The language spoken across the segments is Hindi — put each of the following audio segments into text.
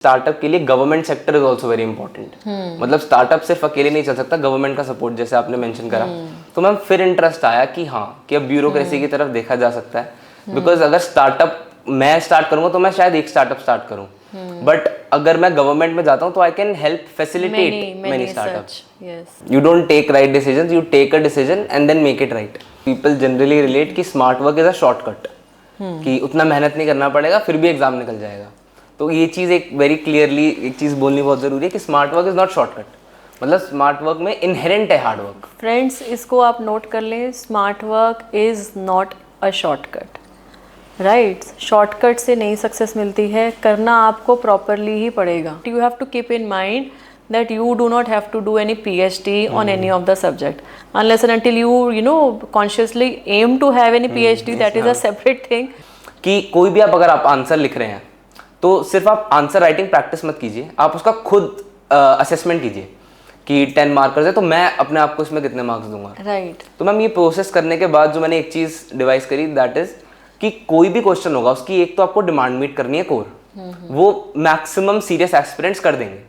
स्टार्टअप के लिए government sector is also very important. मतलब स्टार्टअप सिर्फ अकेले नहीं चल सकता, गवर्नमेंट का सपोर्ट जैसे आपने मेंशन करा। तो मैम फिर इंटरेस्ट आया कि हाँ कि अब ब्यूरोक्रेसी की तरफ देखा जा सकता है। बिकॉज अगर स्टार्टअप मैं स्टार्ट करूंगा तो मैं शायद एक स्टार्टअप स्टार्ट करूं, बट अगर मैं गवर्नमेंट में जाता हूं तो I can help facilitate many startup. You don't take right decision, you take a decision and then make it right. People generally relate कि smart work is a shortcut, कि उतना मेहनत नहीं करना पड़ेगा फिर भी एग्जाम निकल जाएगा। तो ये चीज़ एक वेरी क्लियरली एक चीज़ बोलनी बहुत ज़रूरी है कि smart work is not shortcut. मतलब स्मार्ट वर्क में इनहेरेंट है हार्ड वर्क। फ्रेंड्स, इसको आप नोट कर लें, smart work is not a shortcut. Right, shortcut से नहीं सक्सेस मिलती है, करना आपको प्रॉपरली ही पड़ेगा। You have to keep in mind that you do not have to do any PhD on any of the subject unless and until you know consciously aim to have any PhD, that is a separate thing। कि कोई भी अगर आप आंसर लिख रहे हैं तो सिर्फ आप आंसर राइटिंग प्रैक्टिस मत कीजिए, आप उसका खुद असेसमेंट कीजिए कि 10 मार्कर्स है तो मैं अपने आप को इसमें कितने मार्क्स दूंगा। राइट। तो मैम ये प्रोसेस करने के बाद जो मैंने एक चीज़ डिवाइस करी, दैट इज कि कोई भी क्वेश्चन होगा उसकी एक तो आपको डिमांड मीट करनी है कोर, वो मैक्सिमम सीरियस एस्पिरेंट्स कर देंगे।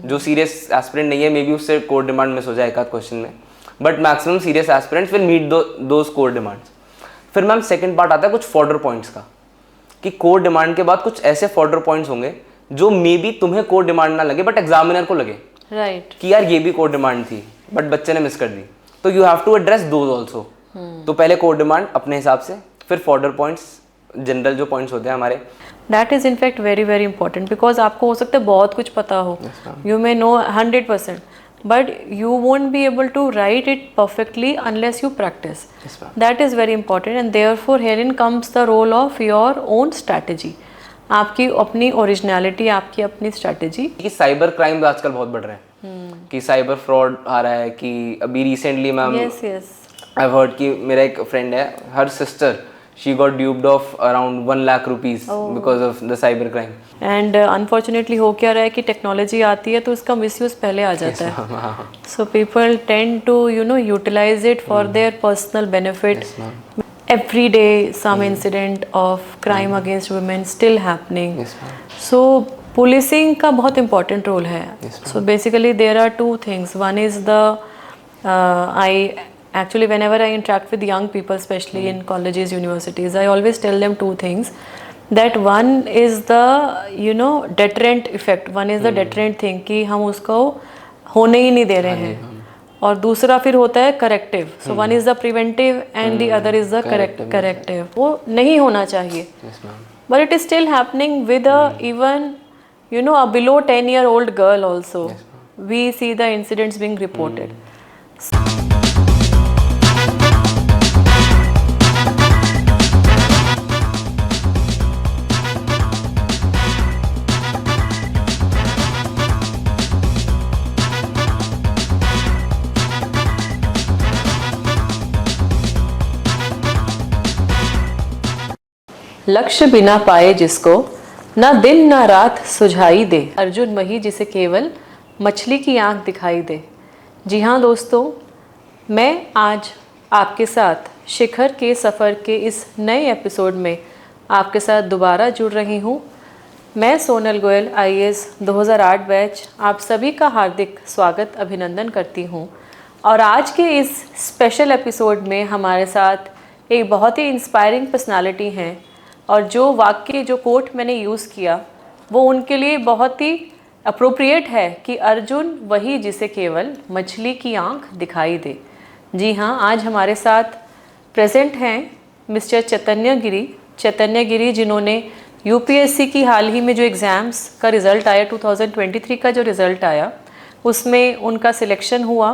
जो सीरियस एस्पिरेंट नहीं है मे बी उससे कोर डिमांड मिस हो जाए एक आध क्वेश्चन में, but maximum serious aspirants will meet those core demands. फिर मैम सेकंड पार्ट आता है कुछ फॉर्डर पॉइंट्स का, कि कोर डिमांड के बाद कुछ ऐसे फॉर्डर पॉइंट्स होंगे जो मे बी तुम्हें कोर डिमांड ना लगे बट एग्जामिनर को लगे। राइट। कि यार ये भी कोर डिमांड थी बट बच्चे ने मिस कर दी, तो you have to address those also. तो पहले कोर डिमांड अपने हिसाब से, फिर फॉर्डर पॉइंट्स, जनरल जो पॉइंट्स होते हैं हमारे। That is in fact very very important, because आपको हो सकता है बहुत कुछ पता हो, you may know 100%, but you won't be able to write it perfectly unless you practice. That is very important, and therefore herein comes the role of your own strategy. आपकी अपनी ओरिजिनलिटी, आपकी अपनी स्ट्रैटेजी। कि साइबर क्राइम आजकल बहुत बढ़ रहे हैं, कि साइबर फ्रॉड आ रहा है। कि अभी recently ma'am I have heard कि मेरा एक फ्रेंड है, her sister she got duped of around 1 lakh rupees because of the cyber crime. And unfortunately हो क्या रहा है कि टेक्नोलॉजी आती है तो इसका मिसयूज पहले आ जाता है। So people tend to utilize it for their personal benefit. Every day some incident of crime against women still happening. So policing का बहुत important role है। So basically there are two things. One is the Actually, whenever I interact with young people, especially in colleges, universities, I always tell them two things. That one is the deterrent effect. One is the deterrent thing कि हम उसको होने ही नहीं दे रहे हैं, और दूसरा फिर होता है corrective. So one is the preventive and the other is the corrective. वो नहीं होना चाहिए, but it is still happening with a even a below 10-year-old girl also. We see the incidents being reported. लक्ष्य बिना पाए जिसको, ना दिन ना रात सुझाई दे, अर्जुन वही जिसे केवल मछली की आंख दिखाई दे। जी हाँ दोस्तों, मैं आज आपके साथ शिखर के सफ़र के इस नए एपिसोड में आपके साथ दोबारा जुड़ रही हूँ। मैं सोनल गोयल IAS 2008 बैच आप सभी का हार्दिक स्वागत अभिनंदन करती हूँ। और आज के इस स्पेशल एपिसोड में हमारे साथ एक बहुत ही इंस्पायरिंग पर्सनालिटी हैं, और जो वाक्य, जो कोट मैंने यूज़ किया वो उनके लिए बहुत ही अप्रोप्रिएट है कि अर्जुन वही जिसे केवल मछली की आंख दिखाई दे। जी हाँ, आज हमारे साथ प्रेजेंट हैं मिस्टर चैतन्य गिरी, जिन्होंने UPSC की हाल ही में जो एग्ज़ाम्स का रिज़ल्ट आया, 2023 का जो रिज़ल्ट आया, उसमें उनका सिलेक्शन हुआ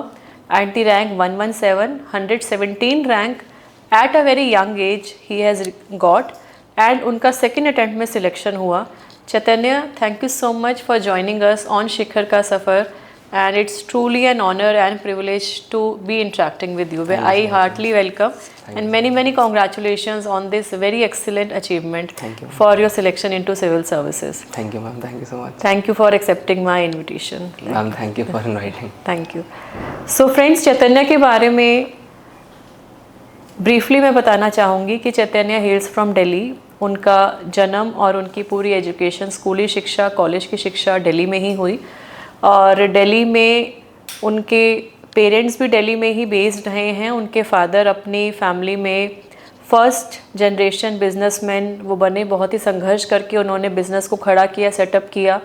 at the rank 117, 117 rank at a very young age he has got, and उनका सेकेंड अटेम्प्ट में सिलेक्शन हुआ। Chaitanya, thank you so much for joining us on Shikhar का सफ़र, and it's truly an honour and privilege to be interacting with you. I heartily welcome and many congratulations on this very excellent achievement for your selection into civil services. Thank you ma'am, thank you so much. Thank you for accepting my invitation. Ma'am, thank you for inviting. Thank you. So friends, चैतन्य के बारे में ब्रीफली मैं बताना चाहूँगी कि चैतन्य हेल्स फ्रॉम दिल्ली उनका जन्म और उनकी पूरी एजुकेशन, स्कूली शिक्षा, कॉलेज की शिक्षा दिल्ली में ही हुई। और दिल्ली में उनके पेरेंट्स भी दिल्ली में ही बेस्ड रहे हैं। उनके फादर अपनी फैमिली में फर्स्ट जनरेशन बिजनेसमैन वो बने, बहुत ही संघर्ष करके उन्होंने बिज़नेस को खड़ा किया, सेटअप किया।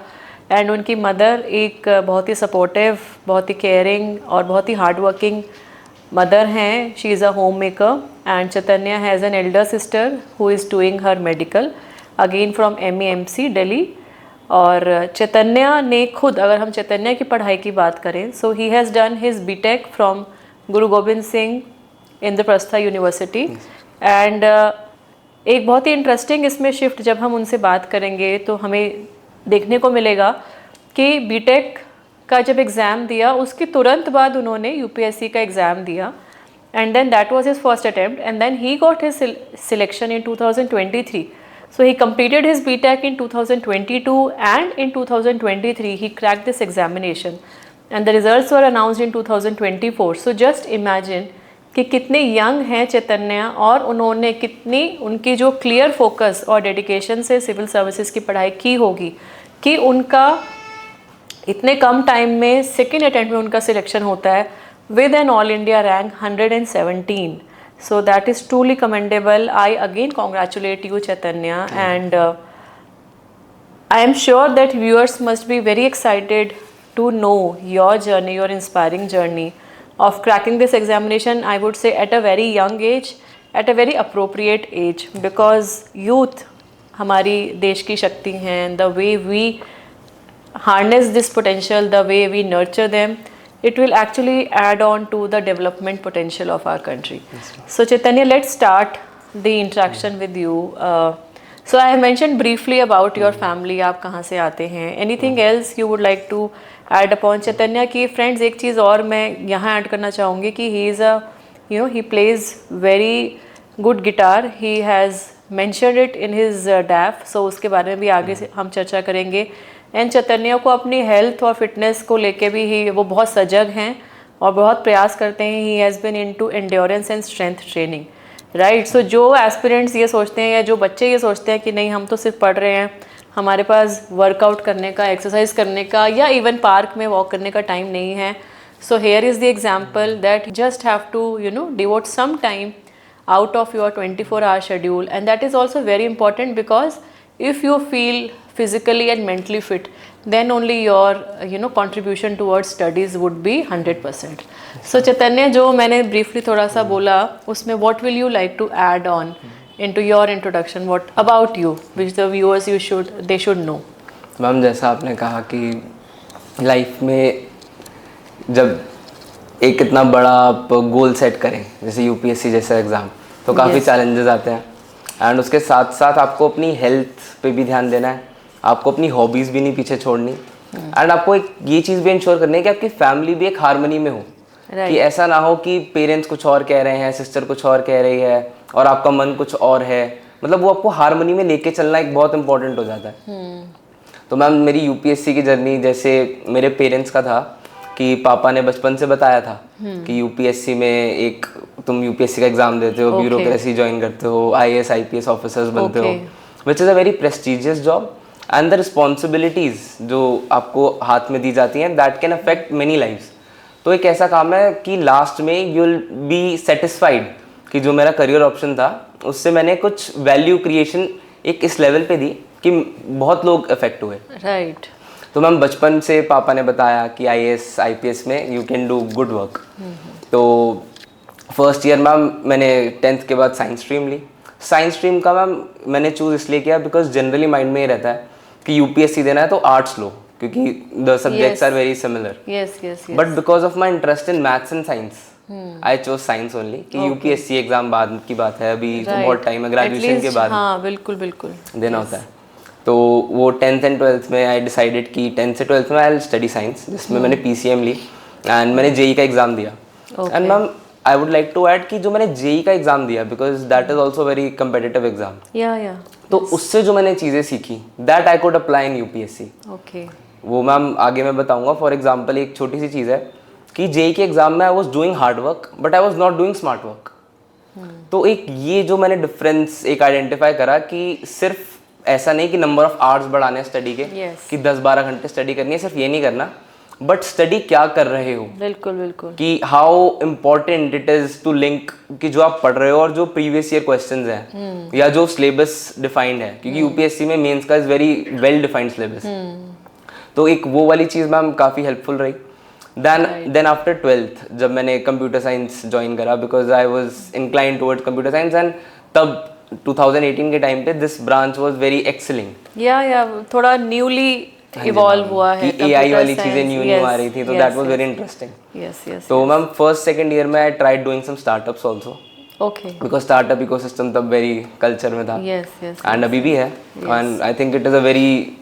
एंड उनकी मदर एक बहुत ही सपोर्टिव, बहुत ही केयरिंग और बहुत ही हार्ड वर्किंग मदर हैं। She is a home maker. And Chaitanya has an elder sister who is doing her medical again from MEMC Delhi. और चैतन्या ने खुद, अगर हम चैतन्या की पढ़ाई की बात करें, so he has done his BTech from Guru Gobind Singh Indraprastha university. And एक बहुत ही इंटरेस्टिंग इसमें शिफ्ट जब हम उनसे बात करेंगे तो हमें देखने को मिलेगा कि BTech का जब एग्ज़ाम दिया उसके तुरंत बाद उन्होंने UPSC का एग्ज़ाम दिया। And then that was his first attempt and then he got his selection in 2023. So he completed his BTech in 2022 and in 2023 he cracked this examination and the results were announced in 2024. So just imagine कि कितने यंग हैं चैतन्या और उन्होंने कितनी उनकी जो क्लियर फोकस और डेडिकेशन से सिविल सर्विसेज की पढ़ाई की होगी कि उनका इतने कम टाइम में सेकेंड अटेम्प्ट में उनका सिलेक्शन होता है with an all India rank 117. So that is truly commendable. I again congratulate you, Chaitanya, and I am sure that viewers must be very excited to know your journey, your inspiring journey of cracking this examination. I would say at a very young age, at a very appropriate age, because youth हमारी देश की शक्ति हैं. The way we harness this potential, the way we nurture them, it will actually add on to the development potential of our country. So Chaitanya, let's start the interaction with you. So I have mentioned briefly about your family, आप कहाँ से आते हैं. Anything else you would like to add upon Chaitanya? कि friends एक चीज़ और मैं यहाँ ऐड करना चाहूँगी कि he is a, you know, he plays very good guitar. He has mentioned it in his DAF. So उसके बारे में भी आगे से हम चर्चा करेंगे. एंड चैतन्या को अपनी हेल्थ और फिटनेस को लेके भी ही वो बहुत सजग हैं और बहुत प्रयास करते हैं. He has been into endurance and strength training, right. So जो एस्पिरेंट्स ये सोचते हैं या जो बच्चे ये सोचते हैं कि नहीं हम तो सिर्फ पढ़ रहे हैं, हमारे पास वर्कआउट करने का, एक्सरसाइज करने का या इवन पार्क में वॉक करने का टाइम नहीं है. So here is the example that just have to devote some time out of your 24-hour schedule, and that is also very important because if you feel physically and mentally fit, then only your contribution towards studies would be 100%. So Chaitanya, जो मैंने briefly थोड़ा सा बोला उसमें what will you like to add on into your introduction, what about you which the viewers they should know? Ma'am जैसा आपने कहा कि लाइफ में जब एक इतना बड़ा आप गोल सेट करें जैसे UPSC जैसा एग्ज़ाम, तो काफ़ी चैलेंजेस आते हैं. एंड उसके साथ साथ आपको अपनी हेल्थ पे भी ध्यान देना है, आपको अपनी हॉबीज़ भी नहीं पीछे छोड़नी. एंड आपको एक ये चीज़ भी इंश्योर करनी है कि आपकी फैमिली भी एक हार्मनी में हो. कि ऐसा ना हो कि पेरेंट्स कुछ और कह रहे हैं, सिस्टर कुछ और कह रही है और आपका मन कुछ और है. मतलब वो आपको हार्मनी में लेके चलना एक बहुत इंपॉर्टेंट हो जाता है. तो मैम मेरी UPSC की जर्नी जैसे मेरे पेरेंट्स का था कि पापा ने बचपन से बताया था कि UPSC में एक तुम UPSC का एग्जाम देते हो, ब्यूरोक्रेसी ज्वाइन करते हो, IAS IPS ऑफिसर्स बनते हो, which is a very prestigious job. And the responsibilities जो आपको हाथ में दी जाती हैं that can affect many lives. तो एक ऐसा काम है कि लास्ट में यू विल बी सेटिस्फाइड कि जो मेरा करियर ऑप्शन था उससे मैंने कुछ वैल्यू क्रिएशन एक इस लेवल पे दी कि बहुत लोग अफेक्ट हुए. राइट. तो मैम बचपन से पापा ने बताया कि IAS IPS में you can do good work. तो फर्स्ट ईयर मैम मैंने 10th के बाद साइंस स्ट्रीम ली. साइंस स्ट्रीम का मैम मैंने चूज़ इसलिए किया बिकॉज जनरली माइंड में ये रहता है कि UPSC देना है तो आर्ट्स लो क्योंकि the subjects are very similar. But because of my interest in maths and science I chose science only. कि UPSC एग्जाम बाद की बात है, अभी तो बहुत टाइम है, ग्रेजुएशन के बाद. हाँ बिल्कुल बिल्कुल देना होता है. तो वो 10th एंड 12th में आई डिसाइडेड कि 10th से 12th में आई विल स्टडी साइंस, जिसमें मैंने PCM ली एंड मैंने JEE का एग्ज़ाम दिया. And ma'am I would like to add कि जो मैंने JEE का एग्ज़ाम दिया because that is also very competitive exam. तो उससे जो मैंने चीज़ें सीखी that I could apply in UPSC. वो मैम आगे मैं बताऊंगा. फॉर एग्जाम्पल एक छोटी सी चीज़ है कि JEE के एग्ज़ाम में I was doing hard work but I was not doing smart work. तो एक ये जो मैंने डिफरेंस एक आइडेंटिफाई करा कि सिर्फ ऐसा नहीं कि नंबर ऑफ आवर्स बढ़ाने हैं स्टडी के, Yes. कि 10-12 घंटे स्टडी करनी है, सिर्फ ये नहीं करना, बट स्टडी क्या कर रहे हो, बिल्कुल बिल्कुल कि how important it is to link कि जो आप पढ़ रहे हो और जो प्रीवियस ईयर क्वेश्चंस हैं या जो सिलेबस डिफाइंड है, क्योंकि यूपीएससी में मेंस का is very well defined syllabus, तो एक वो वाली चीज़ मैम काफ़ी हेल्पफुल रही. देन आफ्टर 12th जब मैंने कंप्यूटर साइंस ज्वाइन करा, because I was incline towards computer science, and तब 2018 के टाइम पे this branch was very excellent. या थोड़ा न्यूली इवॉल्व हुआ है, एआई वाली चीजें न्यू आ रही थी, तो that was very interesting. Yes yes तो मैम फर्स्ट सेकंड ईयर में I tried doing some startups also, okay because startup ecosystem तब वेरी कल्चर में था, यस यस एंड अभी भी है, and I think it is a very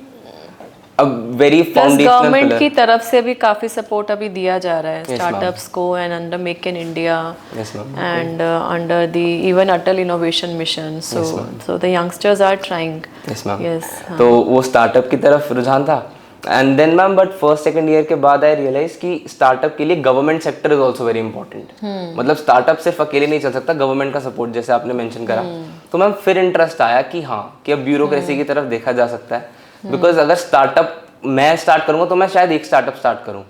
plus foundational government pillar. की तरफ से भी काफी सपोर्ट अभी दिया जा रहा है स्टार्टअप्स को, and under make in India Yes, ma'am. and under the even Atal Innovation Mission, so the youngsters are trying. Yes, ma'am. Yes, तो वो स्टार्टअप की तरफ रुझान था, and then ma'am but first second year के बाद आई रियलाइज कि स्टार्टअप के लिए government sector is also very important. मतलब स्टार्टअप सिर्फ अकेले नहीं चल सकता, गवर्नमेंट का सपोर्ट जैसे आपने मेंशन करा. तो मैम फिर इंटरेस्ट आया कि हाँ, कि अब ब्यूरोक्रेसी की तरफ देखा जा सकता है, बिकॉज अगर स्टार्टअप मैं स्टार्ट करूंगा तो मैं शायद एक स्टार्टअप स्टार्ट करूं,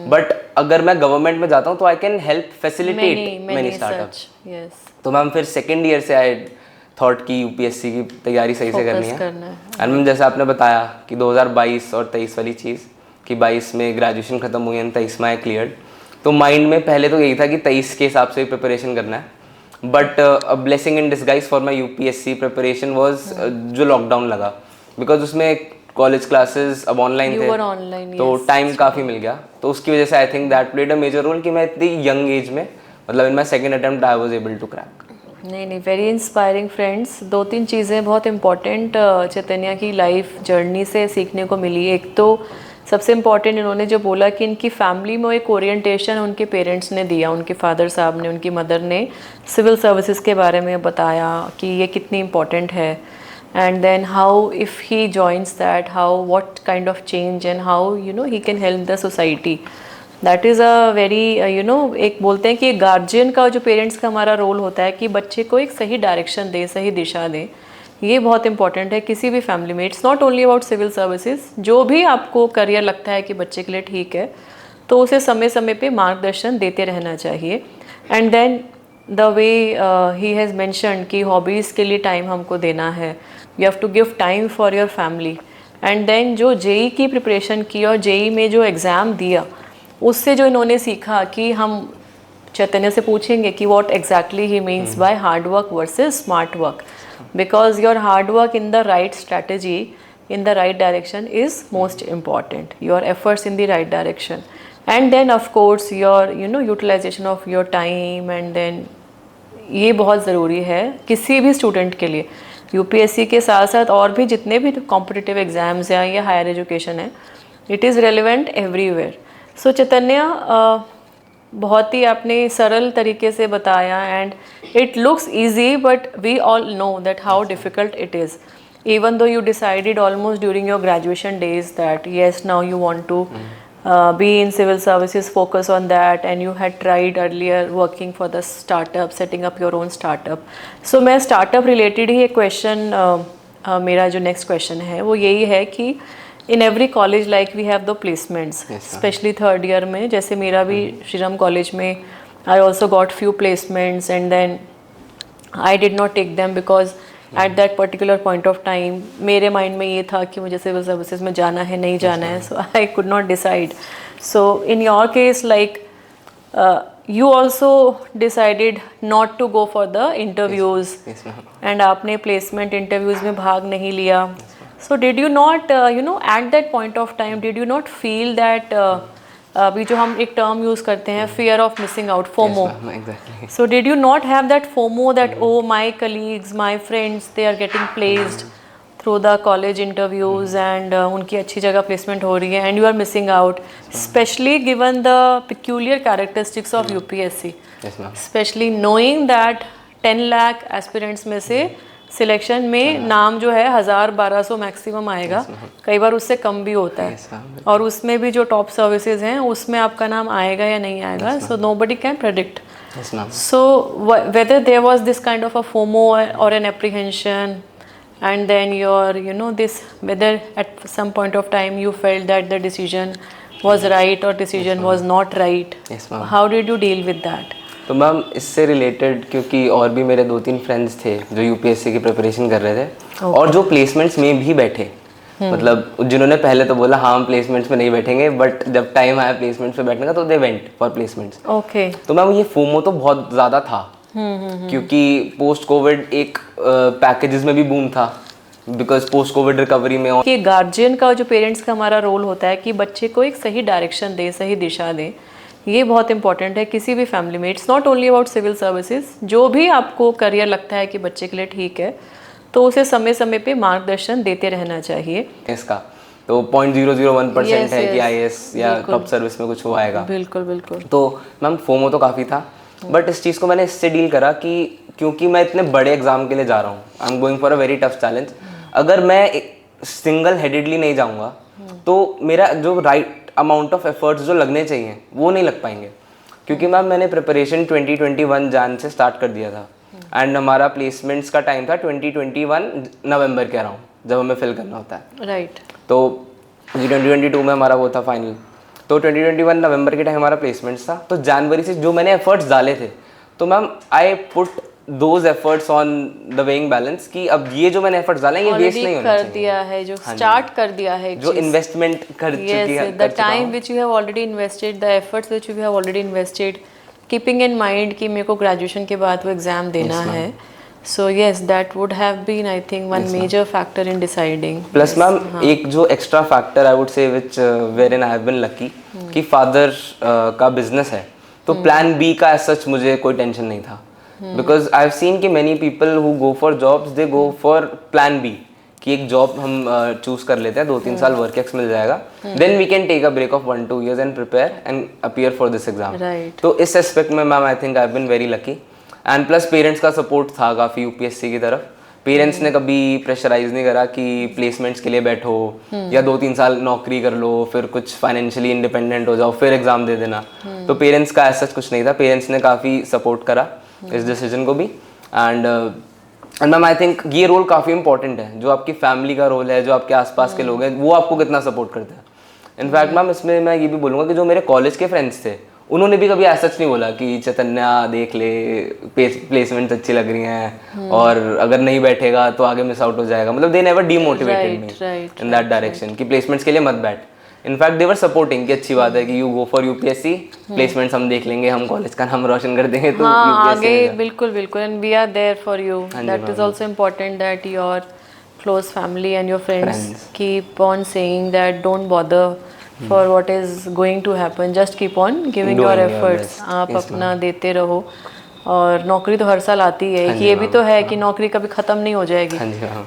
बट अगर मैं गवर्नमेंट में जाता हूं तो I can help facilitate many startups. yes, तो मैम फिर सेकेंड ईयर से आई थॉट कि यूपीएससी की तैयारी सही से करनी है. करना है. एंड मैम जैसे आपने बताया कि 2022 और 23 वाली चीज़, कि 22 में ग्रेजुएशन खत्म हुई एंड 23 में आई क्लियर्ड, तो माइंड में पहले तो यही था कि 23 के हिसाब से प्रिपरेशन करना है, but a blessing in disguise for my UPSC preparation was जो लॉकडाउन लगा, बिकॉज उसमें कॉलेज क्लासेस अब ऑनलाइन You थे, were online, तो yes. टाइम काफ़ी मिल गया, तो उसकी वजह से I think that played a major role कि मैं इतनी यंग एज में, मतलब in my second attempt I was able to crack. नहीं वेरी इंस्पायरिंग फ्रेंड्स. 2-3 चीज़ें बहुत इंपॉर्टेंट चैतन्या की लाइफ जर्नी से सीखने को मिली. एक तो सबसे इम्पॉर्टेंट इन्होंने जो बोला कि इनकी फैमिली में एक ओरिएंटेशन उनके पेरेंट्स ने दिया, उनके फादर साहब ने, उनकी मदर ने सिविल सर्विसेज के बारे में बताया कि ये कितनी इम्पॉर्टेंट है, and then how if he joins that, how what kind of change and how he can help the society. That is a very एक बोलते हैं कि गार्जियन का, जो पेरेंट्स का हमारा रोल होता है कि बच्चे को एक सही डायरेक्शन दे, सही दिशा दे. ये बहुत इंपॉर्टेंट है किसी भी फैमिली में. It's not only about civil services, जो भी आपको करियर लगता है कि बच्चे के लिए ठीक है, तो उसे समय समय पे मार्गदर्शन देते रहना चाहिए. And then the way he has mentioned कि हॉबीज़ के लिए टाइम हमको देना है, you have to give time for your family. And then जो जेई की प्रिपरेशन की और जेई में जो एग्ज़ाम दिया, उससे जो इन्होंने सीखा कि हम चैतन्य से पूछेंगे कि what exactly he means by hard work versus smart work, because your hard work in the right strategy in the right direction is most important, your efforts in the right direction, and then of course your utilization of your time, and then ये बहुत ज़रूरी है किसी भी स्टूडेंट के लिए. यूपीएससी के साथ साथ और भी जितने भी कॉम्पिटिटिव एग्ज़ाम्स हैं या हायर एजुकेशन है, it is relevant everywhere. So Chaitanya, बहुत ही आपने सरल तरीके से बताया, and it looks easy but we all know that how difficult it is. Even though you decided almost during your graduation days that yes, now you want to be in civil services, focus on that, and you had tried earlier working for the startup, setting up your own startup. So मैं startup related ही एक question, मेरा जो next question है वो यही है कि in every college like we have the placements, especially third year में, जैसे मेरा भी श्रीराम कॉलेज में I also got few placements, and then I did not take them because at that particular point of time मेरे माइंड में ये था कि मुझे सिविल सर्विसेज में जाना है, नहीं जाना है. So I could not decide. So in your case, like you also decided not to go for the interviews, and आपने प्लेसमेंट इंटरव्यूज़ में भाग नहीं लिया. So did you not at that point of time did you not feel that, अभी जो हम एक टर्म यूज़ करते हैं, fear of missing out, FOMO. So did you not have that FOMO that oh, my colleagues, my friends, they are getting placed through the college interviews, and उनकी अच्छी जगह placement हो रही है, and you are missing out, especially given the peculiar characteristics of UPSC, especially knowing that 10 lakh aspirants में से सिलेक्शन में नाम जो है 1000-1200 मैक्सिमम आएगा, कई बार उससे कम भी होता है। Yes, ma'am. और उसमें भी जो टॉप सर्विसेज हैं उसमें आपका नाम आएगा या नहीं आएगा, so nobody can predict. Yes, ma'am. So whether there was this kind of a FOMO or an apprehension, and then this, whether at some point of time you felt that the decision was right or decision was not right, Yes, ma'am. how did you deal with that? तो मैम इससे रिलेटेड क्योंकि और भी मेरे 2-3 फ्रेंड्स थे जो यूपीएससी की प्रिपरेशन कर रहे थे और जो प्लेसमेंट्स में भी बैठे, मतलब जिन्होंने पहले तो बोला हाँ हम प्लेसमेंट्स में नहीं बैठेंगे, बट जब टाइम आया प्लेसमेंट्स पे बैठने का तो they went for placements. Okay. तो मैम ये फोमो तो बहुत ज़्यादा था क्योंकि पोस्ट कोविड एक पैकेजेस में भी बूम था, बिकॉज पोस्ट कोविड रिकवरी में। कि गार्जियन का, जो पेरेंट्स का हमारा रोल होता है कि बच्चे को एक सही डायरेक्शन दे, सही दिशा दे, ये बहुत इंपॉर्टेंट है किसी भी फैमिली में। It's not only about civil services, जो भी आपको करियर लगता है कि बच्चे के लिए ठीक है तो उसे समय समय पे मार्गदर्शन देते रहना चाहिए। इसका तो 0.001% है कि yes, आईएएस या टॉप सर्विस में कुछ वो आएगा। बिल्कुल बिल्कुल। तो मैम फोमो तो काफ़ी था, बट इस चीज़ को मैंने इससे डील करा कि क्योंकि मैं इतने बड़े एग्जाम के लिए जा रहा हूँ, I am going for a very tough challenge. अगर मैं सिंगल हेडेडली नहीं जाऊँगा तो मेरा जो राइट अमाउंट ऑफ एफर्ट्स जो लगने चाहिए वो नहीं लग पाएंगे, क्योंकि मैम मैंने प्रिपरेशन 2021 जान से स्टार्ट कर दिया था एंड हमारा प्लेसमेंट्स का टाइम था 2021 नवंबर के अराउंड, जब हमें फिल करना होता है। राइट। तो 2022 में हमारा वो था फाइनल, तो 2021 नवंबर के टाइम हमारा प्लेसमेंट्स था। तो जनवरी से जो मैंने एफर्ट्स डाले थे, तो ma'am I put those efforts on the weighing balance कि अब ये जो मैंने एफर्ट्स डाले ये वेस्ट नहीं होने कर चाहिए। दिया है, जो स्टार्ट कर दिया है, जो इन्वेस्टमेंट कर चुकी है, the time which you have already invested, the efforts which you have already invested, keeping in mind कि मेरे को ग्रेजुएशन के बाद वो एग्जाम देना है। So yes, that would have been I think one major factor in deciding. Plus ma'am एक जो extra factor I would say which wherein I have been lucky कि फादर का बिजनेस है, तो प्लान बी का एज सच मुझे कोई टेंशन नहीं था, बिकॉज आई हैव सीन कि many people who go for jobs they go for plan B कि एक जॉब हम चूज कर लेते हैं, 2-3 साल वर्क एक्स मिल जाएगा, then we can take a break of 1-2 years and prepare and appear for this exam. तो इस एस्पेक्ट में ma'am I think I have been very lucky and plus parents का सपोर्ट था काफ़ी यूपीएससी की तरफ। पेरेंट्स ने कभी प्रेशराइज नहीं करा कि प्लेसमेंट्स के लिए बैठो या 2-3 साल नौकरी कर लो, फिर कुछ फाइनेंशियली इंडिपेंडेंट हो जाओ, फिर एग्जाम दे देना। तो पेरेंट्स का ऐसा कुछ नहीं था, पेरेंट्स ने काफ़ी सपोर्ट करा इस डिसीजन को भी। एंड मैम आई थिंक ये रोल काफ़ी इंपॉर्टेंट है, जो आपकी फैमिली का रोल है, जो आपके आसपास के लोग हैं वो आपको कितना सपोर्ट करते हैं। इनफैक्ट मैम इसमें मैं ये भी बोलूँगा कि जो मेरे कॉलेज के फ्रेंड्स थे उन्होंने भी कभी ऐसा नहीं बोला कि चैतन्या देख ले प्लेसमेंट्स अच्छी लग रही हैं और अगर नहीं बैठेगा तो आगे मिस आउट हो जाएगा, मतलब they never demotivated me in that direction कि प्लेसमेंट्स के लिए मत बैठ। इनफैक्ट दे वर सपोर्टिंग कि अच्छी बात है कि you go for UPSC, placements हम देख लेंगे, हम कॉलेज का नाम रोशन कर देंगे तो आगे बिल्कुल बिल्कुल, and we are there for you. That is also important that your close family and your friends keep on saying that don't bother for what is going to happen, just keep on giving your efforts। आप अपना देते रहो, और नौकरी तो हर साल आती है, ये भी तो है कि नौकरी कभी ख़त्म नहीं हो जाएगी,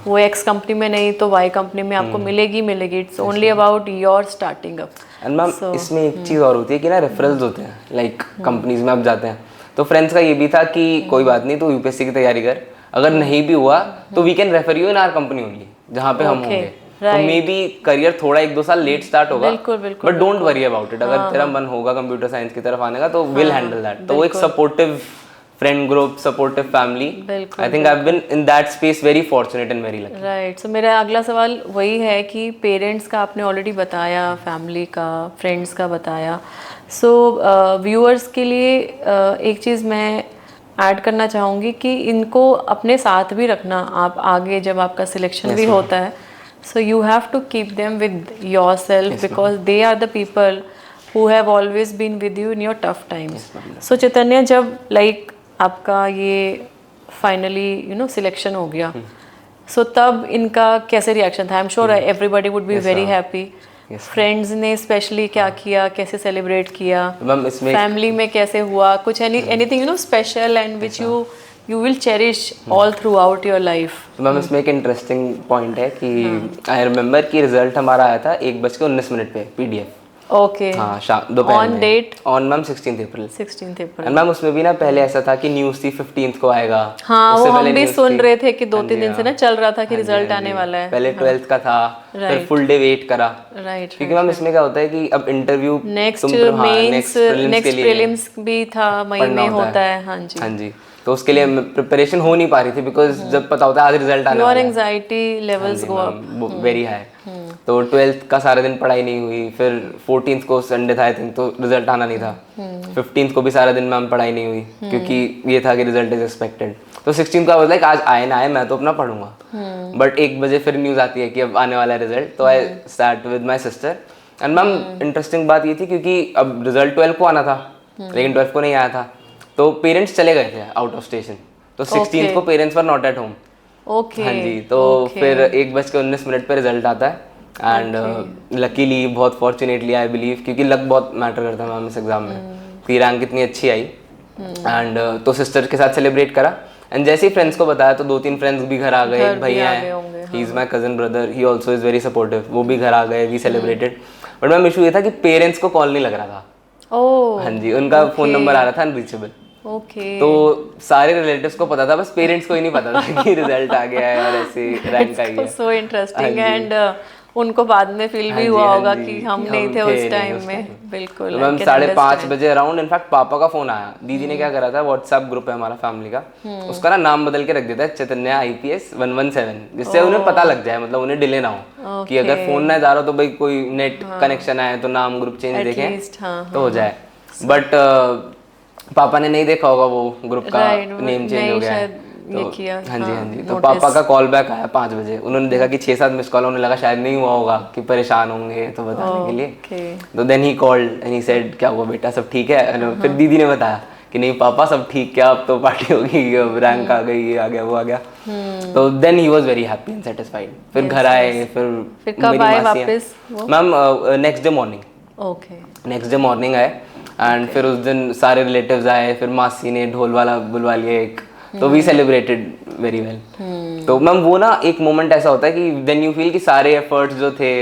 वो एक्स कंपनी में नहीं तो वाई कंपनी में आपको मिलेगी मिलेगी। It's only about your starting up. And ma'am इसमें एक चीज़ और होती है कि ना रेफरल्स होते हैं, लाइक कंपनीज में आप जाते हैं तो फ्रेंड्स का ये भी था कि कोई बात नहीं तो यूपीएससी की तैयारी कर, अगर नहीं भी हुआ तो we can refer you in our company only, जहाँ पे हम होंगे। तो मे बी करियर थोड़ा 1-2 साल लेट स्टार्ट होगा, but don't worry about it. अगर तेरा मन होगा कंप्यूटर साइंस की तरफ आने का तो विल हैंडल दैट। तो वो एक supportive friend group, supportive family, I think I have been in that space very fortunate and very lucky. Right. So मेरा अगला सवाल वही है कि पेरेंट्स का आपने ऑलरेडी बताया, फैमिली का, फ्रेंड्स का बताया। सो व्यूअर्स के लिए एक चीज़ मैं ऐड करना चाहूँगी कि इनको अपने साथ भी रखना, आप आगे जब आपका सिलेक्शन भी होता है, so you have to keep them with yourself because they are the people who have always been with you in your tough times। so Chaitanya, जब like आपका ये finally selection हो गया, so तब इनका कैसे रिएक्शन था? I'm sure everybody would be very happy। Friends ने स्पेशली क्या किया, कैसे सेलिब्रेट किया, फैमिली में कैसे हुआ, कुछ anything special and which you will cherish all throughout your life। तो मैम इसमें एक इंटरेस्टिंग पॉइंट है कि आई रिमेंबर कि रिजल्ट हमारा आया था 1:19 पे PDF। ओके हाँ शाम दोपहर ऑन में date on ma'am 16 April 16 April. And ma'am उसमें भी ना पहले ऐसा था कि न्यूज़ थी 15th को आएगा। हाँ उससे वो हम पहले भी news सुन थी। रहे थे कि हाँ 2-3 जी, दिन से ना हाँ। चल रहा था कि हाँ जी, रिजल्ट हाँ आने जी। वाला है। पहले 12th का था, फिर फुल डे वेट करा, राइट क्योंकि मैम इसमें क्या होता है कि अब इंटरव्यू नेक्स्ट हाँ मेंस नेक्स्ट प्रीलिम्स के नेक्स्ट लिए प्रीलिम्स भी था मई पढ़ना में होता होता है। हाँ जी। हाँ जी, तो उसके लिए प्रिपरेशन हो नहीं पा रही थी बिकॉज जब पता होता है आज रिजल्ट आने योर वाला है। एंजाइटी हाँ लेवल्स जी go up. Ma'am very high. तो 12th का सारा दिन पढ़ाई नहीं हुई, फिर 14th को संडे था आई थिंक, तो रिजल्ट आना नहीं था। 15th को भी सारा दिन मैम पढ़ाई नहीं हुई क्योंकि ये था कि रिजल्ट इज एक्सपेक्टेड। तो 16th को लाइक आज आए ना आए मैं तो अपना पढ़ूंगा। बट 1 बजे फिर न्यूज़ आती है कि अब आने वाला है रिजल्ट, तो I start with my sister. And ma'am interesting बात ये थी क्योंकि अब रिजल्ट 12 को आना था लेकिन 12 को नहीं आया था, तो पेरेंट्स चले गए थे आउट ऑफ स्टेशन। तो 16th को parents were not at home. Okay हाँ जी, तो फिर 1:19 पे रिजल्ट आता है एंड लकीली बहुत फॉर्चुनेटली आई बिलीव, क्योंकि लक बहुत मैटर करता है मैम इस एग्जाम में, कि रैंक इतनी अच्छी आई। एंड तो सिस्टर के साथ सेलिब्रेट करा एंड जैसे ही फ्रेंड्स को बताया तो 2-3 फ्रेंड्स भी घर आ गए। एक भैया है, he is my cousin brother, he also is very supportive, वो भी घर आ गए, we celebrated. But ma'am issue ये था कि पेरेंट्स को कॉल नहीं लग रहा था। ओह हाँ जी, उनका फोन नंबर आ रहा था अनरीचेबल। ओके। तो सारे रिलेटिव्स को पता था, बस पेरेंट्स को ही नहीं पता था कि रिजल्ट आ गया है और ऐसे रैंक आई है। सो इंटरेस्टिंग एंड उनको बाद में फील भी हुआ होगा कि हम नहीं थे उस टाइम में। बिल्कुल। तो मैम 5:30 बजे अराउंड इनफैक्ट पापा का फोन आया। दीदी ने क्या करा था, व्हाट्सएप ग्रुप है हमारा फैमिली का, उसका ना नाम बदल के रख देता है चैतन्या IPS 117, जिससे उन्हें पता लग जाए, मतलब उन्हें डिले ना हो कि अगर फोन ना जा रहा हो तो भाई कोई नेट कनेक्शन आए तो नाम ग्रुप चेंज देखें तो हो जाए। बट पापा ने नहीं देखा होगा वो ग्रुप का नेम चेंज हो गया है, तो हाँ जी हाँ जी, तो पापा का कॉल बैक आया 5 बजे। उन्होंने देखा कि 6-7 मिस कॉल, उन्हें लगा शायद नहीं हुआ होगा कि परेशान होंगे तो बताने के लिए। तो then he called and he said क्या हुआ बेटा, सब ठीक है? फिर दीदी ने बताया कि नहीं पापा सब ठीक, क्या अब तो पार्टी होगी, अब रैंक आ गई, ये आ गया वो आ गया। तो then he was very happy and satisfied. फिर घर आए, फिर कब आए वापस? Ma'am next day morning. Okay, next day morning आए एंड फिर उस दिन सारे रिलेटिव्स आए, फिर मासी ने ढोल वाला बुलवा लिया एक, तो वी सेलिब्रेटेड वेरी वेल। तो मैम वो ना एक मोमेंट ऐसा होता है कि देन यू फील कि सारे एफर्ट्स जो थे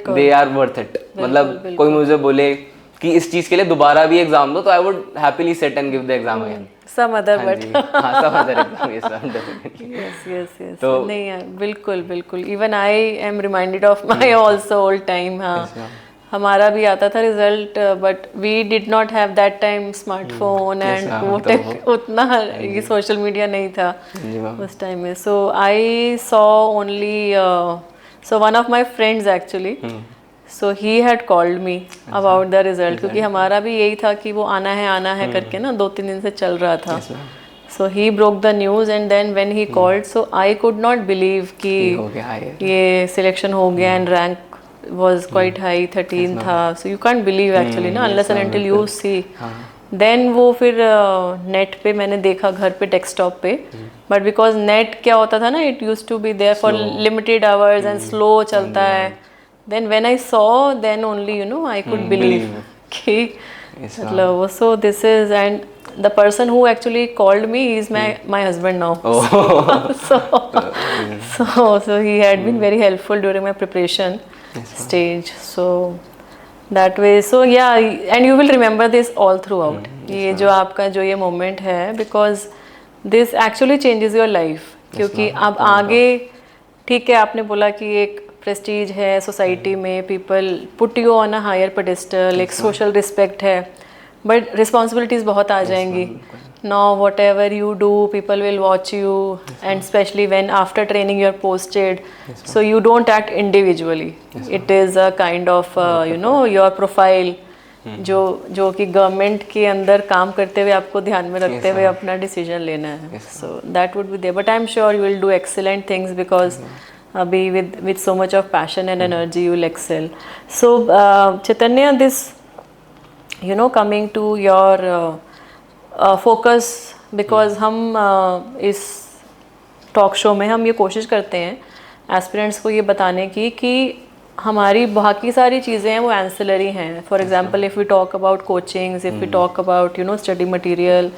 दे आर वर्थ इट। मतलब कोई मुझे बोले कि इस चीज के लिए दोबारा भी एग्जाम दो, तो I would happily sit and give the exam again. some other but some other exam, yes ma'am, definitely. yes तो नहीं यार, बिल्कुल even I am reminded of my also old time। हाँ हमारा भी आता था result, but we did not have that time smartphone and वो उतना ये सोशल मीडिया नहीं था उस टाइम में। So I saw only so one of my friends actually, so he had called me about the result, क्योंकि हमारा भी यही था कि वो आना है करके ना 2-3 दिन से चल रहा था। So he broke the news and then when he called, so I could not believe कि ये सिलेक्शन हो गया and rank was quite high, 13 था। so you can't believe actually ना, unless and until you see। then वो फिर नेट पे मैंने देखा, घर पे डेस्कटॉप पे, बट बिकॉज नेट क्या होता था ना, it used to be there for limited hours and slow चलता है। then when I saw, then only you know I could believe कि मतलब वो, so this is, and the person who actually called me is my husband now। so he had been very helpful during my preparation stage, so that way, so yeah, and you will remember this all throughout। ये जो आपका जो ये moment है, because this actually changes your life। क्योंकि अब आगे ठीक है, आपने बोला कि एक प्रेस्टीज है सोसाइटी में, people put you on a higher pedestal, एक सोशल रिस्पेक्ट है, बट रिस्पॉन्सिबिलिटीज़ बहुत आ जाएंगी। Now whatever you do, people will watch you, and especially when after training you're posted, so you don't act individually। it is a kind of you know your profile, जो कि गवर्नमेंट के अंदर काम करते हुए आपको ध्यान में रखते हुए अपना डिसीजन लेना है। so that would be there, but I'm sure you will do excellent things because अभी with so much of passion and energy you will excel। so Chaitanya, this you know coming to your focus, because हम इस टॉक शो में हम ये कोशिश करते हैं एस्पिरेंट्स को ये बताने की कि हमारी बाकी सारी चीज़ें हैं वो एंसिलरी हैं। For example if we talk about coachings, if we talk about you know study material,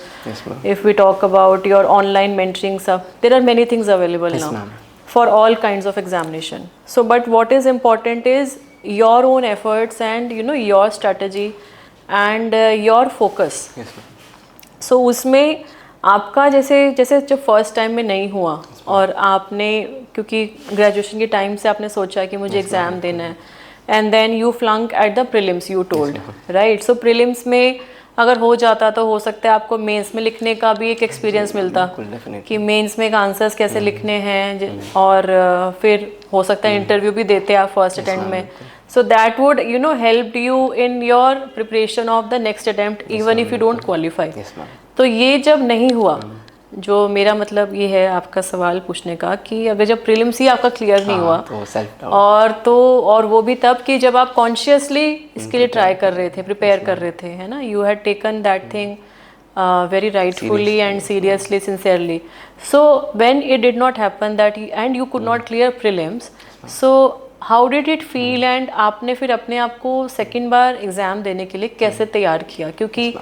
if we talk about your online mentoring सब, there are many things available now for all kinds of examination. So but what is important is your own efforts and you know your strategy and your focus. Yes, ma'am. सो उसमें आपका जैसे जैसे जब फर्स्ट टाइम में नहीं हुआ और आपने क्योंकि ग्रेजुएशन के टाइम से आपने सोचा कि मुझे एग्ज़ाम देना है and then you flunk at the prelims you told right. So prelims में अगर हो जाता तो हो सकता है आपको मेंस में लिखने का भी एक एक्सपीरियंस मिलता कि मेंस में आंसर्स कैसे लिखने हैं और फिर हो सकता है इंटरव्यू भी देते आप फर्स्ट अटेम्प्ट में. So that would you know helped you in your preparation of the next attempt even if you don't qualify. Yes, ma'am. तो ये जब नहीं हुआ जो मेरा मतलब ये है आपका सवाल पूछने का कि अगर जब प्रीलिम्स ही आपका क्लियर नहीं हुआ और वो भी तब कि जब आप कॉन्शियसली इसके लिए ट्राई कर रहे थे प्रिपेयर कर रहे थे है ना you had taken that thing very rightfully and seriously sincerely. So when it did not happen that and you could not clear prelims, so how did it feel and आपने फिर अपने आप को सेकेंड बार एग्ज़ाम देने के लिए कैसे तैयार किया? क्योंकि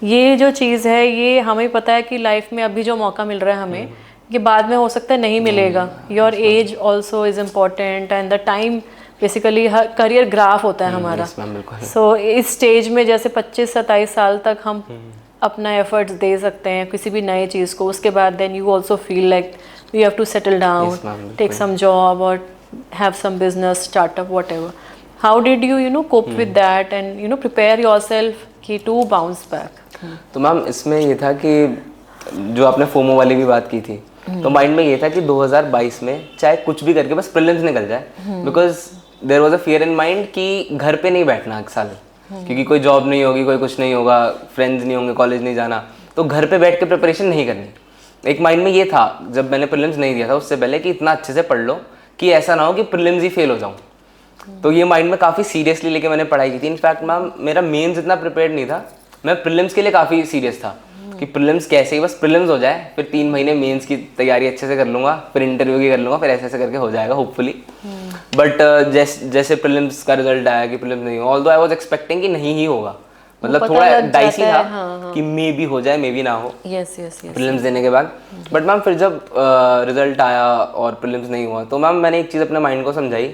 ये जो चीज़ है ये हमें पता है कि लाइफ में अभी जो मौका मिल रहा है हमें ये बाद में हो सकता है नहीं मिलेगा. Your age also is important and the time basically her career graph होता है हमारा. सो इस स्टेज में जैसे 25-27 साल तक हम अपना एफर्ट्स दे सकते हैं किसी भी नए चीज़ को. उसके बाद then you also feel like you have to settle down, take some job और have some business startup whatever. How did you know cope with that and you know prepare yourself कि to bounce back? तो मैम इसमें ये था कि जो आपने फोमो वाली भी बात की थी तो माइंड में ये था कि 2022 में चाहे कुछ भी करके बस प्रीलिम्स निकल जाए because there was a fear in mind कि घर पे नहीं बैठना एक साल क्योंकि कोई जॉब नहीं होगी कोई कुछ नहीं होगा फ्रेंड्स नहीं होंगे कॉलेज नहीं जाना तो घर पे बैठ के प्रिपरेशन नहीं करनी. एक माइंड में ये था जब मैंने प्रीलिम्स नहीं दिया था उससे पहले कि इतना अच्छे से पढ़ लो कि ऐसा ना हो कि प्रीलिम्स ही फेल हो जाऊं. तो ये माइंड में काफ़ी सीरियसली लेके मैंने पढ़ाई की थी. इनफैक्ट मैम मेरा मेंस इतना प्रिपेयर्ड नहीं था. मैं प्रीलिम्स के लिए काफ़ी सीरियस था कि प्रीलिम्स कैसे ही बस प्रीलिम्स हो जाए फिर 3 महीने मेंस की तैयारी अच्छे से कर लूँगा फिर इंटरव्यू की कर लूँगा फिर ऐसे ऐसे करके हो जाएगा होपफुली. बट जैसे प्रीलिम्स का रिजल्ट आया कि प्रीलिम्स नहीं हुआ ऑल्दो आई वाज एक्सपेक्टिंग कि नहीं ही होगा मतलब थोड़ा डाइसी था कि मे बी हो जाए मे बी ना हो प्रीलिम्स देने के बाद. बट मैम फिर जब रिजल्ट आया और प्रीलिम्स नहीं हुआ तो मैम मैंने एक चीज़ अपने माइंड को समझाई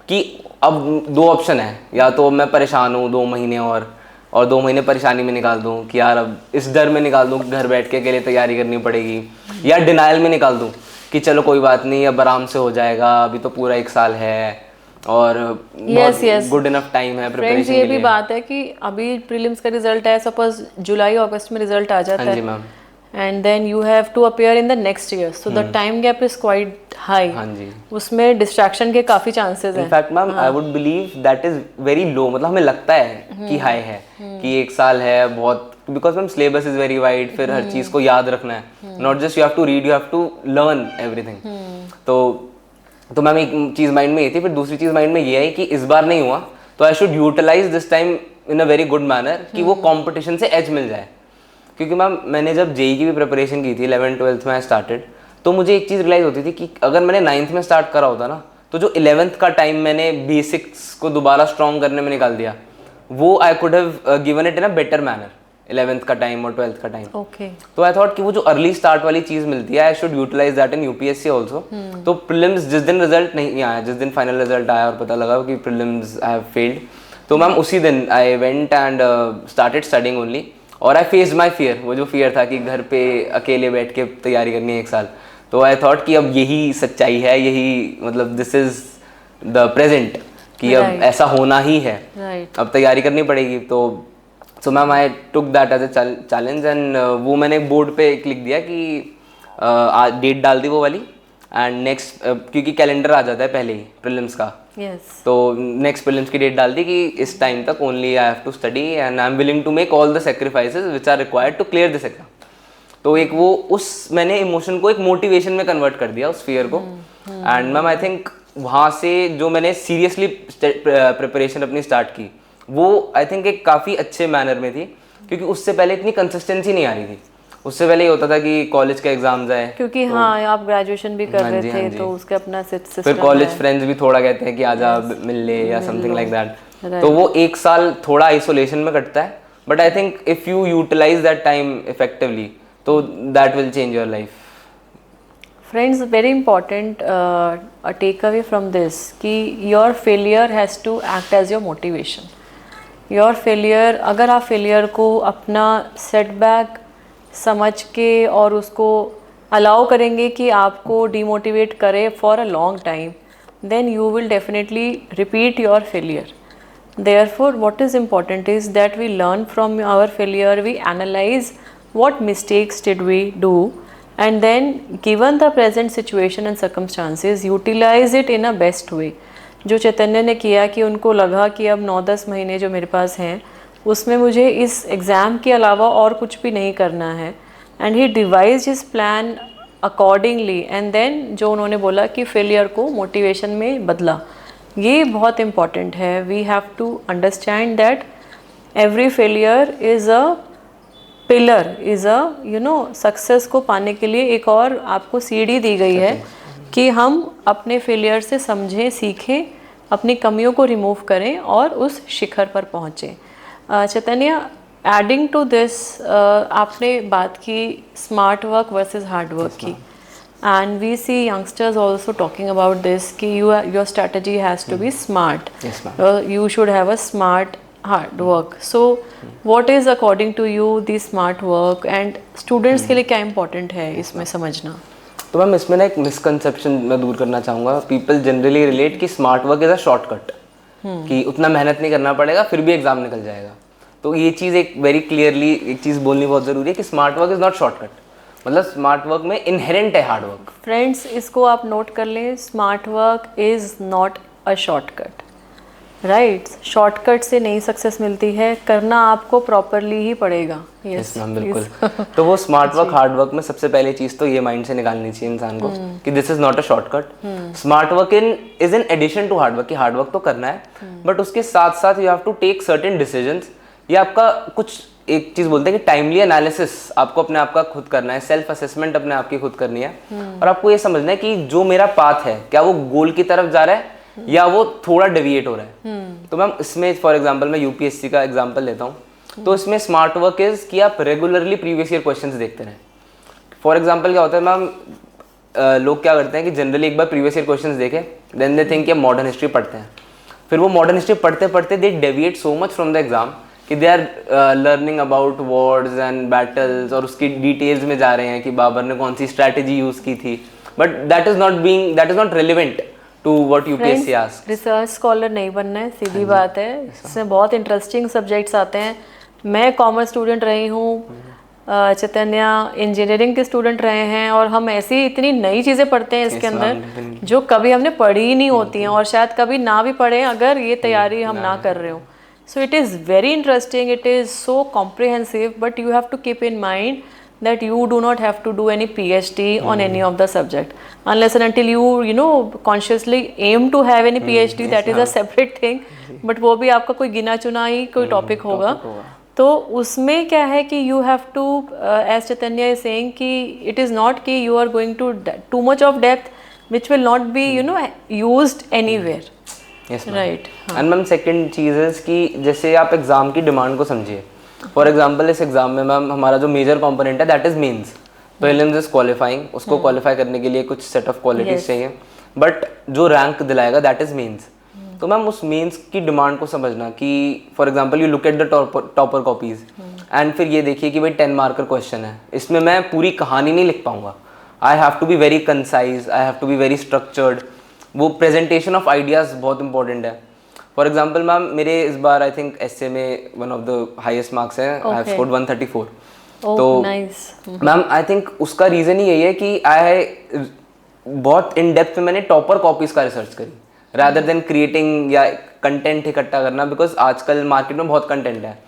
कि अब 2 ऑप्शन है या तो मैं परेशान हूँ 2 महीने और 2 महीने परेशानी में निकाल दूँ कि यार अब इस डर में निकाल दूँ घर बैठ के अकेले तैयारी करनी पड़ेगी या डिनाइल में निकाल दूँ कि चलो कोई बात नहीं अब आराम से हो जाएगा अभी तो पूरा 1 साल है और गुड इनफ टाइम है प्रिपरेशन के लिए. ये भी बात है कि अभी प्रीलिम्स का रिजल्ट है सपोज जुलाई अगस्त में रिजल्ट आ जाता है and then you have to appear in the next year so the time gap is quite high. उसमें डिस्ट्रैक्शन के काफी चांसेस हैं. In fact ma'am I would believe that is very low मतलब हमें लगता है कि हाई है कि 1 साल है बहुत because ma'am syllabus is very wide फिर हर चीज को याद रखना है not just you have to read you have to learn everything. तो मैम एक चीज़ माइंड में ये थी फिर दूसरी चीज़ माइंड में ये आई कि इस बार नहीं हुआ तो I should utilize this time in a very good manner कि वो कंपटीशन से एज मिल जाए. क्योंकि मैम मैंने जब जेई की भी प्रिपरेशन की थी 11th-12th में आई स्टार्टेड तो मुझे एक चीज़ रियलाइज होती थी कि अगर मैंने 9th में स्टार्ट करा होता ना तो जो 11th का टाइम मैंने बेसिक्स को दोबारा स्ट्रॉन्ग करने में निकाल दिया वो I could have given it in a better manner 11th का टाइम और 12th का टाइम. तो आई थॉट कि वो जो अर्ली स्टार्ट वाली चीज मिलती है I should utilize that in UPSC also. तो प्रीलिम्स जिस दिन रिजल्ट नहीं आया जिस दिन फाइनल रिजल्ट आया और पता लगा कि प्रीलिम्स आई हैव फेल्ड तो मैम उसी दिन I went and started studying only और आई फेस्ड माय फियर. वो जो फियर था कि घर पे अकेले बैठ के तैयारी करनी है 1 साल तो आई थॉट कि अब यही सच्चाई है यही मतलब दिस इज द प्रेजेंट कि अब ऐसा होना ही है अब तैयारी करनी पड़ेगी. तो ma'am I took that as a challenge and वो मैंने बोर्ड पे क्लिक दिया कि डेट डाल दी वो वाली एंड नेक्स्ट क्योंकि कैलेंडर आ जाता है पहले ही प्रीलिम्स का तो नेक्स्ट प्रीलिम्स की डेट डाल दी कि इस टाइम तक only I have to study and I am willing to make all the sacrifices which are required to clear this exam. तो एक वो उस मैंने इमोशन को एक मोटिवेशन में कन्वर्ट कर दिया उस फियर को एंड मैम आई थिंक वहाँ से जो मैंने सीरियसली प्रिपरेशन अपनी स्टार्ट की वो आई थिंक एक काफ़ी अच्छे मैनर में थी क्योंकि उससे पहले इतनी कंसिस्टेंसी नहीं आ रही थी. उससे पहले ये होता था कि कॉलेज के एग्जाम्स आए क्योंकि तो, हाँ आप ग्रेजुएशन भी कर रहे थे तो उसके अपना सिस्टम फिर कॉलेज फ्रेंड्स भी थोड़ा कहते हैं कि आजा मिल ले या समथिंग लाइक दैट तो वो 1 साल थोड़ा आइसोलेशन में कटता है but I think if you utilize that time effectively तो that will change your life. Friends, very important take away from this कि your failure has to act as your motivation. Your failure, अगर आप फेलियर को अपना सेटबैक समझ के और उसको अलाउ करेंगे कि आपको डिमोटिवेट करे for a long time, then you will definitely repeat your failure. Therefore, what is important is that we learn from our failure, we analyze what mistakes did we do, and then given the present situation and circumstances, utilize it in a best way. जो चैतन्य ने किया कि उनको लगा कि अब 9-10 महीने जो मेरे पास हैं उसमें मुझे इस एग्ज़ाम के अलावा और कुछ भी नहीं करना है, and he devise his plan accordingly, and then जो उन्होंने बोला कि फेलियर को मोटिवेशन में बदला, ये बहुत इम्पॉर्टेंट है. We have to understand that every failure is a pillar, is a success को पाने के लिए एक और आपको सीढ़ी दी गई है कि हम अपने फेलियर से समझें, सीखें, अपनी कमियों को रिमूव करें और उस शिखर पर पहुँचें. चैतन्य, एडिंग टू दिस, आपने बात की smart work versus hard work की, and we see youngsters also talking about this कि your strategy has to be smart, you should have a smart hard work. So what is according to you the smart work, and students के लिए क्या इंपॉर्टेंट है इसमें समझना? तो मैम इसमें ना एक मिसकंसेप्शन मैं दूर करना चाहूँगा. पीपल जनरली रिलेट कि smart work is a shortcut, कि उतना मेहनत नहीं करना पड़ेगा फिर भी एग्जाम निकल जाएगा. तो ये चीज़ एक वेरी क्लियरली एक चीज़ बोलनी बहुत ज़रूरी है कि smart work is not shortcut. मतलब स्मार्ट वर्क में इनहेरेंट है हार्ड वर्क. फ्रेंड्स, इसको आप नोट कर लें, smart work is not a shortcut. Right, shortcut से नहीं सक्सेस मिलती है, करना आपको प्रॉपरली ही पड़ेगा. यस मैम, बिल्कुल. तो वो स्मार्ट वर्क हार्ड वर्क में सबसे पहले चीज़ तो ये माइंड से निकालनी चाहिए इंसान को कि this is not a shortcut. Smart work is in addition to hard work, कि हार्ड वर्क तो करना है बट उसके साथ साथ you have to take certain decisions. ये आपका कुछ एक चीज़ बोलते हैं कि टाइमली एनालिसिस आपको अपने आप का खुद करना है, सेल्फ असेसमेंट अपने आप की खुद करनी है, और आपको ये समझना है कि जो मेरा पाथ है क्या वो गोल की तरफ जा रहा है या वो थोड़ा डेविएट हो रहा है. तो मैम इसमें फॉर एग्जांपल मैं यूपीएससी का एग्जांपल लेता हूँ. तो इसमें स्मार्ट वर्क इज कि आप रेगुलरली प्रीवियस ईयर क्वेश्चंस देखते रहें. फॉर एग्जांपल क्या होता है मैम, लोग क्या करते हैं कि जनरली एक बार प्रीवियस ईयर क्वेश्चंस देखें, देन दे थिंक कि मॉडर्न हिस्ट्री पढ़ते हैं. फिर वो मॉडर्न हिस्ट्री पढ़ते पढ़ते they deviate so much from the exam कि they are learning about wars and battles और उसकी डिटेल्स में जा रहे हैं कि बाबर ने कौन सी स्ट्रैटेजी यूज की थी. But that is not relevant to what UPSC asks. Research scholar नहीं बनना है, सीधी बात है. इसमें बहुत इंटरेस्टिंग सब्जेक्ट्स आते हैं. मैं कॉमर्स स्टूडेंट रही हूँ, चैतन्य इंजीनियरिंग के स्टूडेंट रहे हैं, और हम ऐसी इतनी नई चीज़ें पढ़ते हैं इसके अंदर जो कभी हमने पढ़ी ही नहीं होती हैं, और शायद कभी ना भी पढ़ें अगर ये तैयारी हम ना कर रहे हो. So it is very interesting, it is so comprehensive, but you have to keep in mind that you do not have to do any PhD on any of the subject unless and until you consciously aim to have any PhD. That is a separate thing, but वो भी आपका कोई गिना चुना ही कोई टॉपिक होगा. तो उसमें क्या है कि you have to, as Chaitanya is saying, कि it is not कि you are going to too much of depth which will not be used anywhere. Right. And ma'am second चीज़ है कि जैसे आप एग्जाम की डिमांड को समझिए. फॉर एग्जांपल इस एग्जाम में मैम हमारा जो मेजर कंपोनेंट है that is mains. Prelims is qualifying, उसको क्वालिफाई करने के लिए कुछ सेट ऑफ क्वालिटीज चाहिए, बट जो रैंक दिलाएगा दैट इज मेंस. तो मैम उस मेंस की डिमांड को समझना कि for example you look at the topper copies and फिर ये देखिए कि भाई 10 मार्कर क्वेश्चन है, इसमें मैं पूरी कहानी नहीं लिख पाऊंगा. I have to be very concise, I have to be very structured. वो प्रेजेंटेशन ऑफ आइडियाज़ बहुत इंपॉर्टेंट है. फॉर एग्जांपल मैम मेरे इस बार आई थिंक एसए में one of the highest marks हैं, आई हैव स्कोर्ड 134. तो मैम आई थिंक उसका रीज़न ही यही है कि बहुत इन डेप्थ में मैंने टॉपर कॉपीज़ का रिसर्च करी रादर देन क्रिएटिंग या कंटेंट इकट्ठा करना, बिकॉज आजकल मार्केट में बहुत कंटेंट है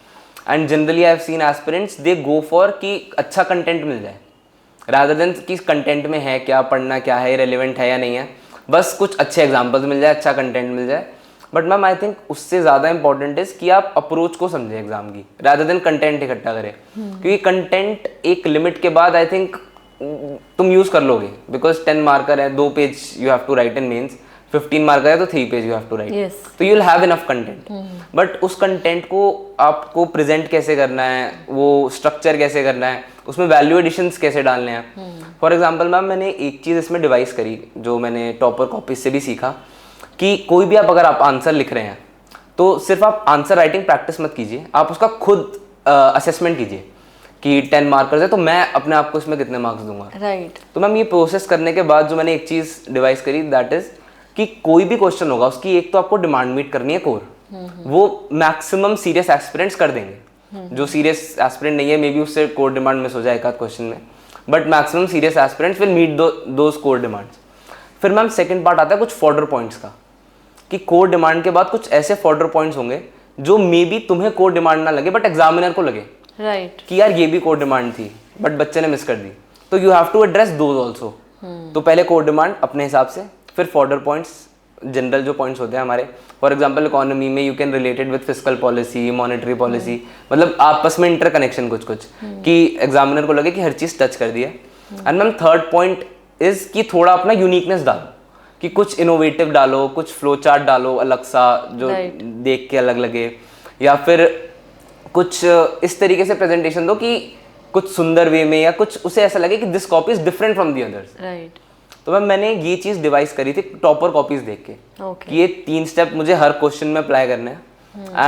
and generally I have scene aspirants they go for कि अच्छा कंटेंट मिल जाए रादर देन कि कंटेंट में है क्या, पढ़ना क्या है, रेलिवेंट है या नहीं है, बस कुछ अच्छे एग्जाम्पल्स मिल जाए, अच्छा कंटेंट मिल जाए. बट मैम आई थिंक उससे ज़्यादा इंपॉर्टेंट इज कि आप अप्रोच को समझें एग्जाम की रादर देन कंटेंट इकट्ठा करें. क्योंकि कंटेंट एक लिमिट के बाद आई थिंक तुम यूज़ कर लोगे, बिकॉज 10 मार्कर है, 2 page you have to write in mains, 15 mark का है तो 3 page you have to write, Yes. तो you will have enough content, but उस कंटेंट को आपको प्रेजेंट कैसे करना है, वो स्ट्रक्चर कैसे करना है, उसमें वैल्यू एडिशंस कैसे डालने हैं. फॉर एग्जांपल मैम मैंने एक चीज़ इसमें डिवाइस करी जो मैंने टॉपर कॉपीज से भी सीखा कि कोई भी अगर आप आंसर लिख रहे हैं तो सिर्फ आप आंसर राइटिंग प्रैक्टिस मत कीजिए, आप उसका खुद असेसमेंट कीजिए कि 10 मार्कर्स है तो मैं अपने आप को इसमें कितने मार्क्स दूंगा. राइट. तो मैम ये प्रोसेस करने के बाद जो मैंने एक चीज़ डिवाइस करी दैट इज कि कोई भी क्वेश्चन होगा उसकी एक तो आपको डिमांड मीट करनी है कोर, वो मैक्सिमम सीरियस एस्पिरेंट्स कर देंगे. जो सीरियस एस्पिरेंट नहीं है मे बी उससे कोर डिमांड मिस हो जाए एक आध क्वेश्चन में, but maximum serious aspirants will meet those core demands. फिर मैम सेकंड पार्ट आता है कुछ फॉर्डर पॉइंट्स का, कि कोर डिमांड के बाद कुछ ऐसे फॉर्डर पॉइंट्स होंगे जो मे बी तुम्हें कोर डिमांड ना लगे बट एग्जामिनर को लगे राइट. कि यार ये भी कोर डिमांड थी बट बच्चे ने मिस कर दी, तो you have to address those also. तो पहले कोर डिमांड अपने हिसाब से, फिर फॉर्डर पॉइंट्स जनरल जो पॉइंट्स होते हैं हमारे. फॉर एग्जांपल इकोनॉमी में you can related with fiscal policy, monetary policy, मतलब आपस में इंटरकनेक्शन कुछ कुछ कि एग्जामिनर को लगे कि हर चीज़ टच कर दी है. And ma'am third point is कि थोड़ा अपना यूनिकनेस डालो, कि कुछ इनोवेटिव डालो, कुछ फ्लो चार्ट डालो अलग सा जो देख के अलग लगे, या फिर कुछ इस तरीके से प्रेजेंटेशन दो कि कुछ सुंदर वे में, या कुछ उसे ऐसा लगे कि this copy is different from the others. Right. तो मैंने ये चीज़ डिवाइस करी थी टॉपर कॉपीज देख के Okay. कि ये 3 स्टेप मुझे हर क्वेश्चन में अप्लाई करने हैं.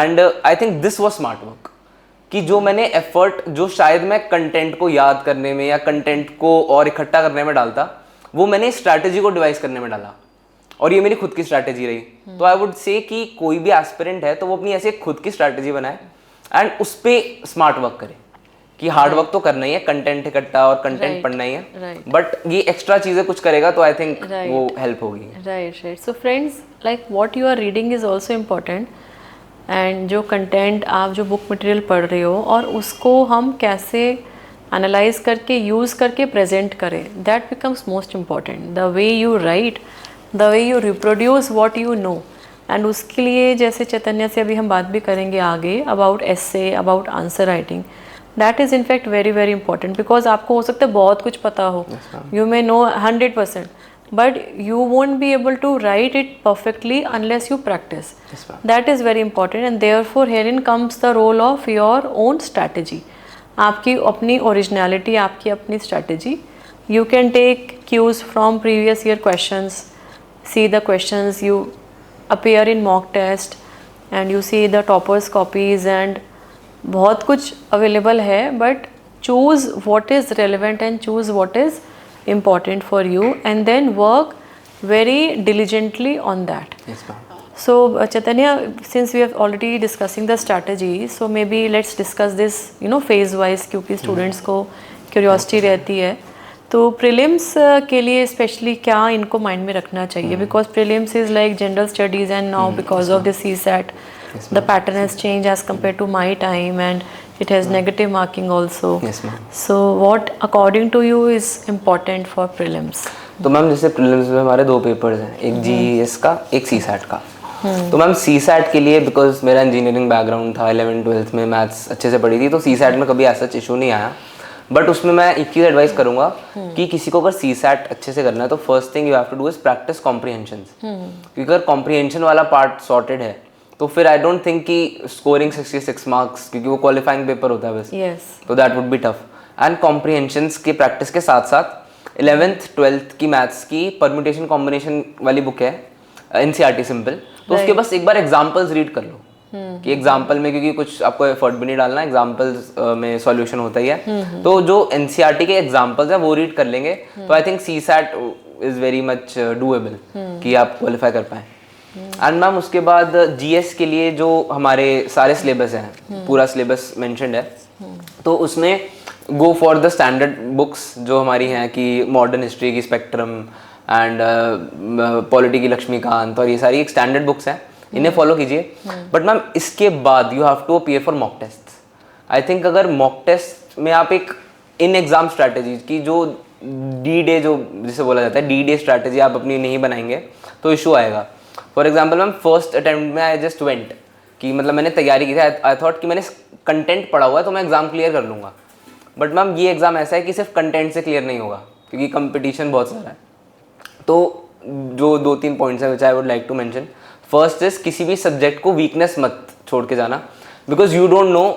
And I think this was smart work, कि जो मैंने एफर्ट जो शायद मैं कंटेंट को याद करने में या कंटेंट को और इकट्ठा करने में डालता, वो मैंने स्ट्रैटेजी को डिवाइस करने में डाला, और ये मेरी खुद की स्ट्रैटेजी रही. तो आई वुड से कि कोई भी एस्पिरेंट है तो वो अपनी ऐसी खुद की स्ट्रैटेजी बनाए एंड उस पर स्मार्ट वर्क करे, कि हार्ड वर्क तो करना ही है, कंटेंट इकट्ठा और कंटेंट पढ़ना ही है, बट ये एक्स्ट्रा चीज़ें कुछ करेगा तो आई थिंक वो हेल्प होगी. Right. Right. So friends, like what you are reading is also important, and जो कंटेंट आप जो बुक मटेरियल पढ़ रहे हो और उसको हम कैसे एनालाइज करके यूज़ करके प्रेजेंट करें, that becomes most important. The way you right, the way you reproduce what you know, and उसके लिए जैसे चैतन्य से अभी हम बात भी करेंगे आगे about essay, about answer writing, that is in fact very very important. Because आपको हो सकता है बहुत कुछ पता हो, you may know 100%, but you won't be able to write it perfectly unless you practice. That is very important, and therefore herein comes the role of your own strategy. आपकी अपनी originality, आपकी अपनी strategy. You can take cues from previous year questions, see the questions, you appear in mock test and you see the toppers copies, and बहुत कुछ available है, but choose what is relevant and choose what is important for you, and then work very diligently on that. Yes, ma'am. So Chaitanya, since we have already discussing the strategy, so maybe let's discuss this phase wise, क्योंकि students को curiosity रहती है. तो prelims के लिए especially क्या इनको mind में रखना चाहिए, because prelims is like general studies, and now because of the CSAT, the pattern has changed as compared to my time, and it has negative marking also. Yes, ma'am. So what according to you is important for prelims? तो मैम जैसे प्रीलिम्स में हमारे 2 पेपर्स हैं, एक जीएस का, एक सीसैट का. तो मैम सीसैट के लिए बिकॉज मेरा इंजीनियरिंग बैकग्राउंड था, 11th-12th में मैथ्स अच्छे से पढ़ी थी, तो सीसैट में कभी ऐसा इशू नहीं आया. बट उसमें मैं एक चीज़ एडवाइस करूंगा कि किसी को अगर सीसैट अच्छे से करना है तो first thing you have to do is practice comprehensions. क्योंकि अगर कॉम्प्रीहेंशन वाला पार्ट सॉर्टेड है तो फिर आई डोंट थिंक कि स्कोरिंग 66 मार्क्स, क्योंकि वो क्वालिफाइंग पेपर होता है बस, तो that would be tough. And comprehensions के प्रैक्टिस के साथ साथ 11th-12th की मैथ्स की परम्यूटेशन कॉम्बिनेशन वाली बुक है एनसीईआरटी सिंपल, तो उसके बस एक बार एग्जांपल्स रीड कर लो कि एग्जांपल में, क्योंकि कुछ आपको एफर्ट भी नहीं डालना, एग्जांपल्स में सॉल्यूशन होता ही है. तो जो एनसीईआरटी के एग्जांपल्स हैं वो रीड कर लेंगे तो I think CSAT is very much doable कि आप क्वालिफाई कर पाएँ. एंड मैम उसके बाद जीएस के लिए जो हमारे सारे सिलेबस हैं, पूरा सिलेबस मेंशन्ड है, तो उसमें गो फॉर द स्टैंडर्ड बुक्स जो हमारी हैं, कि मॉडर्न हिस्ट्री की स्पेक्ट्रम एंड पॉलिटी की लक्ष्मीकांत, और ये सारी एक स्टैंडर्ड बुक्स हैं, इन्हें फॉलो कीजिए. बट मैम इसके बाद you have to appear for mock test. I think अगर मॉक टेस्ट में आप एक इन एग्जाम स्ट्रैटेजी की जो डी डे जो जिसे बोला जाता है डी डे स्ट्रैटेजी आप अपनी नहीं बनाएंगे तो इशू आएगा. For example ma'am first attempt में आई जस्ट वेंट कि मतलब मैंने तैयारी की थी, आई थॉट कि मैंने कंटेंट पढ़ा हुआ है तो मैं एग्जाम क्लियर कर लूँगा. बट मैम ये एग्ज़ाम ऐसा है कि सिर्फ कंटेंट से क्लियर नहीं होगा, क्योंकि कंपटीशन बहुत सारा है. तो जो 2-3 पॉइंट्स हैं which I would like to mention. First is किसी भी सब्जेक्ट को वीकनेस मत छोड़ के जाना, बिकॉज यू डोंट नो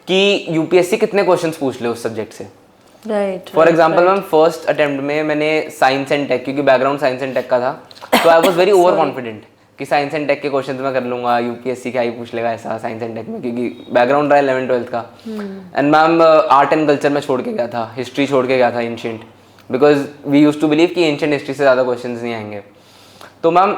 कि यूपीएससी कितने क्वेश्चंस पूछ ले उस सब्जेक्ट से। Right. For example ma'am first attempt में मैंने साइंस एंड टेक, क्योंकि बैकग्राउंड साइंस एंड टेक का था, तो I was very over confident कि साइंस एंड टेक के क्वेश्चन मैं कर लूंगा, यूपीएससी क्या ही पूछ लेगा ऐसा साइंस एंड टेक में, क्योंकि बैकग्राउंड रहा 11th-12th का। And ma'am art and culture में छोड़ के गया था, हिस्ट्री छोड़ के गया था, ancient, because we use to believe कि एंशिएंट हिस्ट्री से ज़्यादा क्वेश्चन नहीं आएंगे। तो मैम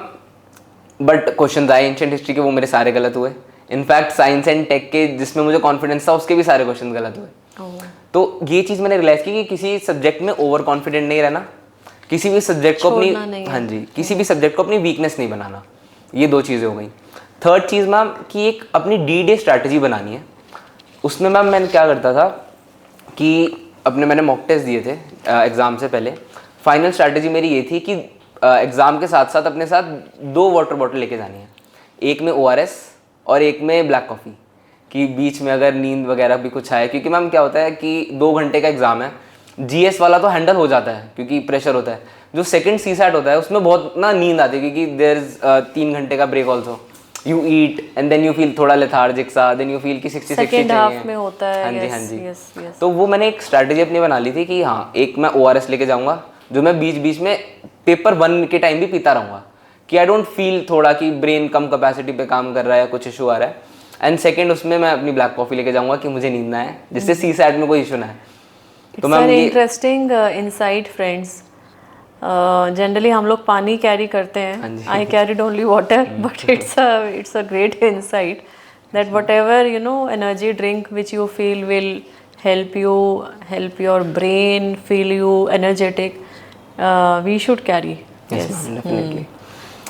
बट क्वेश्चन आए एंशिएंट हिस्ट्री के, वो मेरे सारे गलत हुए। इनफैक्ट साइंस एंड टेक के जिसमें मुझे कॉन्फिडेंस था उसके भी सारे क्वेश्चन गलत हुए। तो ये चीज़ मैंने रियलाइज की कि किसी सब्जेक्ट में ओवर कॉन्फिडेंट नहीं रहना, किसी भी सब्जेक्ट को अपनी, हाँ जी, किसी भी सब्जेक्ट को अपनी वीकनेस नहीं बनाना। ये 2 चीज़ें हो गई। थर्ड चीज़ मैम कि एक अपनी D-Day स्ट्रैटेजी बनानी है। उसमें मैम मैंने क्या करता था कि मैंने मॉक टेस्ट दिए थे एग्ज़ाम से पहले। फाइनल स्ट्रैटेजी मेरी ये थी कि एग्ज़ाम के साथ साथ अपने साथ 2 वाटर बॉटल लेके जानी है, एक में ORS और एक में ब्लैक कॉफ़ी, कि बीच में अगर नींद वगैरह भी कुछ आए, क्योंकि मैम क्या होता है कि 2 घंटे का एग्ज़ाम है। GS वाला तो हैंडल हो जाता है क्योंकि प्रेशर होता है, जो सेकंड CSAT होता है उसमें बहुत ना नींद आती है, क्योंकि देयर इज 3 घंटे का break also, you eat and then you feel थोड़ा लेथार्जिक सा, देन यू फील कि 60 सेकंड हाफ में होता है। हाँ जी, हाँ जी। तो वो मैंने एक स्ट्रैटेजी अपनी बना ली थी कि हाँ, एक मैं ORS लेके जाऊंगा जो मैं बीच बीच में पेपर 1 के टाइम भी पीता रहूंगा, कि आई डोंट फील थोड़ा कि ब्रेन कम कैपेसिटी पे काम कर रहा है या कुछ इशू आ रहा है। एंड सेकंड उसमें मैं अपनी ब्लैक कॉफ़ी लेके जाऊंगा कि मुझे नींद ना आए, जिससे CSAT में कोई इशू ना है। तो ma'am interesting insight friends. Generally हम लोग पानी कैरी करते हैं, आई carried only water, but it's a great insight that whatever you know energy drink which you feel will help your brain feel you energetic, we should carry. Yes, definitely.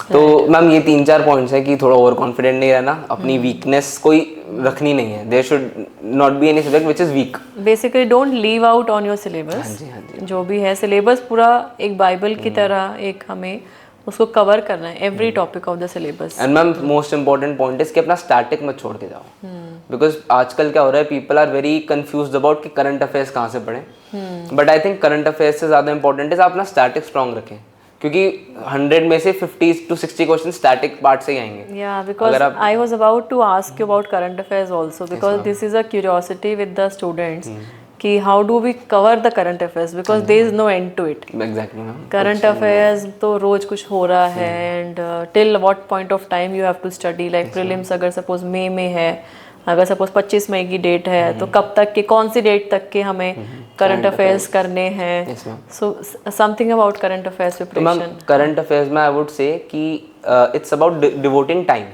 तो मैम ये 3-4 पॉइंट्स है कि थोड़ा ओवर कॉन्फिडेंट नहीं रहना, अपनी वीकनेस कोई रखनी नहीं है, there should not be any subject which is weak. Basically don't leave out on your syllabus. हाँ जी, हाँ जी। जो भी है सिलेबस पूरा एक बाइबल की तरह एक हमें उसको कवर करना है, every topic of the syllabus. And ma'am most important point is कि अपना स्टैटिक मत छोड़ के जाओ, बिकॉज आजकल क्या हो रहा है, people are very confused about कि करंट अफेयर्स कहाँ से पढ़ें, but I think current affairs से ज़्यादा इंपॉर्टेंट है आप अपना स्टैटिक स्ट्रॉन्ग रखें, क्योंकि 100 में से 50 to 60 क्वेश्चन स्टैटिक पार्ट से ही आएंगे। या because I was about to ask you about current affairs also, because this is a curiosity with the students कि how do we cover the current affairs, because there is no end to it. Exactly ma'am, current affairs तो रोज कुछ हो रहा है, and till what point of time you have to study. Like prelims अगर सपोज मई में है, अगर सपोज 25 मई की डेट है, तो कब तक के, कौन सी डेट तक के हमें करंट अफेयर्स करने हैं। So something about current affairs preparation. Current affairs में आई वुड से कि इट्स अबाउट डिवोटिंग टाइम,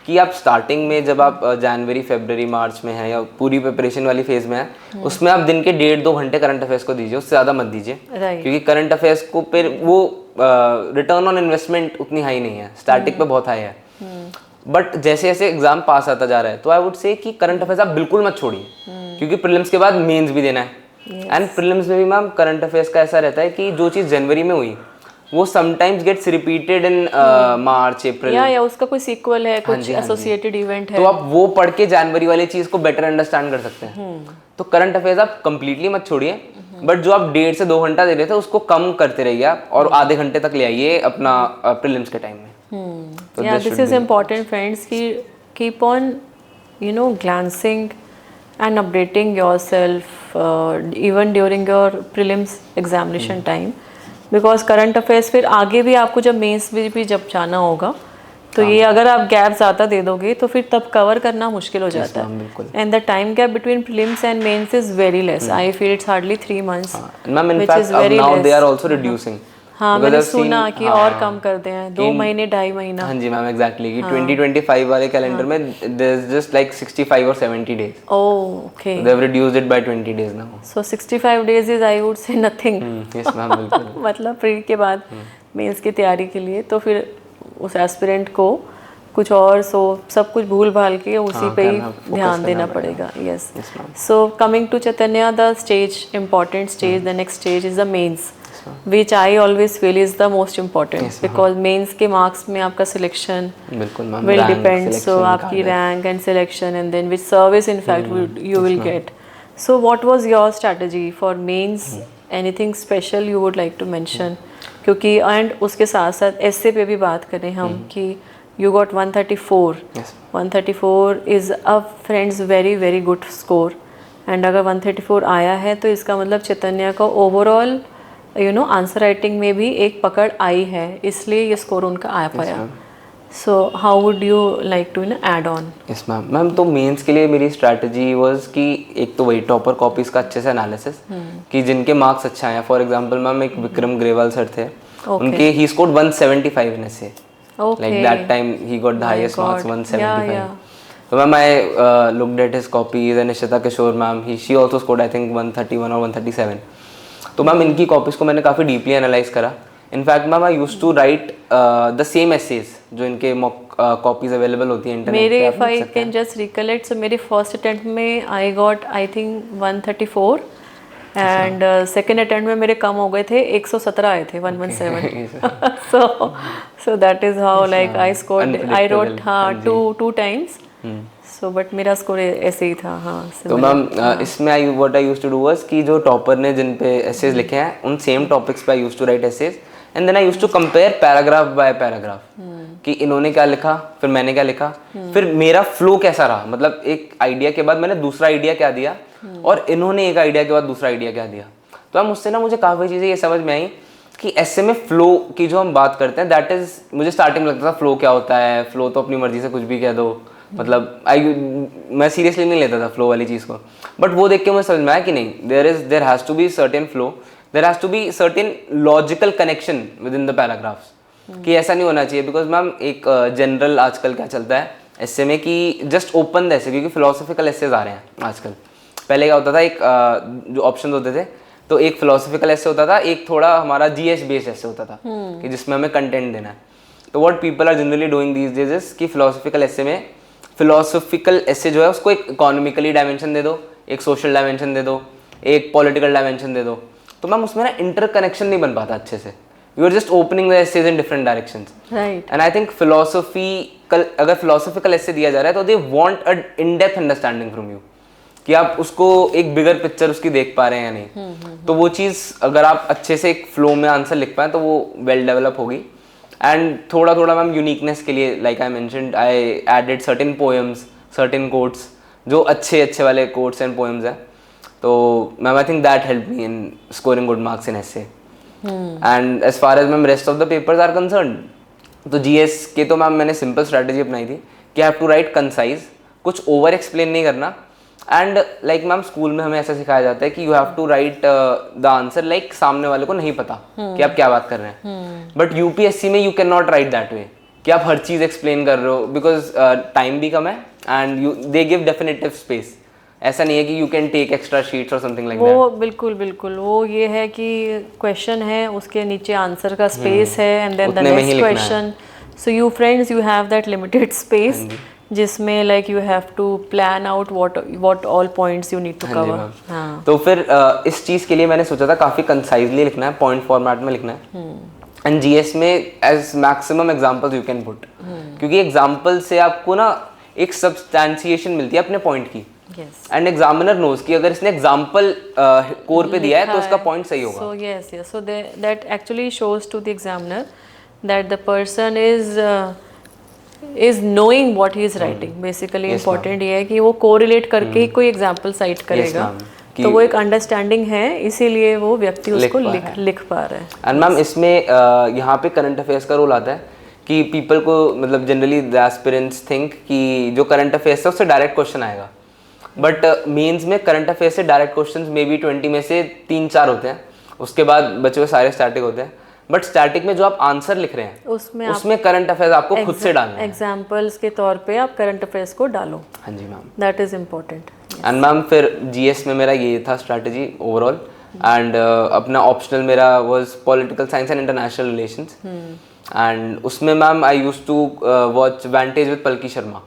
कि आप स्टार्टिंग में जब आप जनवरी, फरवरी, मार्च में है या पूरी प्रिपरेशन वाली फेज में है, उसमें आप दिन के 1.5-2 घंटे करंट अफेयर्स को दीजिए, उससे ज़्यादा मत दीजिए, क्योंकि करंट अफेयर्स को फिर वो रिटर्न ऑन इन्वेस्टमेंट उतनी हाई नहीं है, स्टैटिक पे बहुत हाई है। बट जैसे जैसे एग्जाम पास आता जा रहा है, तो आई वुड से कि करंट अफेयर्स आप बिल्कुल मत छोड़िए, क्योंकि प्रीलिम्स के बाद मेंस भी देना है। एंड प्रीलिम्स में भी मैम करंट अफेयर्स का ऐसा रहता है कि जो चीज़ जनवरी में हुई वो समटाइम्स गेट्स रिपीटेड इन मार्च, अप्रैल, या उसका कोई सीक्वल है, कुछ एसोसिएटेड इवेंट है, तो आप वो पढ़ के जनवरी वाली चीज़ को बेटर अंडरस्टैंड कर सकते हैं। तो करंट अफेयर्स आप कंप्लीटली मत छोड़िए, बट जो आप 1.5 से 2 घंटा दे रहे थे उसको कम करते रहिए आप, और आधे घंटे तक ले आइए अपना प्रीलिम्स के टाइम में। Yeah, this is important, friends. Keep on, glancing and updating yourself even during your prelims examination time, because current affairs फिर आगे भी आपको जब मेंस भी जब जाना होगा, तो ये अगर आप गैप ज़्यादा दे दोगे तो फिर तब कवर करना मुश्किल हो जाता है। And the time gap between prelims and mains is very less. I feel it's hardly 3 months, which is very less. Now they are also reducing. हाँ, मैंने सुना कि और कम कर दे हैं, 2 महीने 2.5 महीना। हाँ जी मैम, एग्जैक्टली, कि 2025 वाले कैलेंडर में there's just like 65 or 70 days. Oh, okay. They have reduced it by 20 days now. So 65 days is, I would say, nothing. Yes ma'am, बिल्कुल। मतलब प्री के बाद मेंस की तैयारी के लिए तो फिर उस एस्पिरेंट को कुछ और सब कुछ भूल भाल के उसी पे ही ध्यान देना पड़ेगा। Yes. So coming to Chaitanya, the stage, important stage, the next stage is the mains, which I always feel is the most important, because mains के marks में आपका selection will depend, so आपकी rank and selection, and then which service in fact you will get. So what was your strategy for mains? Anything special you would like to mention? क्योंकि एंड उसके साथ साथ एस्से पे भी बात करें हम कि you got 134. Yes. 134 is a friends very very good score. And अगर 134 आया है तो इसका मतलब चैतन्य का ओवरऑल आंसर राइटिंग में भी एक पकड़ आई है, इसलिए ये स्कोर उनका आ पाया. So how would you like to add on? Yes ma'am तो मेंस के लिए मेरी स्ट्रैटेजी वाज कि एक तो वही टॉपर कॉपीज का अच्छे से एनालिसिस कि जिनके मार्क्स अच्छा आए. फॉर एग्जांपल मैम एक विक्रम ग्रेवाल सर थे, उनके he scored 175 in essay. Like that time he got the highest marks 175. So ma'am, I looked at his copies and Nishita Kishore ma'am, she also scored I think 131 or 137. तो मैम इनकी कॉपीज़ को मैंने काफ़ी डीपली एनालाइज करा. In fact ma'am I used to write the same essays जो इनके कॉपीज अवेलेबल होती हैं इंटरनेट मेरे if I can just recollect, so मेरे फर्स्ट अटेम्प्ट में I got I think 134 and second attempt में मेरे कम हो गए थे, 117 आए थे 117. so that is how like I scored, I wrote हाँ two times. सो बट मेरा स्कोर ऐसे ही था. हाँ तो मैम इसमें what I used to do was कि जो टॉपर ने जिन पे एसेज लिखे हैं उन सेम टॉपिक्स पे I used to write essays and then I used to compare paragraph by paragraph कि इन्होंने क्या लिखा फिर मैंने क्या लिखा फिर मेरा फ्लो कैसा रहा. मतलब एक आइडिया के बाद मैंने दूसरा आइडिया क्या दिया और इन्होंने एक आइडिया के बाद दूसरा आइडिया क्या दिया. तो मैम उससे ना मुझे काफ़ी चीज़ें ये समझ में आई कि ऐसे में फ्लो की जो हम बात करते हैं दैट इज़, मुझे स्टार्टिंग में लगता था फ्लो क्या होता है, फ्लो तो अपनी मर्जी से कुछ भी कह दो. मतलब मैं सीरियसली नहीं लेता था फ्लो वाली चीज़ को. बट वो देख के मुझे समझ में आया कि नहीं, there has to be certain flow, there has to be certain logical connection within the paragraphs. कि ऐसा नहीं होना चाहिए बिकॉज मैम एक जनरल आजकल क्या चलता है एस्से में कि जस्ट ओपन द एस्से, क्योंकि फिलोसॉफिकल एस्सेज आ रहे हैं आजकल. पहले क्या होता था, एक जो ऑप्शन होते थे तो एक फिलोसॉफिकल एस्से होता था, एक थोड़ा हमारा जीएस बेस्ड एस्से होता था कि जिसमें हमें कंटेंट देना है. तो what people are generally doing these days is कि फिलोसॉफिकल एस्से जो है उसको एक इकोनॉमिकली डायमेंशन दे दो, एक सोशल डायमेंशन दे दो, एक पॉलिटिकल डायमेंशन दे दो. तो मैम उसमें ना इंटरकनेक्शन नहीं बन पाता अच्छे से. You are just opening the essays in different directions. Right. And I think अगर फिलोसॉफिकल एस्से दिया जा रहा है तो they want a in depth understanding from you कि आप उसको एक बिगर पिक्चर उसकी देख पा रहे हैं या नहीं. तो वो चीज़ अगर आप अच्छे से एक फ्लो में आंसर लिख पाएँ तो वो वेल डेवलप होगी. एंड थोड़ा थोड़ा मैम यूनिकनेस के लिए like I mentioned I added certain poems, certain quotes जो अच्छे वाले कोट्स एंड पोएम्स हैं. तो ma'am I think that help me in scoring good marks in essay. And as far as ma'am rest of the papers are concern, तो जीएस के तो मैम मैंने सिंपल स्ट्रैटेजी अपनाई थी कि I have to write concise, कुछ ओवर एक्सप्लेन नहीं करना. एंड लाइक मैम स्कूल में हमें ऐसा सिखाया जाता है कि you have to write the answer like सामने वाले को नहीं पता कि आप क्या बात कर रहे हैं. बट यूपीएससी में you can not right that way कि आप हर चीज़ एक्सप्लेन कर रहे हो बिकॉज टाइम भी कम है and they give definitive space. ऐसा नहीं है कि you can take extra sheets और समथिंग लाइक दैट. वो बिल्कुल वो ये है कि क्वेश्चन है उसके नीचे आंसर का स्पेस है and then the next question. So you friends you have that limited space जिसमें like you have to plan out what all points you need to cover. हाँ. तो फिर इस चीज़ के लिए मैंने सोचा था काफ़ी कंसाइजली लिखना है, पॉइंट फॉर्मेट में लिखना है. एंड जीएस में as maximum examples you can put, क्योंकि एग्जांपल से आपको ना एक सब्सटैंशिएशन मिलती है अपने पॉइंट की. एंड एग्जामिनर नोज कि अगर इसने एग्जांपल कोर पे दिया है तो उसका पॉइंट सही होगा. So yes so that actually shows to the examiner that the person is knowing what he is writing. Basically important ये है कि वो कोरिलेट करके ही कोई एग्जाम्पल साइट करेगा. तो वो एक अंडरस्टैंडिंग है, इसीलिए वो व्यक्ति उसको लिख पा रहा है. एंड मैम इसमें यहाँ पे करंट अफेयर्स का रोल आता है कि पीपल को मतलब जनरली द एस्पिरेंट्स थिंक कि जो करंट अफेयर्स है उससे डायरेक्ट क्वेश्चन आएगा. बट मेंस में करंट अफेयर्स से डायरेक्ट क्वेश्चन मे बी 20 में से 3-4 होते हैं, उसके बाद बचे हुए सारे स्टैटिक होते हैं. बट स्टैटिक में जो आप आंसर लिख रहे हैं उसमें करंट अफेयर्स आपको खुद से डालना है. एग्जांपल्स के तौर पे आप करंट अफेयर्स को डालो. हाँ जी ma'am, that is important. And ma'am फिर जीएस में मेरा ये था स्ट्रैटेजी ओवरऑल. एंड अपना ऑप्शनल मेरा was political science and international relations. And उसमें ma'am I used to watch vantage with Palki Sharma.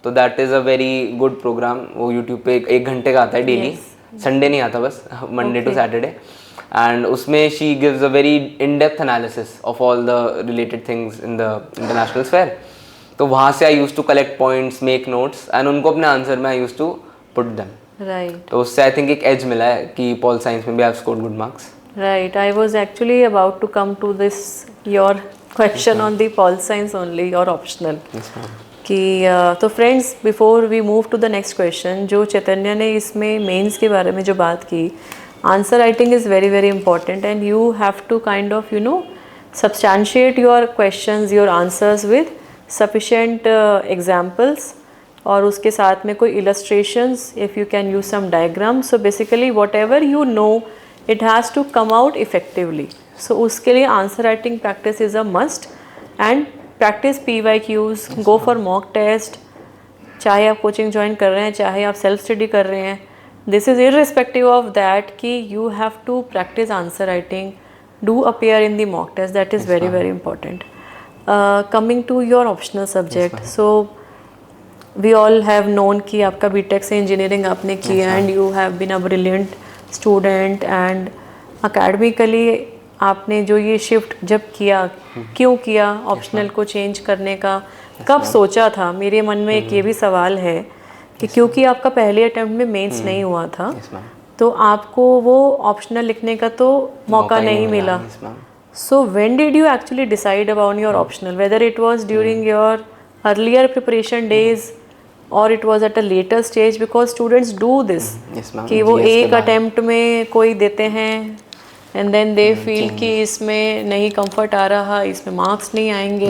तो that is a very good programme. वो यूट्यूब पे 1 घंटे का आता है डेली. संडे नहीं आता, बस मंडे टू सैटरडे. And उसमें she gives a very in-depth analysis of all the related things in the international sphere. तो वहाँ से I used to collect points, make notes, and उनको अपने आंसर में I used to put them. Right. तो उससे I think एक edge मिला है कि पॉल साइंस में भी I've scored good marks. Right. I was actually about to come to this your question on the pol science only or optional. Yes, ma'am. कि तो friends before we move to the next question, जो चैतन्य ने इसमें मेंस के बारे में जो बात की, answer writing is very very important and you have to kind of you know substantiate your questions your answers with sufficient examples, और उसके साथ में कोई illustrations, if you can use some diagram. So basically whatever you know it has to come out effectively. So उसके लिए answer writing practice is a must and practise PYQs, go for mock test. चाहे आप कोचिंग ज्वाइन कर रहे हैं, चाहे आप सेल्फ स्टडी कर रहे हैं, this is irrespective of that कि you have to practise answer writing, do appear in the mock test. That is very very important. Coming to your optional subject, so we all have known कि आपका बीटेक से इंजीनियरिंग आपने की and you have been a brilliant student, and academically आपने जो ये शिफ्ट जब किया, क्यों किया ऑप्शनल को चेंज करने का, कब सोचा था? मेरे मन में एक ये भी सवाल है कि क्योंकि आपका पहले अटेम्प्ट में मेंस नहीं हुआ था, तो आपको वो ऑप्शनल लिखने का तो मौका नहीं मिला. So when did you actually decide about your optional, whether it was during your earlier preparation days और it was at a later stage? Because students do this कि वो एक अटेम्प्ट में कोई देते हैं एंड देन दे फील कि इसमें नहीं कंफर्ट आ रहा, इसमें मार्क्स नहीं आएंगे,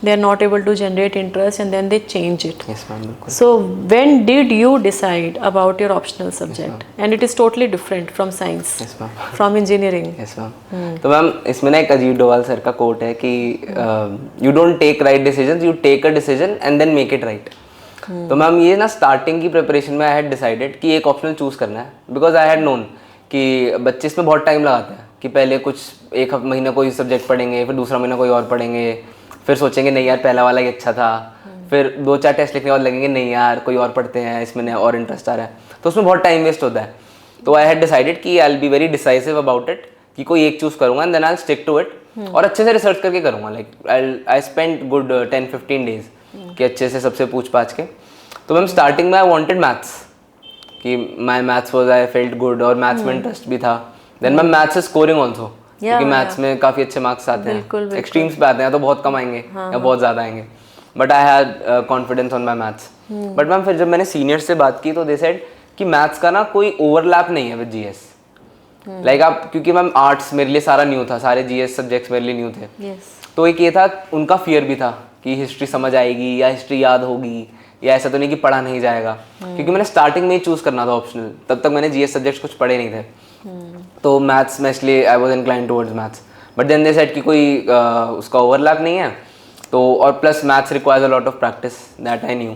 they are not able to generate interest and then they change it. So when did you decide about your optional subject? And it is totally different from science, from engineering. तो मैम इसमें ना एक अजीत डोभाल सर का कोट है कि you don't take right decision, you take a decision and then make it right. तो मैम ये ना स्टार्टिंग की प्रिपरेशन में आई हैड डिसाइडेड कि एक ऑप्शनल चूज करना है, बिकॉज आई हैड नोन कि बच्चे इसमें बहुत टाइम लगाते हैं कि पहले कुछ एक महीना कोई सब्जेक्ट पढ़ेंगे, फिर दूसरा महीना कोई और पढ़ेंगे, फिर सोचेंगे नहीं यार पहला वाला ही अच्छा था, फिर 2-4 टेस्ट लिखने के बाद लगेंगे नहीं यार कोई और पढ़ते हैं, इसमें और इंटरेस्ट आ रहा है, तो उसमें बहुत टाइम वेस्ट होता है. तो आई हैड डिसाइडेड कि I will be very decisive about it, कि कोई एक चूज़ करूँगा and then I will stick to it, और अच्छे से रिसर्च करके करूँगा. Like I spend good 10-15 days कि अच्छे से सबसे पूछ पाछ के. तो मैम स्टार्टिंग में आई वांटेड मैथ्स, कि my maths was I felt good, और मैथ्स में इंटरेस्ट भी था. Then ma'am maths is scoring also, क्योंकि मैथ्स में काफ़ी अच्छे मार्क्स आते हैं. एक्सट्रीम्स पे आते हैं तो बहुत कम आएंगे या बहुत ज़्यादा आएंगे, but I had confidence on my maths. But ma'am फिर जब मैंने सीनियर्स से बात की तो दे सेड कि मैथ्स का ना कोई ओवरलैप नहीं है विद जीएस. लाइक आप, क्योंकि मैम आर्ट्स मेरे लिए सारा न्यू था, सारे जीएस सब्जेक्ट्स मेरे लिए न्यू थे. तो एक ये था, उनका फियर भी था कि हिस्ट्री समझ आएगी या हिस्ट्री याद होगी, या ऐसा तो नहीं कि पढ़ा नहीं जाएगा, क्योंकि मैंने स्टार्टिंग में ही चूज़ करना था ऑप्शनल, तब तक मैंने जीएस सब्जेक्ट्स कुछ पढ़े नहीं थे. तो मैथ्स में इसलिए I was inclined towards maths. But then they said कि कोई उसका ओवरलैप नहीं है, तो और plus maths requires a lot of practice, that I knew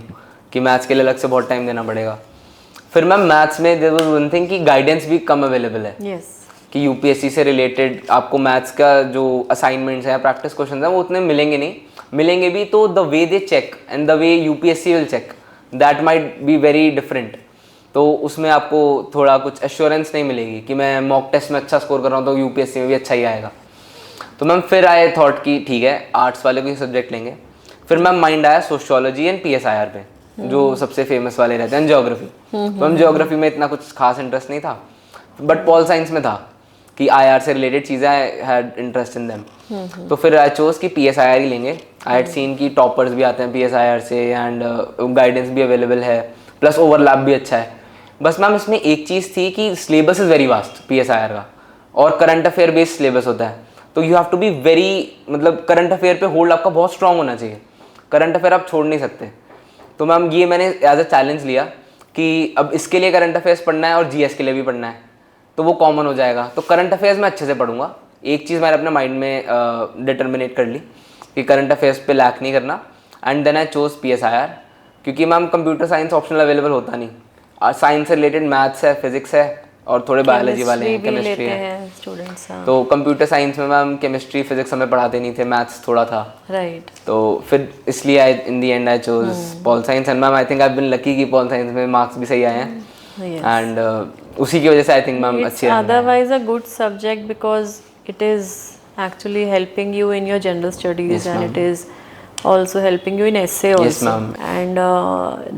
कि मैथ्स के लिए अलग से बहुत टाइम देना पड़ेगा. फिर मैम मैथ्स में देयर वाज वन थिंग कि गाइडेंस भी कम अवेलेबल है. कि यूपीएससी से रिलेटेड आपको मैथ्स का जो असाइनमेंट्स है, प्रैक्टिस क्वेश्चन है, वो उतने मिलेंगे नहीं. मिलेंगे भी तो the way they check and the way UPSC will check, that might be very different. तो उसमें आपको थोड़ा कुछ एश्योरेंस नहीं मिलेगी कि मैं मॉक टेस्ट में अच्छा स्कोर कर रहा हूँ तो यूपीएससी में भी अच्छा ही आएगा. तो मैम फिर आए थॉट कि ठीक है आर्ट्स वाले को ही सब्जेक्ट लेंगे. फिर मैम माइंड आया सोशियोलॉजी एंड PSIR पे, जो सबसे फेमस वाले रहते हैं, ज्योग्राफी. तो मैम ज्योग्राफी में इतना कुछ खास इंटरेस्ट नहीं था, बट पॉल साइंस में था कि IR से रिलेटेड चीज़ें I had interest in them. तो फिर आई चोज कि PSIR ही लेंगे. आई हैड सीन कि टॉपर्स भी आते हैं PSIR से एंड गाइडेंस भी अवेलेबल है, प्लस ओवरलैप भी अच्छा है. बस मैम इसमें एक चीज़ थी कि syllabus is very vast PSIR का, और करंट अफेयर बेस्ड सिलेबस होता है. तो you have to be very, मतलब करंट अफेयर पे होल्ड आपका बहुत स्ट्रांग होना चाहिए, करंट अफेयर आप छोड़ नहीं सकते. तो मैम ये मैंने एज अ चैलेंज लिया कि अब इसके लिए करंट अफेयर्स पढ़ना है और GS के लिए भी पढ़ना है, तो वो कॉमन हो जाएगा. तो करंट अफेयर्स में अच्छे से पढ़ूंगा. एक चीज़ मैंने अपने माइंड में डिटर्मिनेट कर ली कि करंट अफेयर्स पे लैक नहीं करना. And then I chose PSIR, क्योंकि ma'am computer science optional available होता नहीं. साइंस से रिलेटेड मैथ्स है, फिजिक्स है, और थोड़े बायोलॉजी वाले हैं, केमिस्ट्री है स्टूडेंट्स. तो कंप्यूटर साइंस में मैम केमिस्ट्री फिजिक्स हमें पढ़ाते नहीं थे, मैथ्स थोड़ा था. राइट. तो फिर इसलिए I in the end I chose pol science. And ma'am I think I have been lucky कि पॉल साइंस में मार्क्स भी सही आए हैं. एंड उसी की वजह से आई थिंक मैम अच्छी है. Otherwise a good subject because it is actually helping you in your general studies. Yes, and it is also helping you in essay also. Yes, ma'am. And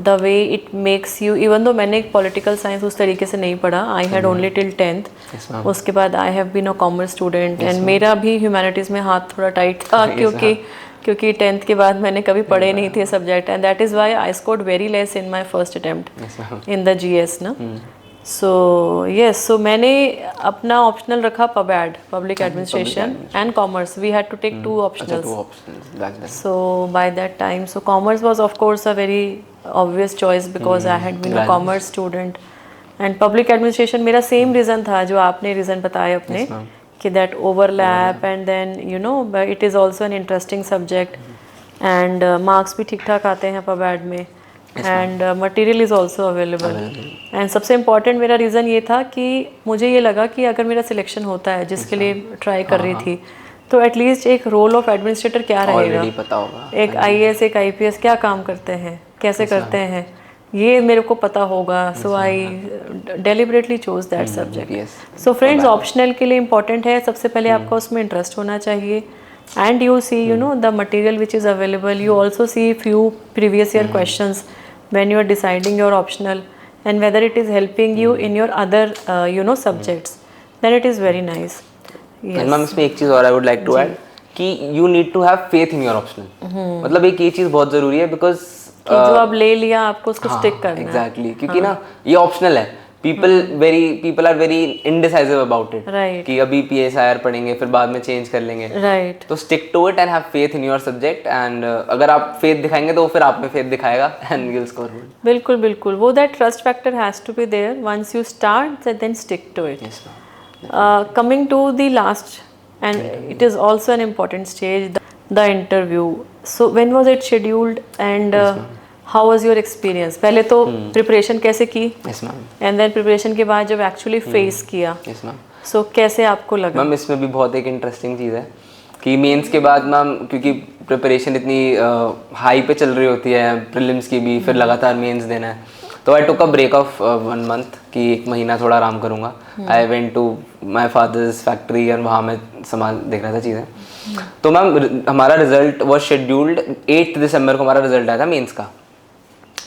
the way it makes you, even though मैंने political science उस तरीके से नहीं पढ़ा, I had only till 10th. Yes, ma'am. उसके बाद I have been a commerce student and मेरा भी humanities में हाथ थोड़ा tight था क्योंकि 10th के बाद मैंने कभी पढ़े नहीं थे subject, and that is why I scored very less in my first attempt in the GS ना. So yes, so मैंने अपना optional रखा PubAd, Public Administration and Commerce. We had to take two optionals. Two options back then. So by that time, so Commerce was of course a very obvious choice because I had been a Commerce student. And Public Administration मेरा same reason था जो आपने reason बताए अपने कि that overlap and then you know it is also an interesting subject and marks भी ठीक ठाक आते हैं PubAd में. And material is also available. And सबसे इम्पॉर्टेंट मेरा रीज़न ये था कि मुझे ये लगा कि अगर मेरा सिलेक्शन होता है जिसके लिए ट्राई कर रही थी तो एटलीस्ट एक रोल ऑफ एडमिनिस्ट्रेटर क्या रहेगा, पता होगा, एक IAS एक IPS क्या काम करते हैं, कैसे करते हैं, ये मेरे को पता होगा. So I deliberately chose that subject. So friends, optional के लिए इम्पॉर्टेंट है सबसे पहले आपका उसमें इंटरेस्ट होना चाहिए. And you see, you know, the material which is available. You also see few previous year questions when you are deciding your optional, and whether it is helping you in your other, you know, subjects. Then it is very nice. Yes. And ma'am इसमें एक चीज़ और I would like to add कि you need to have faith in your optional. मतलब एक ये चीज़ बहुत ज़रूरी है because जो आप ले लिया आपको उसको stick करना है. Exactly. क्योंकि ना ये optional है. people are very indecisive about it. Right. कि अभी PSIR पढ़ेंगे फिर बाद में चेंज कर लेंगे. Right. तो stick to it and have faith in your subject and अगर आप faith दिखाएंगे तो फिर आप में faith दिखाएगा and you'll score good. बिल्कुल बिल्कुल, वो that trust factor has to be there. Once you start, then stick to it. Yes, ma'am. Coming to the last, and it is also an important stage, the interview. So when was it scheduled and how was your experience? पहले तो प्रिपरेशन कैसे की? Yes, ma'am. And then preparation के बाद जब एक्चुअली फेस किया, Yes, ma'am. सो कैसे आपको लगा? मैम इसमें भी बहुत एक इंटरेस्टिंग चीज़ है कि मेंस के बाद मैम क्योंकि प्रिपरेशन इतनी हाई पे चल रही होती है, प्रीलिम्स की भी, फिर लगातार मेंस देना है, तो I took a break of 1 month कि 1 महीना थोड़ा आराम करूँगा. I went to my father's factory and वहाँ मैं सामान देख रहा था चीज़ें. तो मैम हमारा रिजल्ट वॉज शेड्यूल्ड 8 दिसंबर को हमारा रिजल्ट आया था मेंस का.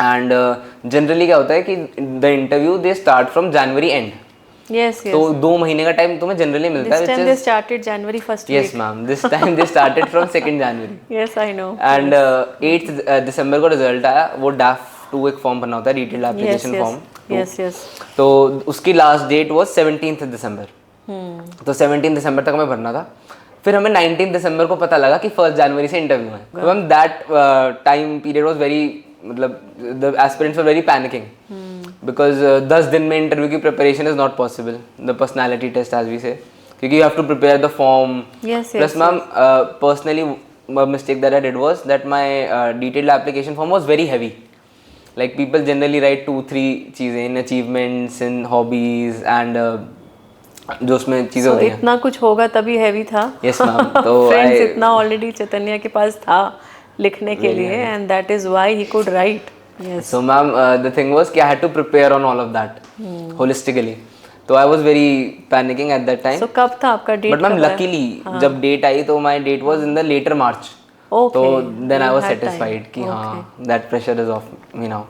एंड जनरली क्या होता है कि the interview they start from January and. Yes, yes. तो 2 महीने का टाइम तुम्हें जनरली मिलता है. This time they started January 1st week. Yes, ma'am. This time they started from 2nd January. Yes, I know. And 8th दिसंबर को रिजल्ट आया. वो DAF2 एक फॉर्म भरना होता है, detailed application form. Yes, yes. तो उसकी लास्ट डेट वो 17th दिसंबर. तो 17 दिसंबर तक हमें भरना था. फिर हमें 19 दिसंबर को पता लगा कि 1 जनवरी से इंटरव्यू है. तो ma'am that time period was very, मतलब the aspirants were very panicking because 10 दिन में इंटरव्यू की preparation is not possible. The personality test as we say, क्योंकि you have to prepare the form. Plus ma'am personally mistake that I did was that my detailed application form was very heavy. Like people generally write 2-3 चीज़ें in achievements, in hobbies and जो उसमें चीज़ें होती हैं. इतना कुछ होगा तभी हैवी था. Yes ma'am. तो फ्रेंड्स इतना ऑलरेडी चैतन्य के पास था लिखने के लिए, and that is why he could write. Yes. So ma'am, the thing was कि I had to prepare on all of that holistically. So I was very panicking at that time. So कब था आपका डेट? But ma'am, luckily जब डेट आई तो my date was in the later March. Okay. तो then I was satisfied कि हाँ, that pressure is off me now.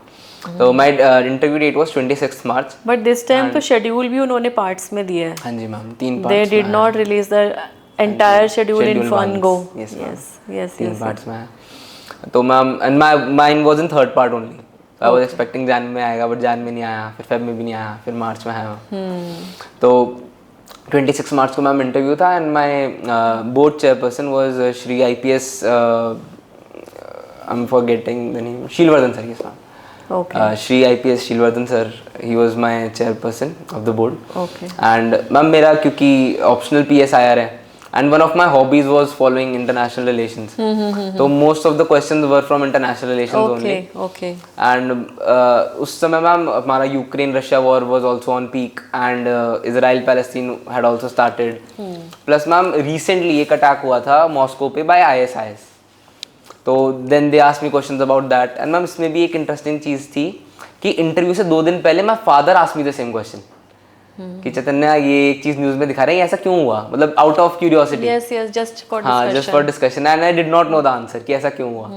So my interview date was 26th March. But this time तो schedule भी उन्होंने parts में दिया है. हाँ जी ma'am, 3 parts. They did not release the entire schedule in one go. Yes, yes. 3 parts में है. तो ma'am and mine was in 3rd part only. I was expecting Jan में आएगा, बट Jan में नहीं आया, फिर Feb में भी नहीं आया, फिर March में आया. तो 26 मार्च को मैम इंटरव्यू था and my board chairperson was Shri IPS, I am forgetting the name, Sheelvardhan sir. Yes ma'am. Shri IPS Sheelvardhan sir, he was my chairperson of the board. Okay. And ma'am मेरा क्योंकि optional PSIR है and one of my hobbies was following international relations. So most of the questions were from international relations only. Okay. And उस समय मैम हमारा Ukraine Russia war was also on peak and Israel Palestine had also started. Plus ma'am recently एक अटैक हुआ था मॉस्को पे by ISIS. तो then they asked me questions about that and ma'am इसमें भी एक इंटरेस्टिंग चीज़ थी कि इंटरव्यू से 2 दिन पहले my father asked me the same question कि चैतन्य ये एक चीज न्यूज में दिखा रहे हैं, ऐसा क्यों हुआ, मतलब out of curiosity, yes yes, just for हाँ just for discussion, and I did not know the answer कि ऐसा क्यों हुआ,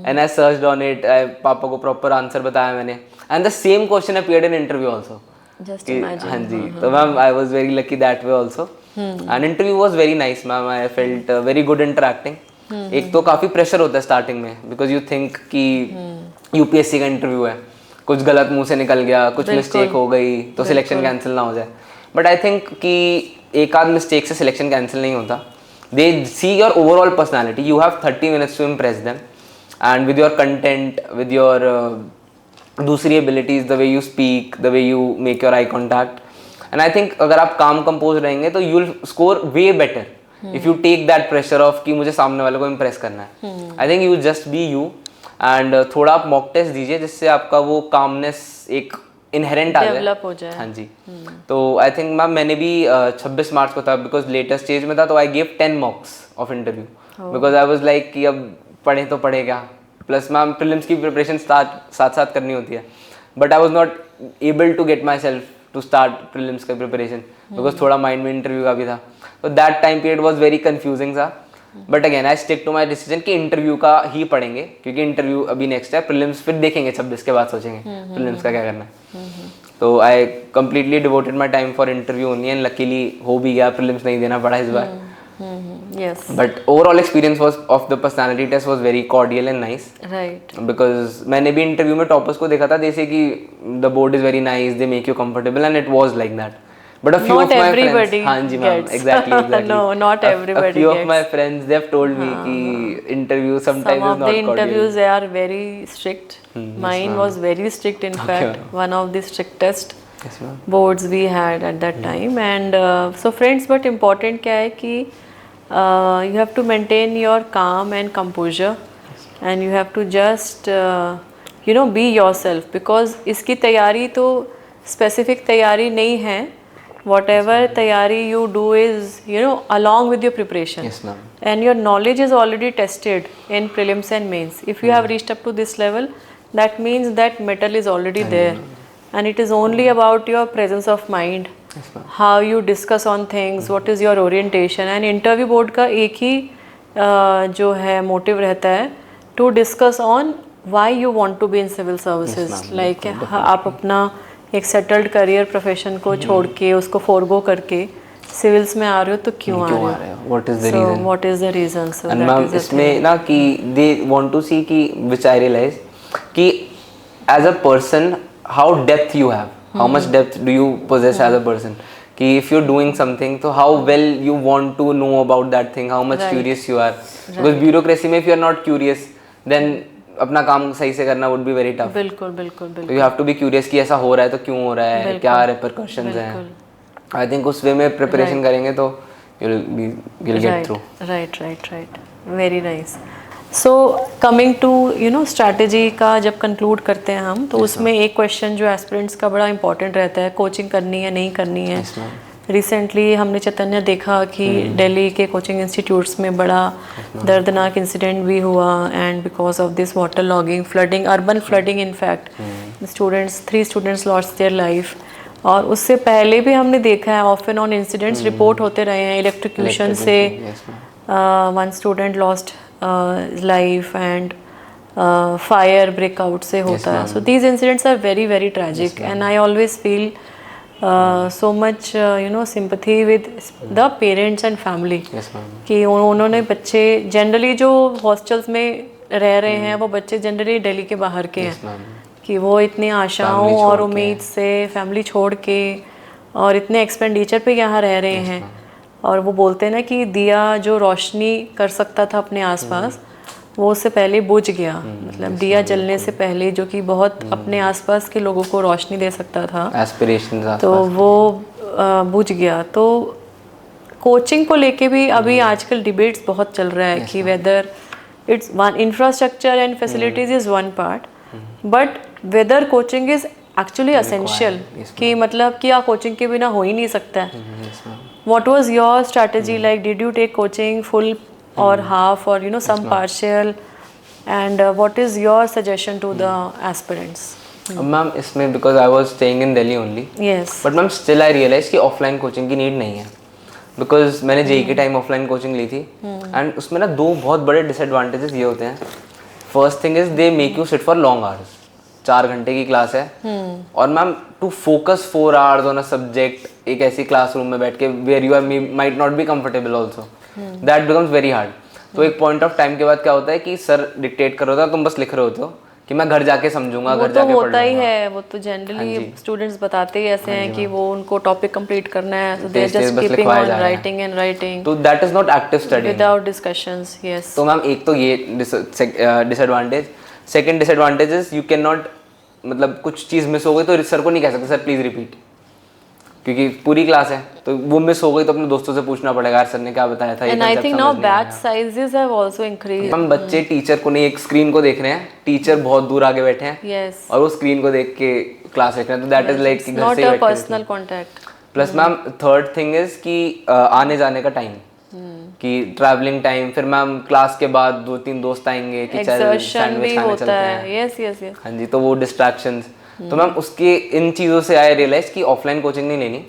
and I searched on it, पापा को प्रॉपर आंसर बताया मैंने, and the same question appeared in interview also. Just imagine. हाँ जी, तो ma'am I was very lucky that way also, and interview was very nice ma'am, I felt very good interacting. एक तो काफी प्रेशर होता है स्टार्टिंग में, बिकॉज यू थिंक कि यूपीएससी का इंटरव्यू है, कुछ गलत मुंह से निकल गया, कुछ मिस्टेक हो गई तो सिलेक्शन कैंसिल ना हो जाए, बट आई थिंक कि एक आध मिस्टेक से सिलेक्शन कैंसिल नहीं होता। They see your overall personality, you have 30 minutes to impress them, and with your content, with your दूसरी abilities, the way you speak, the way you make your eye contact, and I think अगर आप काम कंपोज रहेंगे तो you will score way better if you take that pressure off कि मुझे सामने वाले को इम्प्रेस करना है। I think you just be you, and थोड़ा आप मॉक टेस्ट दीजिए जिससे आपका वो कामनेस एक इनहेरेंट आ डेवलप हो जाए। हाँ जी, तो आई थिंक मैम मैंने भी 26 मार्च को था, बिकॉज लेटेस्ट स्टेज में था, तो I gave 10 mocks of interview, because I was like कि अब पढ़े तो पढ़े क्या, प्लस मैम प्रीलिम्स की प्रिपरेशन साथ साथ करनी होती है, but I was not able to get myself to start prelims का प्रिपरेशन, बिकॉज थोड़ा माइंड में इंटरव्यू का भी था, तो that time period was very confusing सा, but again I stick to my decision कि इंटरव्यू का ही पढ़ेंगे, क्योंकि इंटरव्यू अभी नेक्स्ट है, प्रीलिम्स फिर देखेंगे 26 के बाद सोचेंगे प्रीलिम्स का क्या करना है। तो I completely devoted my time for interview only, and luckily हो भी गया, प्रीलिम्स नहीं देना पड़ा इस बार। Yes. But overall experience was of the personality test was very cordial and nice. Right. Because मैंने भी इंटरव्यू में टॉपर्स को देखा था, जैसे कि the board is very nice, they make you comfortable, and it was like that. But a few Not of my everybody friends, हाँ जी ma'am, gets. exactly. No, not everybody A few of gets. my friends, they have told me कि interview sometimes Some is of not the cordial. interviews they are very strict. Mine was very strict. In fact, ma'am. one of the strictest Yes ma'am. boards we had at that time. And so friends, but important क्या है कि you have to maintain your calm and composure, and you have to just be yourself, because इसकी तैयारी तो specific तैयारी नहीं है, whatever तैयारी you do is along with your preparation. Yes ma'am. And your knowledge is already tested in prelims and mains. If you have reached up to this level, that means that metal is already there, and it is only about your presence of mind, how you discuss on things, what is your orientation. And interview board का एक ही जो है motive रहता है to discuss on why you want to be in civil services. Like आप अपना एक सेटल्ड करियर प्रोफेशन को छोड़ के, उसको फोरगो करके सिविल्स में आ रहे हो, तो क्यों आ रहे हो, what is the reason, what is the reason. So and ma'am इसमें ना कि दे वांट टू सी कि व्हिच आई रियलाइज कि as a person how depth you have, how much depth do you possess as a person, कि if you are doing something तो how well you want to know about that thing, how much curious you are, because bureaucracy में if you are not curious then अपना काम सही से करना वुड बी वेरी टफ. बिल्कुल बिल्कुल बिल्कुल. You have to be curious कि ऐसा हो रहा है तो क्यों हो रहा है, क्या रिपरकशंस हैं. आई थिंक उस वे में प्रिपरेशन करेंगे तो you'll get through. Right. Very nice. So coming to strategy का जब कंक्लूड करते हैं हम, तो उसमें एक क्वेश्चन जो एस्पिरेंट्स का बड़ा इंपॉर्टेंट रहता है, कोचिंग करनी है नहीं करनी है. रिसेंटली हमने चैतन्य देखा कि दिल्ली के कोचिंग इंस्टीट्यूट्स में बड़ा दर्दनाक इंसिडेंट भी हुआ, and because of this water logging, flooding, urban flooding, in fact 3 students lost their life. और उससे पहले भी हमने देखा है of and on incidents report होते रहे हैं. इलेक्ट्रोक्यूशन से 1 student lost life, and fire breakout से होता है. So these incidents are very very tragic, and I always feel so much sympathy with the parents and family. कि उन्होंने बच्चे जनरली जो हॉस्टल्स में रह रहे हैं वो बच्चे जनरली दिल्ली के बाहर के हैं, कि वो इतनी आशाओं और उम्मीद से फैमिली छोड़ के और इतने एक्सपेंडिचर पे यहाँ रह रहे हैं. और वो बोलते हैं ना कि दिया जो रोशनी कर सकता था अपने आसपास, वो उससे पहले बुझ गया. मतलब दिया जलने से पहले, जो कि बहुत अपने आसपास के लोगों को रोशनी दे सकता था, एस्पिरेशंस, तो वो बुझ गया. तो कोचिंग को लेके भी अभी आजकल डिबेट्स बहुत चल रहा है कि whether it's one infrastructure and facilities is one part, but whether coaching is actually essential, कि मतलब कि कोचिंग के बिना हो ही नहीं सकता है. What was your strategy like? Did you take coaching full or half, or some partial, and what is your suggestion to the aspirants? अब मैम इसमें because I was staying in Delhi only, yes, but ma'am still I realise कि ऑफलाइन कोचिंग की नीड नहीं है, बिकॉज मैंने जेई के टाइम ऑफलाइन कोचिंग ली थी एंड उसमें ना दो बहुत बड़े डिसएडवांटेजेस ये होते हैं. First thing is they make you sit for long hours. 4 घंटे की क्लास है और ma'am to focus 4 hours on a subject एक ऐसी क्लासरूम में बैठ के where you are might not be comfortable also, that becomes very hard. तो एक पॉइंट ऑफ टाइम के बाद क्या होता है कि सर डिक्टेट कर रहे होता है, तुम बस लिख रहे होते हो कि मैं घर जाके समझूंगा, घर जाके होता ही है. वो तो जनरली स्टूडेंट्स बताते ही ऐसे हैं कि वो उनको टॉपिक कंप्लीट करना है, so they are just keeping on writing and writing, तो that is not active study without discussions. Yes, तो मैम एक तो ये disadvantage. Second disadvantage is you can not, मतलब कुछ चीज़ मिस हो गई तो सर को नहीं कह सकते सर प्लीज़ रिपीट, क्योंकि पूरी क्लास है तो वो मिस हो गई तो अपने दोस्तों से पूछना पड़ेगा यार सर ने क्या बताया था. And I think now batch sizes have also increased. हम बच्चे टीचर को नहीं, एक स्क्रीन को देख रहे हैं, टीचर बहुत दूर आगे बैठे हैं यस, और वो स्क्रीन को देख के क्लास देख रहे हैं, तो दैट इज लाइक घर नॉट से a personal contact. Plus ma'am third thing is कि आने जाने का टाइम, कि ट्रैवलिंग टाइम, फिर मैम क्लास के बाद 2-3 दोस्त आएंगे कि चल एक्सर्शन भी होता है. यस यस यस, हाँ जी, तो वो डिस्ट्रैक्शंस. तो मैम उसके इन चीज़ों से आई रियलाइज कि ऑफलाइन कोचिंग नहीं लेनी.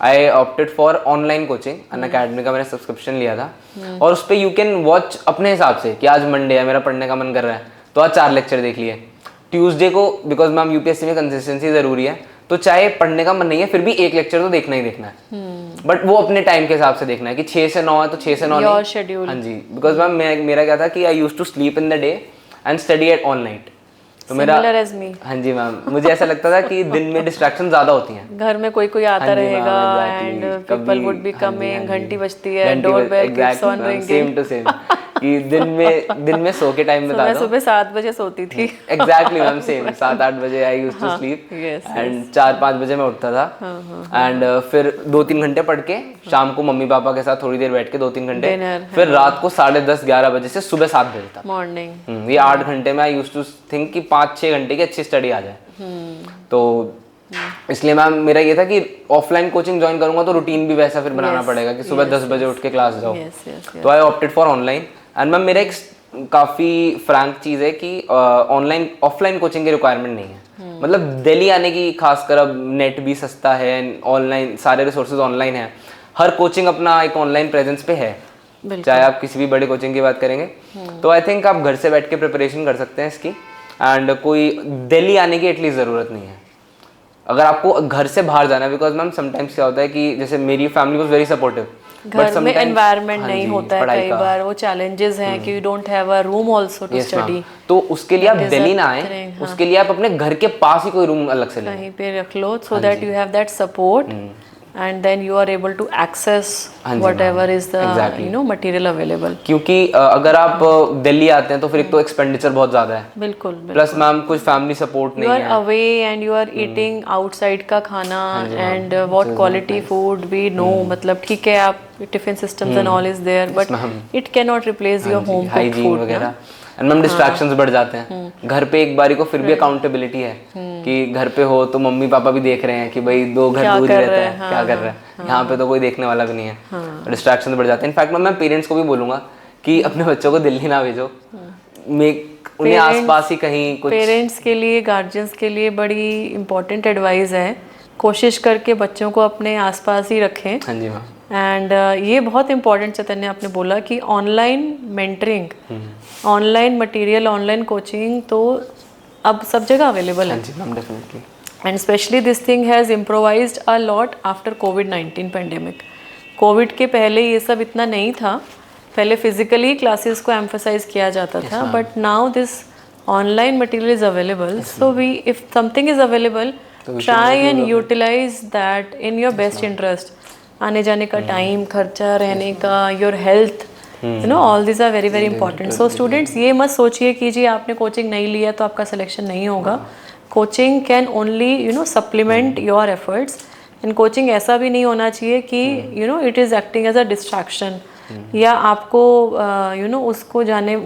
I opted for online coaching. Unacademy का मैंने सब्सक्रिप्शन लिया था और उस पर यू कैन वॉच अपने हिसाब से कि आज मंडे है, मेरा पढ़ने का मन कर रहा है तो आज 4 लेक्चर देख लिए. ट्यूसडे को, बिकॉज मैम यूपीएससी में कंसिस्टेंसी ज़रूरी है, तो चाहे पढ़ने का मन नहीं है फिर भी 1 लेक्चर तो देखना ही देखना है, बट वो अपने टाइम के हिसाब से देखना है कि 6 से 9 है तो 6 से 9 योर नहीं. शेड्यूल. हाँ जी, बिकॉज मैम मेरा क्या था कि I use to sleep in the day and study at all night. तो मेरा, एज मी. हाँ जी मैम, मुझे ऐसा लगता था कि दिन में डिस्ट्रैक्शन ज्यादा होती हैं. घर में कोई आता रहेगा and people would be coming, घंटी बजती है, doorbell keeps on ringing. Same to same कि दिन में सो के टाइम बता दो. सुबह 7 बजे सोती थी. एग्जैक्टली मैम, सेम 7-8 बजे I used to sleep and 4-5 बजे मैं उठता था एंड फिर 2-3 घंटे पढ़ के शाम को मम्मी पापा के साथ थोड़ी देर बैठ के 2-3 घंटे, फिर रात को 10:30-11 बजे से सुबह 7 बजे तक मॉर्निंग. ये 8 घंटे में आई यूज्ड टू थिंक कि 5-6 घंटे की अच्छी स्टडी आ जाए. तो इसलिए मैम मेरा ये था कि ऑफलाइन कोचिंग ज्वाइन करूंगा तो रूटीन भी वैसा फिर बनाना पड़ेगा कि सुबह 10 बजे उठ के क्लास जाओ. तो I opted for online and ma'am मेरा एक काफ़ी फ्रैंक चीज़ है कि ऑफलाइन कोचिंग की रिक्वायरमेंट नहीं है. मतलब दिल्ली आने की, खासकर अब नेट भी सस्ता है, ऑनलाइन सारे रिसोर्सेज ऑनलाइन है, हर कोचिंग अपना एक ऑनलाइन प्रेजेंस पे है, चाहे आप किसी भी बड़े कोचिंग की बात करेंगे. तो आई थिंक आप घर से बैठ के प्रिपरेशन कर सकते हैं इसकी एंड कोई दिल्ली आने की एटलीस्ट ज़रूरत नहीं है अगर आपको घर से बाहर जाना है. बिकॉज मैम समटाइम्स क्या होता है कि जैसे मेरी फैमिली वाज वेरी सपोर्टिव, घर में एनवायरनमेंट नहीं होता है, कई बार वो चैलेंजेस हैं कि you don't have a room also to study. तो उसके लिए आप दिल्ली ना आए, उसके लिए आप अपने घर के पास ही कोई रूम अलग से लें, कहीं पे रख लो, so that you have that support and then you are able to access whatever is the material available. क्योंकि अगर आप दिल्ली आते हैं तो फिर एक तो एक्सपेंडिचर बहुत ज्यादा है. बिल्कुल. प्लस मैम कुछ फैमिली सपोर्ट नहीं है. You are away and you are eating outside का खाना and what quality food we know. मतलब ठीक है आप tiffin systems and all is there but it can not replace your home cooked food वगैरह. एंड मैम डिस्ट्रैक्शंस बढ़ जाते हैं. घर पे एक बारी को फिर भी अकाउंटेबिलिटी है कि घर पे हो तो मम्मी पापा भी देख रहे हैं कि भाई 2 घर दूर ही रहता है, क्या कर रहा है. यहाँ पे तो कोई देखने वाला भी नहीं है. डिस्ट्रैक्शंस बढ़ जाते हैं. इनफैक्ट मैं पेरेंट्स को भी बोलूंगा कि अपने बच्चों को दिल्ली ना भेजो, उन्हें आसपास ही कहीं कुछ. पेरेंट्स के लिए, गार्जियंस के लिए बड़ी इंपॉर्टेंट एडवाइस है, कोशिश करके बच्चों को अपने आसपास ही रखें. हाँ जी मैम. एंड ये बहुत इंपॉर्टेंट चैतन्य आपने बोला कि online mentoring, online material, online coaching तो अब सब जगह अवेलेबल है. Definitely. And specially this thing has improvised a lot after covid pandemic. Covid के पहले ये सब इतना नहीं था, पहले फिजिकली क्लासेस को एम्फसाइज किया जाता था, but now this online material is available. So we if something is available, try and utilise that in your best interest. आने जाने का टाइम, खर्चा, रहने का, your health, you know all this are very very important. So students ये मत सोचिए कि जी आपने कोचिंग नहीं लिया तो आपका सिलेक्शन नहीं होगा. Coaching can only supplement your efforts. And coaching ऐसा भी नहीं होना चाहिए कि it is acting as a distraction या आपको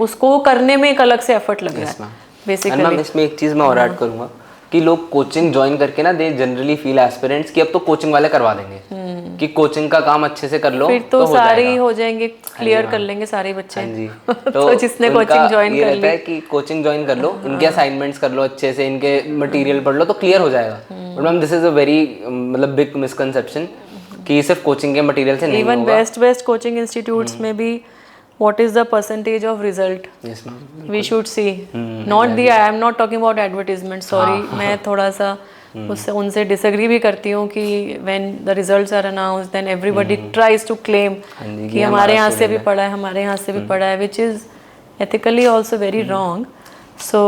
उसको करने में एक अलग से एफर्ट लग रहा है बेसिकली. मैम इसमें एक चीज़ मैं और ऐड करूँगा कि लोग कोचिंग ज्वाइन करके ना दे जनरली फील एस्पिरेंट्स कि अब तो कोचिंग वाले करवा देंगे कि कोचिंग का काम अच्छे से कर लो फिर तो हो सारे ही जाएगा। हो जाएंगे, क्लियर कर लेंगे सारे बच्चे। हाँ जी। तो जिसने उनका कोचिंग ज्वाइन ये कर रहता ली, है कि कोचिंग ज्वाइन कर लो, इनके असाइनमेंट्स कर लो अच्छे से, इनके मटेरियल पढ़ लो तो क्लियर हो जाएगा। But ma'am this is a very मतलब बिग मिसकंसेप्शन कि सिर्फ कोचिंग के मटेरियल से नहीं इवन होगा। बेस्ट कोचिंग इंस्टीट्यूट्स में भी what is the percentage of result yes ma'am. we should see, not the I am not talking about advertisement, sorry, मैं थोड़ा सा उससे उनसे डिसएग्री भी करती हूँ कि when the results are announced then everybody tries to claim कि हमारे यहाँ से भी पढ़ा है, हमारे यहाँ से भी पढ़ा है, which is ethically also very wrong. So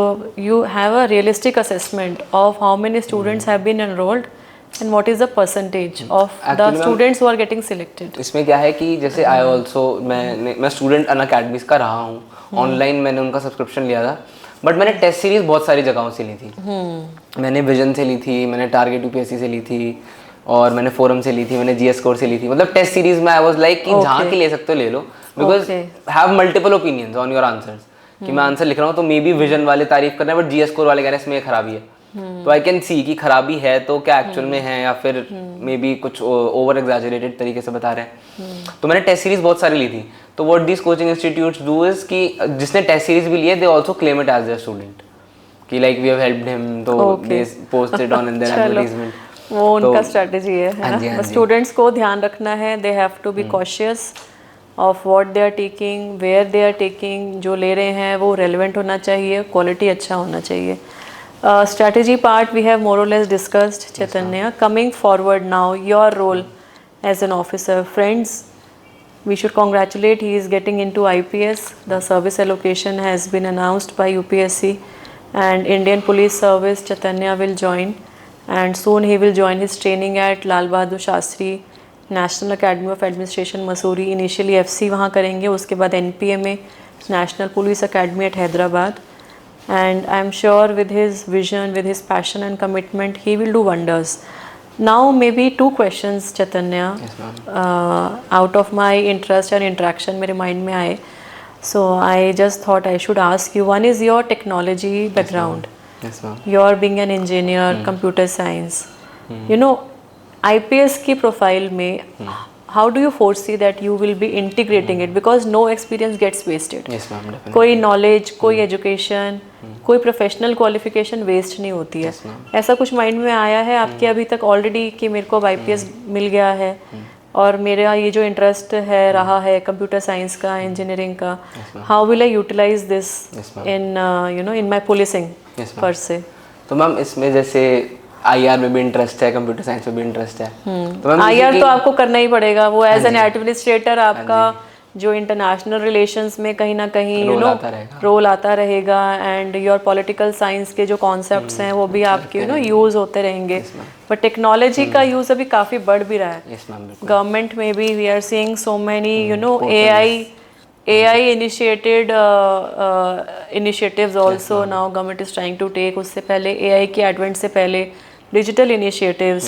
you have a realistic assessment of how many students have been enrolled and what is the percentage of the students who are getting selected. इसमें क्या है कि जैसे आई ऑल्सो मैं स्टूडेंट अनअकैडमीज का रहा हूँ, ऑनलाइन मैंने उनका सब्सक्रिप्शन लिया था, बट मैंने टेस्ट सीरीज बहुत सारी जगहों से ली थी। मैंने विजन से ली थी, मैंने टारगेट यूपीएससी से ली थी, और मैंने फोरम से ली थी, मैंने जीएस कोर से ली थी। मतलब टेस्ट सीरीज में आई वाज लाइक कि जहाँ की ले सकते हो ले लो, because have multiple opinions on your answers. कि मैं आंसर लिख रहा हूँ तो मे बी विजन वाले तारीफ कर रहे हैं बट जीएस कोर वाले कह रहे हैं इसमें ये खराबी है, तो आई कैन सी कि खराबी है तो क्या एक्चुअल में है या फिर मे बी कुछ ओवर एग्जैजरेटेड तरीके से बता रहे हैं। तो मैंने टेस्ट सीरीज बहुत सारी ली थी। तो what this coaching institutes do is कि जिसने टेस्ट सीरीज भी ली है they also claim it as their student कि like we have helped him, तो they post it on in their advertisement. वो उनका स्ट्रेटजी है ना। स्टूडेंट्स को ध्यान रखना है, they have to be cautious of what they are taking, where they are taking, जो ले रहे हैं वो रेलेवेंट होना चाहिए, क्वालिटी अच्छा होना चाहिए। Strategy part we have more or less discussed, Chaitanya. Coming forward now, your role as an officer. Friends, we should congratulate, he is getting into IPS. The service allocation has been announced by UPSC and Indian Police Service. Chaitanya will join and soon he will join his training at Lal Bahadur Shastri National Academy of Administration, Mussoorie. Initially FC वहाँ करेंगे, उसके बाद NPA में National Police Academy at Hyderabad. And I'm sure with his vision, with his passion and commitment, he will do wonders. Now maybe two questions, Chaitanya. Yes, ma'am. Out of my interest and interaction मेरे mind में आए, so I just thought I should ask you. One is your technology background. Yes, ma'am. You're being an engineer, computer science. You know, IPS की profile में how do you foresee that you will be integrating it, because no experience gets wasted. Yes, ma'am, definitely. कोई नॉलेज, कोई एजुकेशन, कोई प्रोफेशनल क्वालिफिकेशन वेस्ट नहीं होती है। ऐसा कुछ माइंड में आया है आपके अभी तक ऑलरेडी कि मेरे को अब IPS मिल गया है और मेरा ये जो इंटरेस्ट है रहा है कंप्यूटर साइंस का, इंजीनियरिंग का, how will I utilise this in you know in my policing per se? तो मैम इसमें जैसे IR में भी इंटरेस्ट है, कंप्यूटर साइंस में भी इंटरेस्ट है। तो मैम IR तो आपको करना ही पड़ेगा, वो एज एन एडमिनिस्ट्रेटर आपका जो इंटरनेशनल रिलेशंस में कहीं ना कहीं यू नो रोल आता रहेगा, एंड योर पॉलिटिकल साइंस के जो कॉन्सेप्ट्स हैं वो भी आपके यू नो यूज होते रहेंगे। बट टेक्नोलॉजी का यूज अभी काफ़ी बढ़ भी रहा है। गवर्नमेंट में भी we are seeing so many you know AI initiated initiatives also now government is trying to take. उससे पहले AI के advent से पहले digital initiatives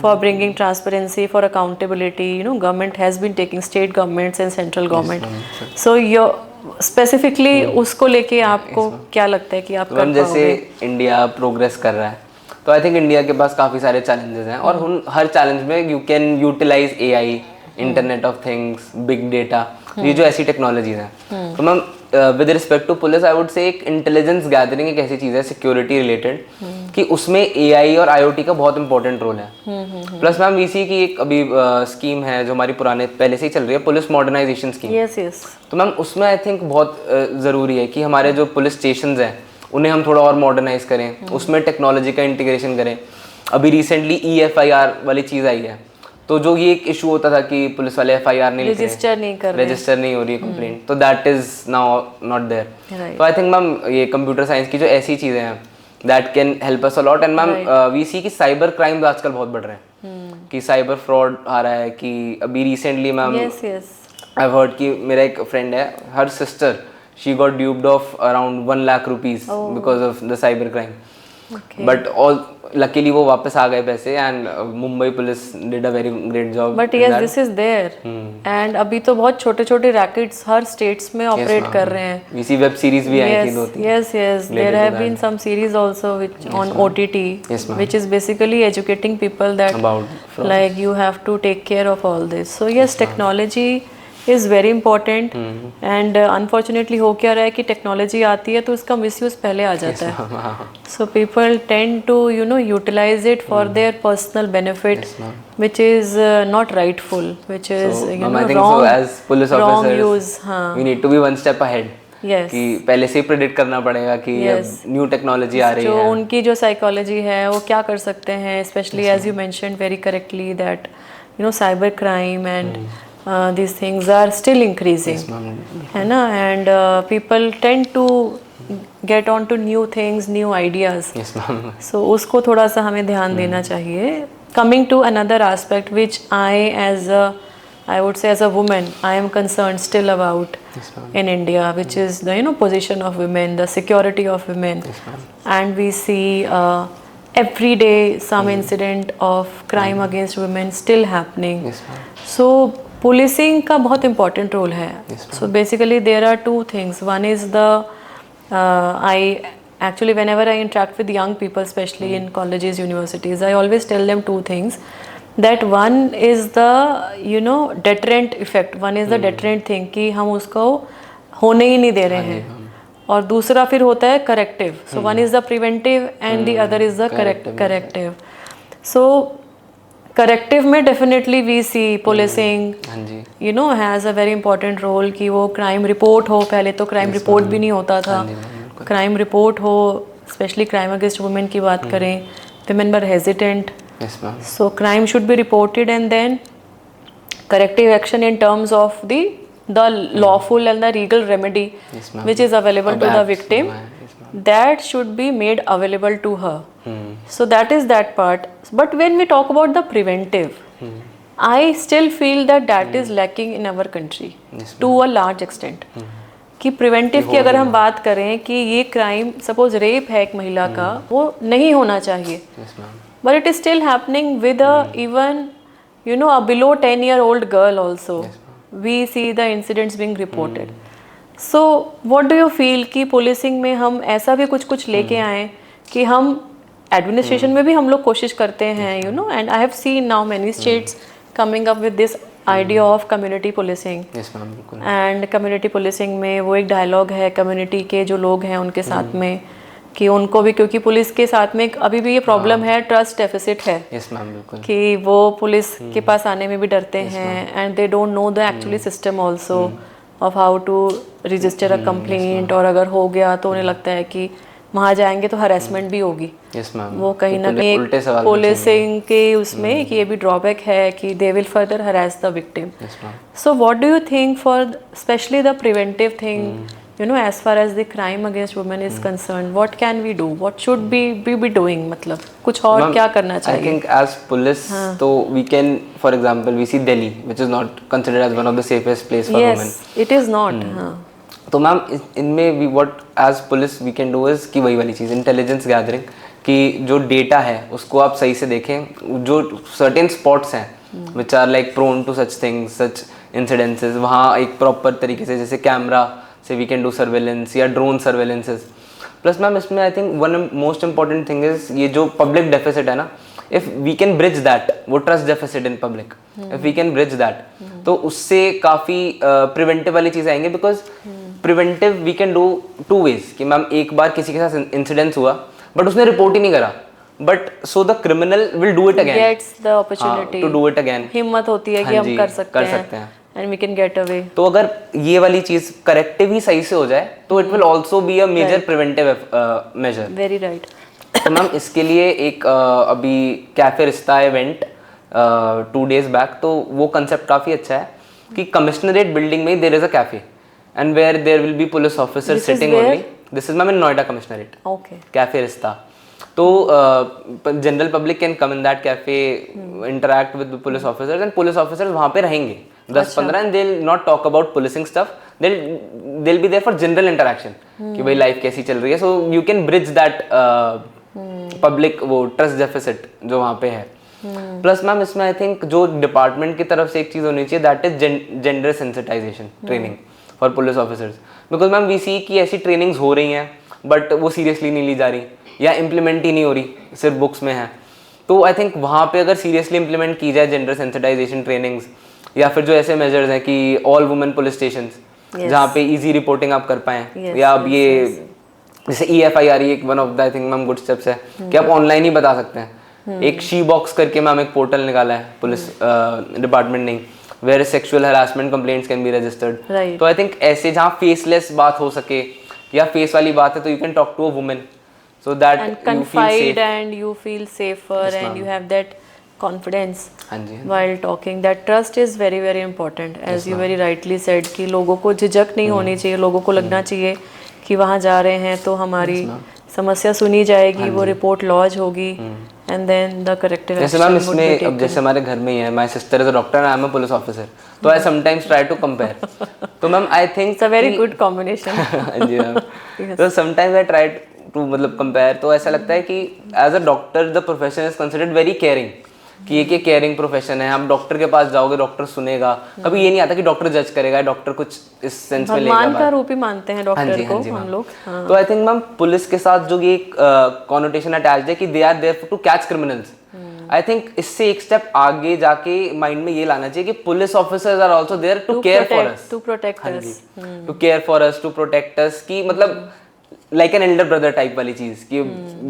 for bringing transparency, for accountability, you know, government has been taking, state governments and central government. So your specifically उसको लेके आपको क्या लगता है कि आप कर पाओगे? जैसे इंडिया प्रोग्रेस कर रहा है तो आई थिंक इंडिया के पास काफ़ी सारे चैलेंजेस हैं, और हर चैलेंज में you can utilise AI, internet of things, big data, ये जो ऐसी टेक्नोलॉजीज हैं। तो ma'am with respect to police I would say एक इंटेलिजेंस गैदरिंग एक ऐसी चीज़ है सिक्योरिटी रिलेटेड कि उसमें AI और IoT का बहुत इंपॉर्टेंट रोल है। प्लस मैम VC की एक अभी स्कीम है जो हमारी पुराने पहले से ही चल रही है, पुलिस मॉडर्नाइजेशन स्कीम। यस। तो मैम उसमें आई थिंक बहुत ज़रूरी है कि हमारे जो पुलिस स्टेशंस हैं उन्हें हम थोड़ा और मॉडर्नाइज करें, उसमें टेक्नोलॉजी का इंटीग्रेशन करें। अभी रिसेंटली EFIR वाली चीज़ आई है, तो जो ये एक इशू होता था कि पुलिस वाले FIR नहीं लिख रहे, रजिस्टर नहीं हो रही है कंप्लेंट, तो that is now not there. तो आई थिंक मैम ये कंप्यूटर साइंस की जो ऐसी चीज़ें हैं that can help us a lot. And ma'am we see की साइबर क्राइम्स आजकल बहुत बढ़ रहे हैं कि साइबर फ्रॉड आ रहा है। कि अभी रिसेंटली मैम आई हर्ड कि मेरा एक फ्रेंड है, her sister she got duped off around 1 lakh rupees because of the cyber crime. Okay. But all luckily वो वापस आ गए पैसे and Mumbai police did a very great job. But yes this is there and अभी तो बहुत छोटे छोटे रैकेट्स हर स्टेट्स में ऑपरेट कर रहे हैं. वी सी वेब सीरीज भी आई थी 2-3. Yes, there have been some series also which on OTT, Yes, ma'am. which is basically educating people that About like you have to take care of all this. So yes, technology is very important and unfortunately हो क्या रहा है कि टेक्नोलॉजी आती है तो उसका मिसयूज पहले आ जाता है. So people tend to utilize it for their personal benefit, which is not rightful, which is I think wrong. so as police wrong officers use. हाँ. we need to be one step ahead. Yes. कि पहले से ही प्रेडिक्ट करना पड़ेगा कि न्यू टेक्नोलॉजी आ रही जो है. उनकी जो साइकोलॉजी है वो क्या कर सकते हैं, specially as you mentioned very correctly that cyber crime and these things are still increasing. है ना, and people tend to get on to new things, new ideas. Yes, ma'am. So उसको थोड़ा सा हमें ध्यान देना चाहिए. Coming to another aspect which I would say as a woman I am concerned still about in India, which is the position of women, the security of women. Yes, ma'am. And we see every day some incident of crime against women still happening. Yes, ma'am. So policing का बहुत important role है. So basically there are two things. One is actually whenever I interact with young people, especially in colleges, universities, I always tell them two things. That one is the deterrent effect. One is the deterrent thing कि हम उसको होने ही नहीं दे रहे हैं. और दूसरा फिर होता है corrective. So one is the preventive and the other is the corrective. So corrective में definitely we see policing has a very important role कि वो crime report हो. पहले तो crime report भी नहीं होता था. crime report हो, especially crime against women की बात करें, women were hesitant. Yes, ma'am. So crime should be reported and then corrective action in terms of the lawful and the legal remedy which is available to the victim, that should be made available to her. So that is that part. But when we talk about the preventive, I still feel that is lacking in our country to a large extent. कि प्रिवेंटिव की अगर हम बात करें कि ये क्राइम सपोज रेप है एक महिला का, वो नहीं होना चाहिए, but it is still happening with even a below 10-year-old girl also. We see the incidents being reported. So what do you feel कि policing में हम ऐसा भी कुछ लेके आए कि हम एडमिनिस्ट्रेशन में भी हम लोग कोशिश करते हैं and I have seen now many states coming up with this idea of community policing. Yes, ma'am, बिल्कुल. And community policing में वो एक डायलॉग है कम्युनिटी के जो लोग हैं उनके साथ में कि उनको भी, क्योंकि पुलिस के साथ में अभी भी ये प्रॉब्लम है, ट्रस्ट डेफिसिट है. Yes, ma'am, बिल्कुल. कि वो पुलिस के पास आने में भी डरते हैं and they don't know the actually system also of how to register a complaint. और अगर हो गया तो उन्हें लगता है कि वहाँ जाएंगे तो हरासमेंट भी होगी. Yes, ma'am. वो कहीं ना कहीं पुलिसिंग के उसमें कि ये भी ड्रॉबैक है कि they will further harass the victim. So what do you think for specially the preventive thing as far as the crime against women is concerned, what can we do, what should we be doing, मतलब कुछ और क्या करना चाहिए? I think as police तो we can, for example, we see Delhi which is not considered as one of the safest place for women. Yes, it is not. तो मैम इनमें we what as police we can do is कि वही वाली चीज़ इंटेलिजेंस गैदरिंग, कि जो डेटा है उसको आप सही से देखें, जो certain spots हैं which are like prone to such things, such incidences, वहाँ एक प्रॉपर तरीके से जैसे कैमरा से वी कैन डू सर्वेलेंस या ड्रोन सर्वेलेंसेज. प्लस मैम इसमें I think one most important thing is ये जो पब्लिक डेफिसिट है ना, if we can bridge that, वो trust deficit in public, if we can bridge that तो उससे काफ़ी प्रिवेंटिव वाली चीज़ें आएंगी. Because preventive we can do two ways कि मैम एक बार किसी के साथ इंसिडेंस हुआ बट उसने रिपोर्ट ही नहीं करा, but so the criminal will do it again, gets the opportunity to do it again. हिम्मत होती है कि हम कर सकते हैं and we can get away. तो अगर ये वाली चीज करेक्टिव ही सही से हो जाए तो it will also be a major preventive measure. Very right. तो मैम इसके लिए एक अभी कैफे रिश्ता इवेंट 2 days बैक, तो वो कंसेप्ट काफी अच्छा है कि कमिश्नरेट बिल्डिंग में there is a cafe and where there will be police officer sitting only. This is ma'am in Noida commissionerate. Okay. Cafe Rishta. तो general public can come in that cafe, interact with police officers and police officers वहाँ पे रहेंगे 10-15 and they will not talk about policing stuff, they will be there for general interaction कि भाई लाइफ कैसी चल रही है. So you can bridge that public वो ट्रस्ट डेफिसिट जो वहाँ पे है। प्लस मैम इसमें आई थिंक जो डिपार्टमेंट की तरफ से एक चीज़ होनी चाहिए, that is gender sensitisation training for police officers. Because ma'am we see की ऐसी ट्रेनिंग्स हो रही हैं बट वो सीरियसली नहीं ली जा रही या इम्प्लीमेंट ही नहीं हो रही, सिर्फ बुक्स में है। तो आई थिंक वहाँ पे अगर सीरियसली इम्प्लीमेंट की जाए जेंडर सेंसिटाइजेशन ट्रेनिंग्स, या फिर जो ऐसे मेजर्स हैं कि ऑल वुमेन पुलिस स्टेशन जहाँ पे इजी रिपोर्टिंग आप कर पाएँ, या अब ये जैसे EFIR एक one of the I think ma'am good steps है कि आप ऑनलाइन ही बता सकते हैं। एक शी बॉक्स करके मैम एक पोर्टल निकाला है पुलिस डिपार्टमेंट ने, where sexual harassment complaints can be registered. तो आई थिंक ऐसे जहाँ फेसलेस बात हो सके या फेस वाली बात है तो you can talk to a women so that and you feel confide safe. and you feel safer Yes, and ma'am. you have that confidence हाँ जी, while talking. That trust is very very important, as you very rightly said कि लोगों को झिझक नहीं होनी चाहिए, लोगों को लगना चाहिए कि वहाँ जा रहे हैं तो हमारी समस्या सुनी जाएगी, वो रिपोर्ट लॉज होगी and then the corrective जैसे action मैम would be इसमें अब taken. जैसे हमारे घर में ही है, my sister is a doctor and I am a police officer, तो I sometimes try to compare. तो ma'am I think It's a very good combination. हाँ जी मैम, तो समटाइम्स आई ट्राई टू मतलब कंपेयर, तो ऐसा लगता है कि as a doctor the profession is considered very caring, कि ये केयरिंग प्रोफेशन है। आप डॉक्टर के पास जाओगे, डॉक्टर सुनेगा, कभी ये नहीं आता कि डॉक्टर जज करेगा, डॉक्टर कुछ इस सेंस में लेगा भगवान का बात। रूप ही मानते हैं डॉक्टर को हम लोग। तो आई थिंक मैम पुलिस के साथ जो ये कॉनोटेशन अटैच्ड है कि they are there to catch criminals, I think इससे एक स्टेप आगे जाके माइंड में ये लाना चाहिए कि police officers are also there to care for us, to protect us, to care for us, to protect us, की मतलब like an elder brother type वाली चीज कि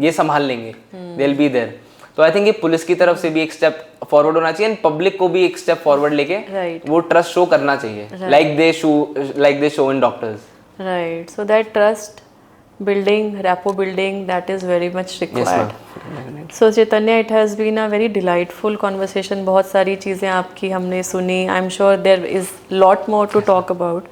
ये संभाल लेंगे, दे विल बी देयर। तो आई थिंक ये पुलिस की तरफ से भी एक स्टेप फॉरवर्ड होना चाहिए एंड पब्लिक को भी एक स्टेप फॉरवर्ड लेके वो ट्रस्ट शो करना चाहिए, like they show in doctors. Right, so that trust building, rapport building, that is very much required. So Chaitanya, it has been a very delightful conversation. बहुत सारी चीज़ें आपकी हमने सुनी. I'm sure there is lot more to talk about,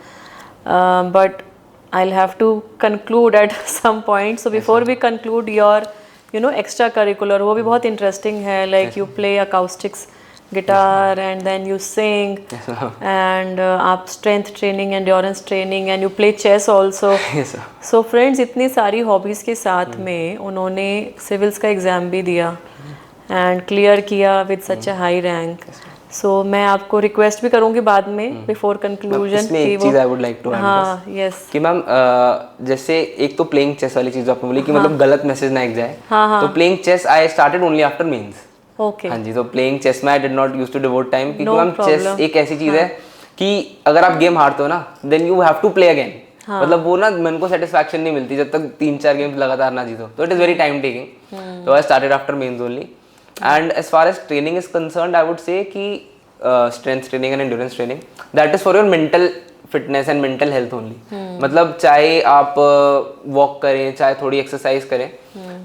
but I'll have to conclude at some point. So before we conclude, your extracurricular वो भी बहुत interesting है. Like you play acoustics guitar and then you sing and आप strength training, endurance training and you play chess also. So friends, इतनी सारी hobbies के साथ में उन्होंने सिविल्स का एग्ज़ाम भी दिया and clear किया with such a high rank. So मैं आपको रिक्वेस्ट भी करूँगी बाद में बिफोर कंक्लूजन इसमें एक चीज़ आई वुड लाइक टू हाँ यस कि मैम जैसे एक तो प्लेइंग चेस वाली चीज़ आपने बोली कि मतलब गलत मैसेज ना एक जाए, तो playing chess I started only after mains. Okay हाँ जी, तो प्लेइंग चेस में I did not use to devote time, क्योंकि मैम चेस एक ऐसी चीज़ है कि अगर आप गेम हारते हो ना then you have to play again, मतलब वो ना मन को सेटिस्फैक्शन नहीं मिलती जब तक 3-4 गेम्स लगातार ना जीतो, तो it is very time taking. तो I started after mains only and as far as training is concerned I would say कि strength training and endurance training that is for your mental fitness and mental health only. मतलब चाहे आप वॉक करें, चाहे थोड़ी एक्सरसाइज करें,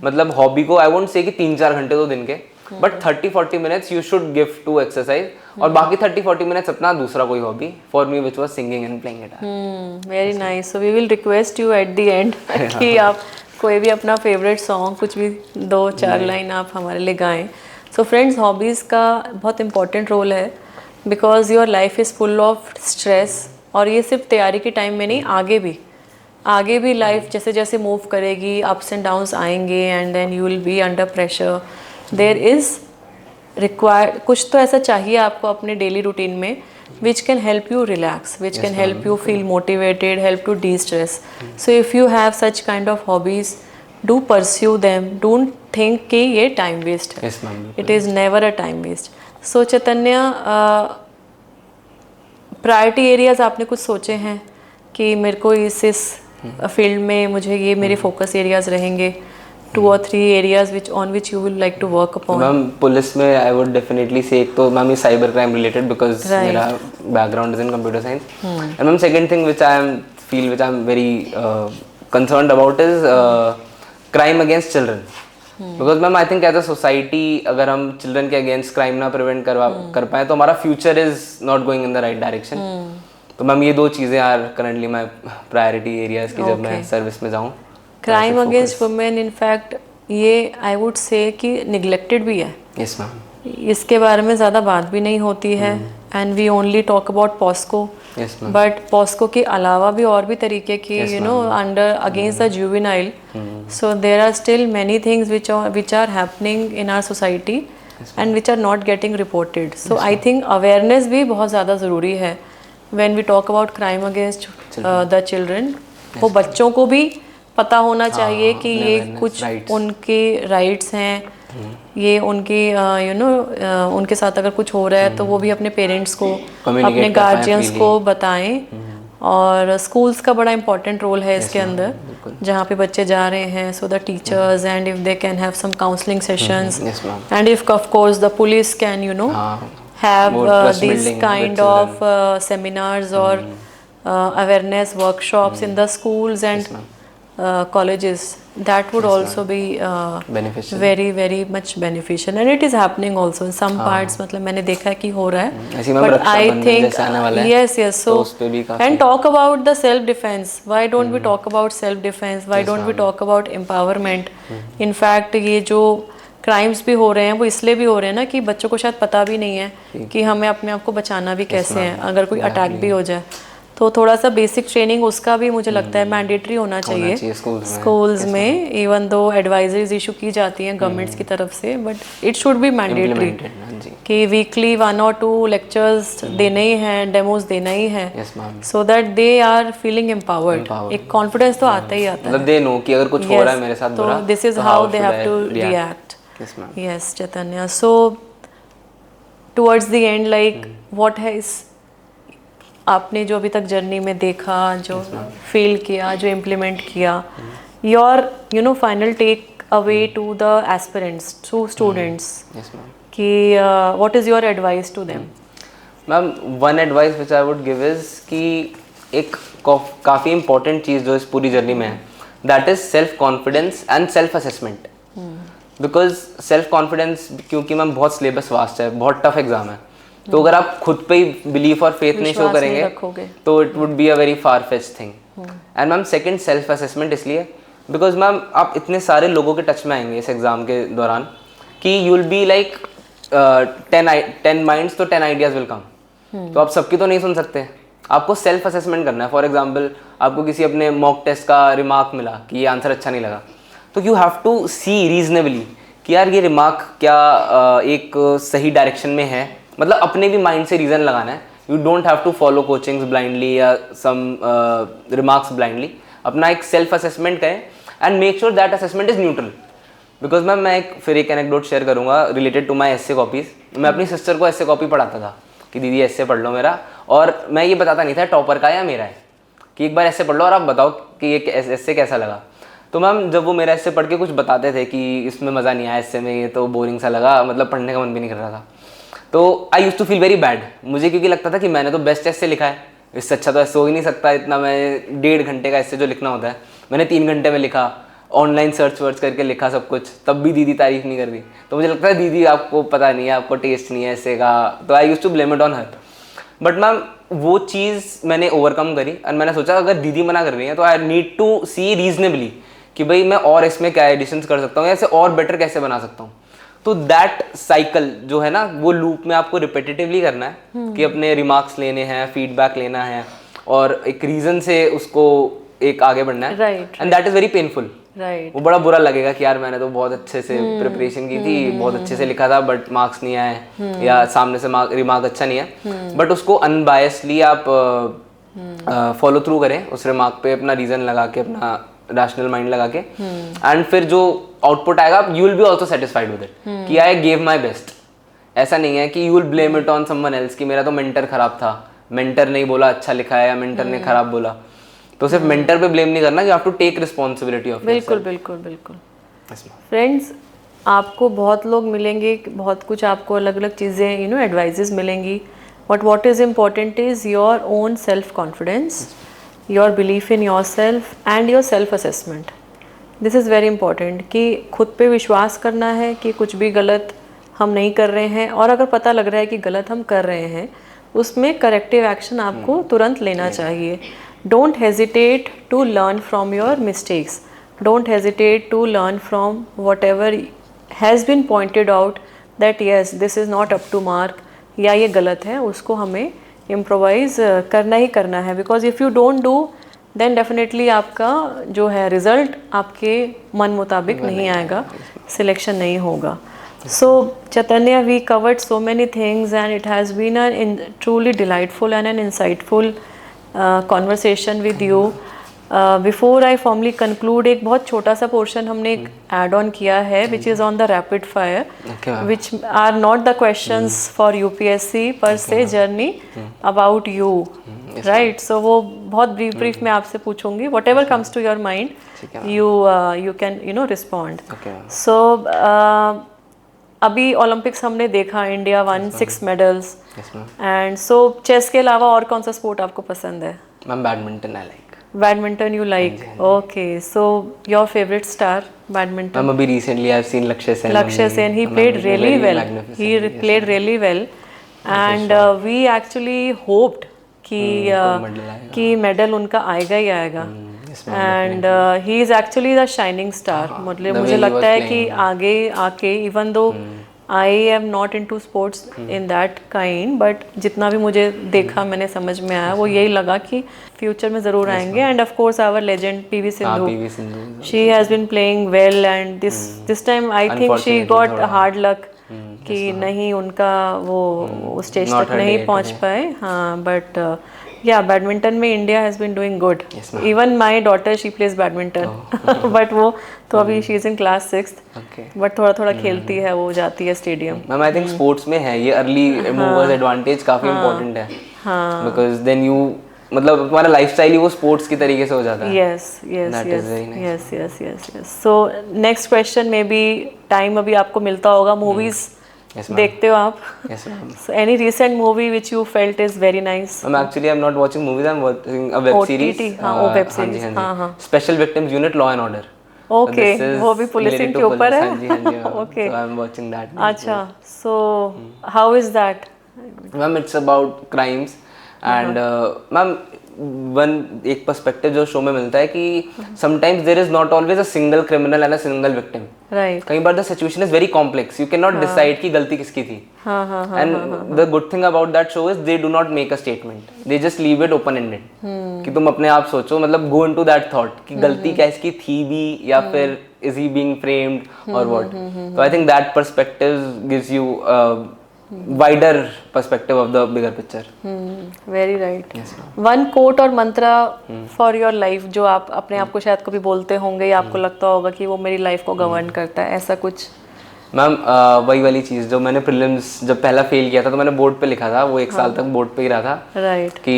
मतलब हॉबी को आई वोंट से कि 3-4 घंटे तो दिन के, बट 30-40 minutes you should give to exercise, और बाकी 30-40 मिनट्स अपना दूसरा कोई hobby, for me which was singing and playing guitar. Very nice. So we will request you at the end कि आप कोई भी अपना फेवरेट सॉन्ग कुछ भी 2-4 लाइन आप हमारे लिए गाएं। सो फ्रेंड्स, हॉबीज़ का बहुत इंपॉर्टेंट रोल है because your life is full of stress, और ये सिर्फ तैयारी के टाइम में नहीं, आगे भी लाइफ जैसे जैसे मूव करेगी, अप्स एंड डाउन्स आएंगे and then you will be under pressure. There is required, कुछ तो ऐसा चाहिए आपको अपने डेली रूटीन में which can help you relax, which can help you feel motivated, help to destress. So if you have such kind of hobbies, do pursue them. Don't think कि ये टाइम वेस्ट है. It is never a time waste. So Chaitanya, priority areas आपने कुछ सोचे हैं कि मेरे को इस फील्ड में मुझे ये मेरे फोकस एरियाज रहेंगे, 2 or 3 areas on which you will like to work upon? Ma'am police में आई वुड डेफिनेटली से, एक तो मैम ये साइबर क्राइम रिलेटेड बिकॉज मेरा background is in computer science, and ma'am second thing which I am very concerned about is crime against children. Because ma'am I think as a society अगर हम चिल्ड्रन के अगेंस्ट क्राइम ना प्रिवेंट कर पाए तो हमारा future is not going in the right direction. तो मैम ये 2 चीज़ें are currently my priority areas की जब मैं सर्विस में जाऊँ. क्राइम अगेंस्ट वुमेन इनफैक्ट ये आई वुड से कि निगलेक्टेड भी है. Yes ma'am. इसके बारे में ज़्यादा बात भी नहीं होती है and we only talk about POCSO, Yes, ma'am. बट पॉस्को के अलावा भी और भी तरीके की Yes, you know under against the juvenile, so there are still many things which are happening in our society and which are not getting reported. So I think awareness भी बहुत ज़्यादा ज़रूरी है when we talk about crime against the children. वो बच्चों को भी पता होना चाहिए कि ये कुछ उनके राइट्स हैं, ये उनके यू नो उनके साथ अगर कुछ हो रहा है तो वो भी अपने पेरेंट्स को, अपने गार्जियंस को बताएं. और स्कूल्स का बड़ा इंपॉर्टेंट रोल है इसके अंदर, जहाँ पे बच्चे जा रहे हैं, so the teachers and if they can have some counselling sessions and if of course the police can you know have this kind of seminars or awareness workshops in the schools and colleges, that would also be beneficial, very very much beneficial, and it is happening also in some parts. मतलब मैंने देखा है कि हो रहा है, ऐसी ma'am but I think yes so उस पे भी काफी and talk about the self defense. Why don't we talk about self defense? Why don't we talk about empowerment? In fact ये जो क्राइम्स भी हो रहे हैं वो इसलिए भी हो रहे हैं ना कि बच्चों को शायद पता भी नहीं है कि हमें अपने आप को बचाना भी कैसे है अगर कोई अटैक भी हो जाए. तो थोड़ा सा बेसिक ट्रेनिंग उसका भी मुझे लगता है मैंडेटरी होना चाहिए स्कूल्स में, इवन दो एडवाइजरीज इशू की जाती हैं गवर्नमेंट्स की तरफ से, but it should be mandatory कि वीकली 1 or 2 लेक्चर्स देने ही हैं, डेमोज देना ही है, so that they are feeling empowered. एक कॉन्फिडेंस तो आता ही आता है, दे नो कि अगर कुछ हो रहा है मेरे साथ बुरा, तो this is how they have to react. Yes Chaitanya, so towards the end like what has आपने जो अभी तक जर्नी में देखा, जो फील किया, जो इम्प्लीमेंट किया, your you know final take away to the aspirants, to students, कि what is your advice to them? Ma'am one advice which I would give is कि एक काफ़ी इंपॉर्टेंट चीज़ जो इस पूरी जर्नी में है, that is self confidence and self assessment. Because self confidence, क्योंकि मैम बहुत सिलेबस वास्ट है, बहुत टफ एग्जाम है, तो अगर आप खुद पे ही बिलीफ और फेथ नहीं शो करेंगे तो it would be a very far fetched thing. And ma'am second self assessment इसलिए बिकॉज मैम आप इतने सारे लोगों के टच में आएंगे इस एग्जाम के दौरान कि you will be like 10 minds तो 10 आइडियाज विल कम. तो आप सबकी तो नहीं सुन सकते, आपको सेल्फ असेसमेंट करना है. फॉर एग्जाम्पल आपको किसी अपने मॉक टेस्ट का रिमार्क मिला कि ये आंसर अच्छा नहीं लगा, तो you have to see reasonably कि यार ये रिमार्क क्या एक सही डायरेक्शन में है, मतलब अपने भी माइंड से रीज़न लगाना है. You don't have to follow coachings blindly या सम रिमार्क्स ब्लाइंडली. अपना एक सेल्फ असेसमेंट करें and make sure that assessment is neutral. Because ma'am मैं एक एनेक्डोट शेयर करूँगा related to my essay copies. मैं अपनी सिस्टर को एस्से कॉपी पढ़ाता था कि दीदी एस्से पढ़ लो मेरा, और मैं ये बताता नहीं था टॉपर का या मेरा है, कि एक बार एस्से पढ़ लो और आप बताओ कि ये एस्से कैसा लगा. तो मैम जब वो मेरा एस्से पढ़ के कुछ बताते थे कि इसमें मज़ा नहीं आया, एस्से में ये तो बोरिंग सा लगा, मतलब पढ़ने का मन भी नहीं कर रहा था, तो I use to feel very bad मुझे, क्योंकि लगता था कि मैंने तो बेस्ट एस्से लिखा है, इससे अच्छा तो ऐसे हो ही नहीं सकता. इतना मैं 1.5 घंटे का एस्से जो लिखना होता है मैंने 3 घंटे में लिखा, ऑनलाइन सर्च वर्च करके लिखा सब कुछ, तब भी दीदी तारीफ नहीं कर रही. तो मुझे लगता है दीदी आपको पता नहीं है, आपको टेस्ट नहीं है एस्से का, तो I use to blame it on her. But ma'am वो चीज़ मैंने ओवरकम करी और मैंने सोचा अगर दीदी मना कर रही है तो I need to see reasonably कि भाई मैं और इसमें क्या एडिशंस कर सकता हूँ या इसे और बेटर कैसे बना सकता हूँ. तो दैट साइकिल जो है ना, वो लूप में आपको रिपीटेटिवली करना है कि अपने रिमार्क्स लेने हैं, फीडबैक लेना है और एक रीजन से उसको एक आगे बढ़ना है. And that is very painful. वो बड़ा बुरा लगेगा कि यार मैंने तो बहुत अच्छे से प्रिपरेशन की थी, बहुत अच्छे से लिखा था, बट मार्क्स नहीं आए या सामने से रिमार्क अच्छा नहीं है. बट उसको अनबायसली आप फॉलो थ्रू करें उस रिमार्क पे, अपना रीजन लगा के, अपना रैशनल माइंड लगा के, एंड फिर जो आउटपुट आएगा you will B also satisfied with it कि आई गेव माई बेस्ट. ऐसा नहीं है कि you will blame it on someone else कि मेरा तो मेंटर खराब था, मेंटर नहीं बोला अच्छा लिखा है या मेंटर ने खराब बोला. तो सिर्फ मेंटर पे ब्लेम नहीं करना, you have to take responsibility of. बिल्कुल बिल्कुल बिल्कुल. फ्रेंड्स, आपको बहुत लोग मिलेंगे, बहुत कुछ आपको अलग अलग चीज़ें यू नो एडवाइजेस मिलेंगी, but what is important is your own self confidence, your belief in your self and your self assessment. This is very important कि खुद पे विश्वास करना है कि कुछ भी गलत हम नहीं कर रहे हैं, और अगर पता लग रहा है कि गलत हम कर रहे हैं उसमें करेक्टिव एक्शन आपको तुरंत लेना चाहिए. Don't hesitate to learn from your mistakes. Don't hesitate to learn from whatever has been pointed out that yes, this is not up to mark. या ये गलत है, उसको हमें इम्प्रोवाइज करना ही करना है, because if you don't do then definitely आपका जो है रिजल्ट आपके मन मुताबिक नहीं आएगा, सिलेक्शन नहीं होगा. So Chaitanya, we covered so many things and it has been a truly delightful and an insightful conversation with you. Before I formally conclude, एक बहुत छोटा सा portion हमने एक add on किया है which is on the rapid fire, which are not the questions for UPSC per se, journey about you, right? So वो बहुत brief में आपसे पूछूंगी, whatever comes to your mind you can respond. So अभी ओलंपिक्स हमने देखा, India won 6 medals, and so chess के अलावा और कौन सा स्पोर्ट आपको पसंद है? Ma'am badminton I like. Badminton you like, okay. So your favourite star badminton? Ma'am अभी recently I have seen Lakshya Sen. Lakshya Sen, he played really well. He played really well, and we actually hoped कि मेडल उनका आएगा ही आएगा. And he is actually the shining star. मतलब मुझे लगता है कि आगे आके, even though I am not into sports in that kind, but जितना भी मुझे देखा मैंने समझ में आया वो यही लगा कि फ्यूचर में ज़रूर आएंगे. And of course our legend PV Sindhu, she has been playing well, and this time I think she got hard luck कि नहीं उनका वो स्टेज तक नहीं पहुंच पाए. हाँ, बट या बैडमिंटन में India has been doing good. Even my daughter she plays badminton, but वो तो अभी she is in class 6th, but थोड़ा थोड़ा खेलती है, वो जाती है stadium. Ma'am I think sports में है ये अर्ली मूवर्स एडवांटेज काफी इंपॉर्टेंट है. हाँ, बिकॉज देन यू मतलब हमारा लाइफस्टाइल ही वो स्पोर्ट्स की तरीके से हो जाता है. Yes. So next question, may be time अभी आपको मिलता होगा, मूवीज देखते हो आप? Yes, ma'am. So any recent movie which you felt is very nice? Actually I'm not watching movies, I'm watching a web series. हाँ, वो web series. हाँ. Special Victims Unit, Law and Order. Okay, वो भी पुलिसिंग के ऊपर है. Okay. So I'm watching that. अच्छा. So how is that? Ma'am, it's about crimes and ma'am एक पर्सपेक्टिव जो शो में मिलता है कि sometimes there is not always a single criminal and a single victim. Right. कई बार the situation is very complex, you can not decide कि गलती किसकी थी. And the good thing about that show is they do not make a statement, they just leave it open ended कि तुम अपने आप सोचो, मतलब गो इनटू दैट थॉट कि गलती किसकी थी भी, या फिर इज ही बीइंग फ्रेम्ड और what. So I think that perspective gives you wider perspective of the bigger picture. Very right. Yes, one quote और मंत्रा for your life जो आप अपने आप को शायद कभी बोलते होंगे या आपको लगता होगा कि वो मेरी लाइफ को गवर्न करता है, ऐसा कुछ? मैम वही वाली चीज़ जो मैंने प्रीलिम्स जब पहला फेल किया था तो मैंने बोर्ड पे लिखा था, वो 1 साल तक बोर्ड पे ही रहा था. राइट. कि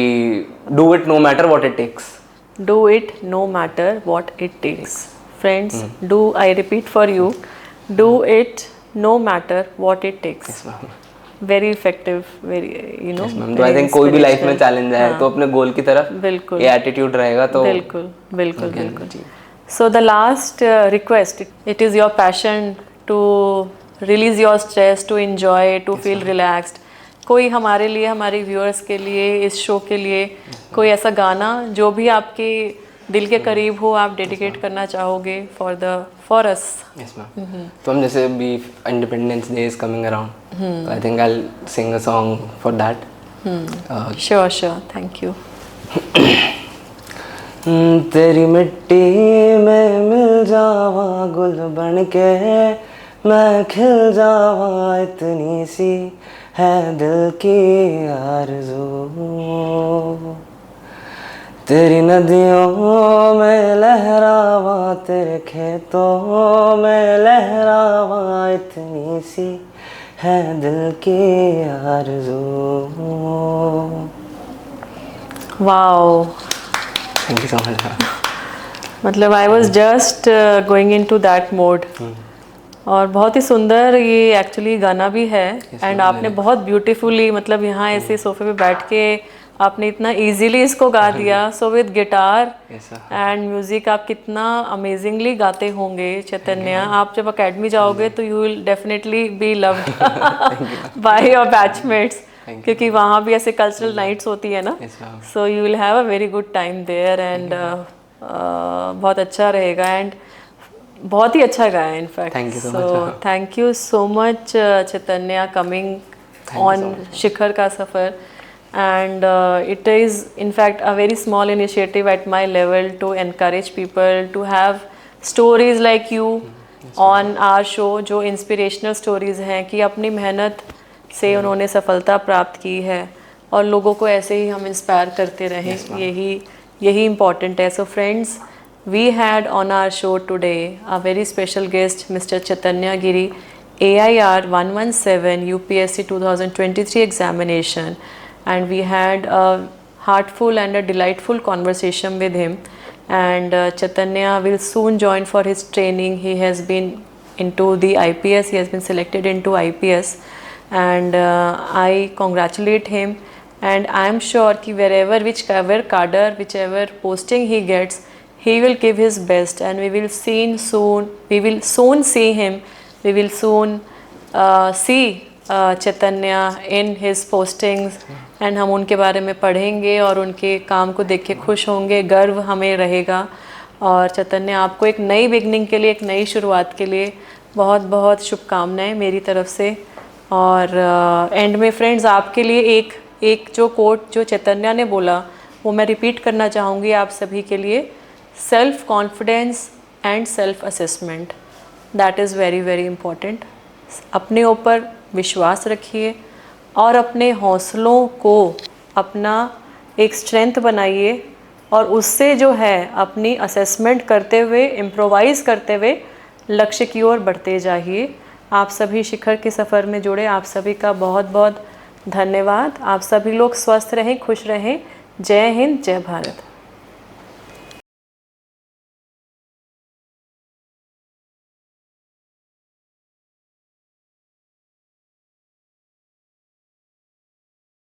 do it no matter what it takes. Do it no matter what it takes. Friends, do, I repeat for you, do it no matter what it takes. Very effective, very तो आई थिंक कोई भी लाइफ में चैलेंज है तो अपने गोल की तरफ बिल्कुल ये एटीट्यूड रहेगा तो बिल्कुल. So the last request, it is your passion to release your stress, to enjoy, to feel relaxed. कोई हमारे लिए, हमारे व्यूअर्स के लिए, इस शो के लिए कोई ऐसा गाना जो भी आपके दिल के करीब हो, आप डेडिकेट करना चाहोगे फॉर अस? Yes ma'am. तो हम जैसे अभी independence day is coming around, तो I think I will sing a song for that. Sure, thank you. तेरी मिट्टी में मिल जावा गुल बन के, मैं खिल जावा, इतनी सी है दिल की आरज़ू. तेरी नदियों में लहरावा, तेरे खेतों में लहरावा, इतनी सी है दिल की आरज़ू. Wow, thank you so much. मतलब I was just going into that mode. और बहुत ही सुंदर ये एक्चुअली गाना भी है. एंड आपने बहुत ब्यूटीफुली, मतलब यहाँ ऐसे सोफे पे बैठ के आपने इतना इजीली इसको गा दिया. So with guitar and music आप कितना अमेजिंगली गाते होंगे चैतन्य. आप जब अकेडमी जाओगे तो you will definitely be loved by your batchmates, क्योंकि वहाँ भी ऐसे कल्चरल नाइट्स होती है ना. So you will have a very good time there and बहुत अच्छा रहेगा. एंड बहुत ही अच्छा गाया in fact. So thank you so much Chaitanya coming on शिखर का सफ़र. And it is in fact a very small initiative at my level to encourage people to have stories like you on our show, जो inspirational stories हैं कि अपनी मेहनत से उन्होंने सफलता प्राप्त की है और लोगों को ऐसे ही हम इंस्पायर करते रहें. यही इम्पॉर्टेंट है. So friends, we had on our show today a very special guest, Mr. Chaitanya Giri, AIR 117 UPSC 2023 examination, and we had a heartful and a delightful conversation with him. And Chaitanya will soon join for his training. He has been into the IPS, he has been selected into IPS, and I congratulate him, and I am sure कि whichever cadre, whichever posting he gets, he will give his best, and we will soon see him. We will soon see Chaitanya in his postings, and हम उनके बारे में पढ़ेंगे और उनके काम को देख के खुश होंगे, गर्व हमें रहेगा. और चैतन्य, आपको एक नई बिगनिंग के लिए, एक नई शुरुआत के लिए बहुत बहुत शुभकामनाएं मेरी तरफ से. और एंड में फ्रेंड्स, आपके लिए एक जो कोट जो चैतन्य ने बोला वो मैं रिपीट करना चाहूँगी आप सभी के लिए. Self confidence and self assessment, that is very very important. अपने ऊपर विश्वास रखिए और अपने हौसलों को अपना एक स्ट्रेंथ बनाइए, और उससे जो है अपनी असेसमेंट करते हुए, इम्प्रोवाइज़ करते हुए लक्ष्य की ओर बढ़ते जाइए. आप सभी शिखर के सफ़र में जुड़े आप सभी का बहुत बहुत धन्यवाद. आप सभी लोग स्वस्थ रहें, खुश रहें. जय हिंद, जय भारत.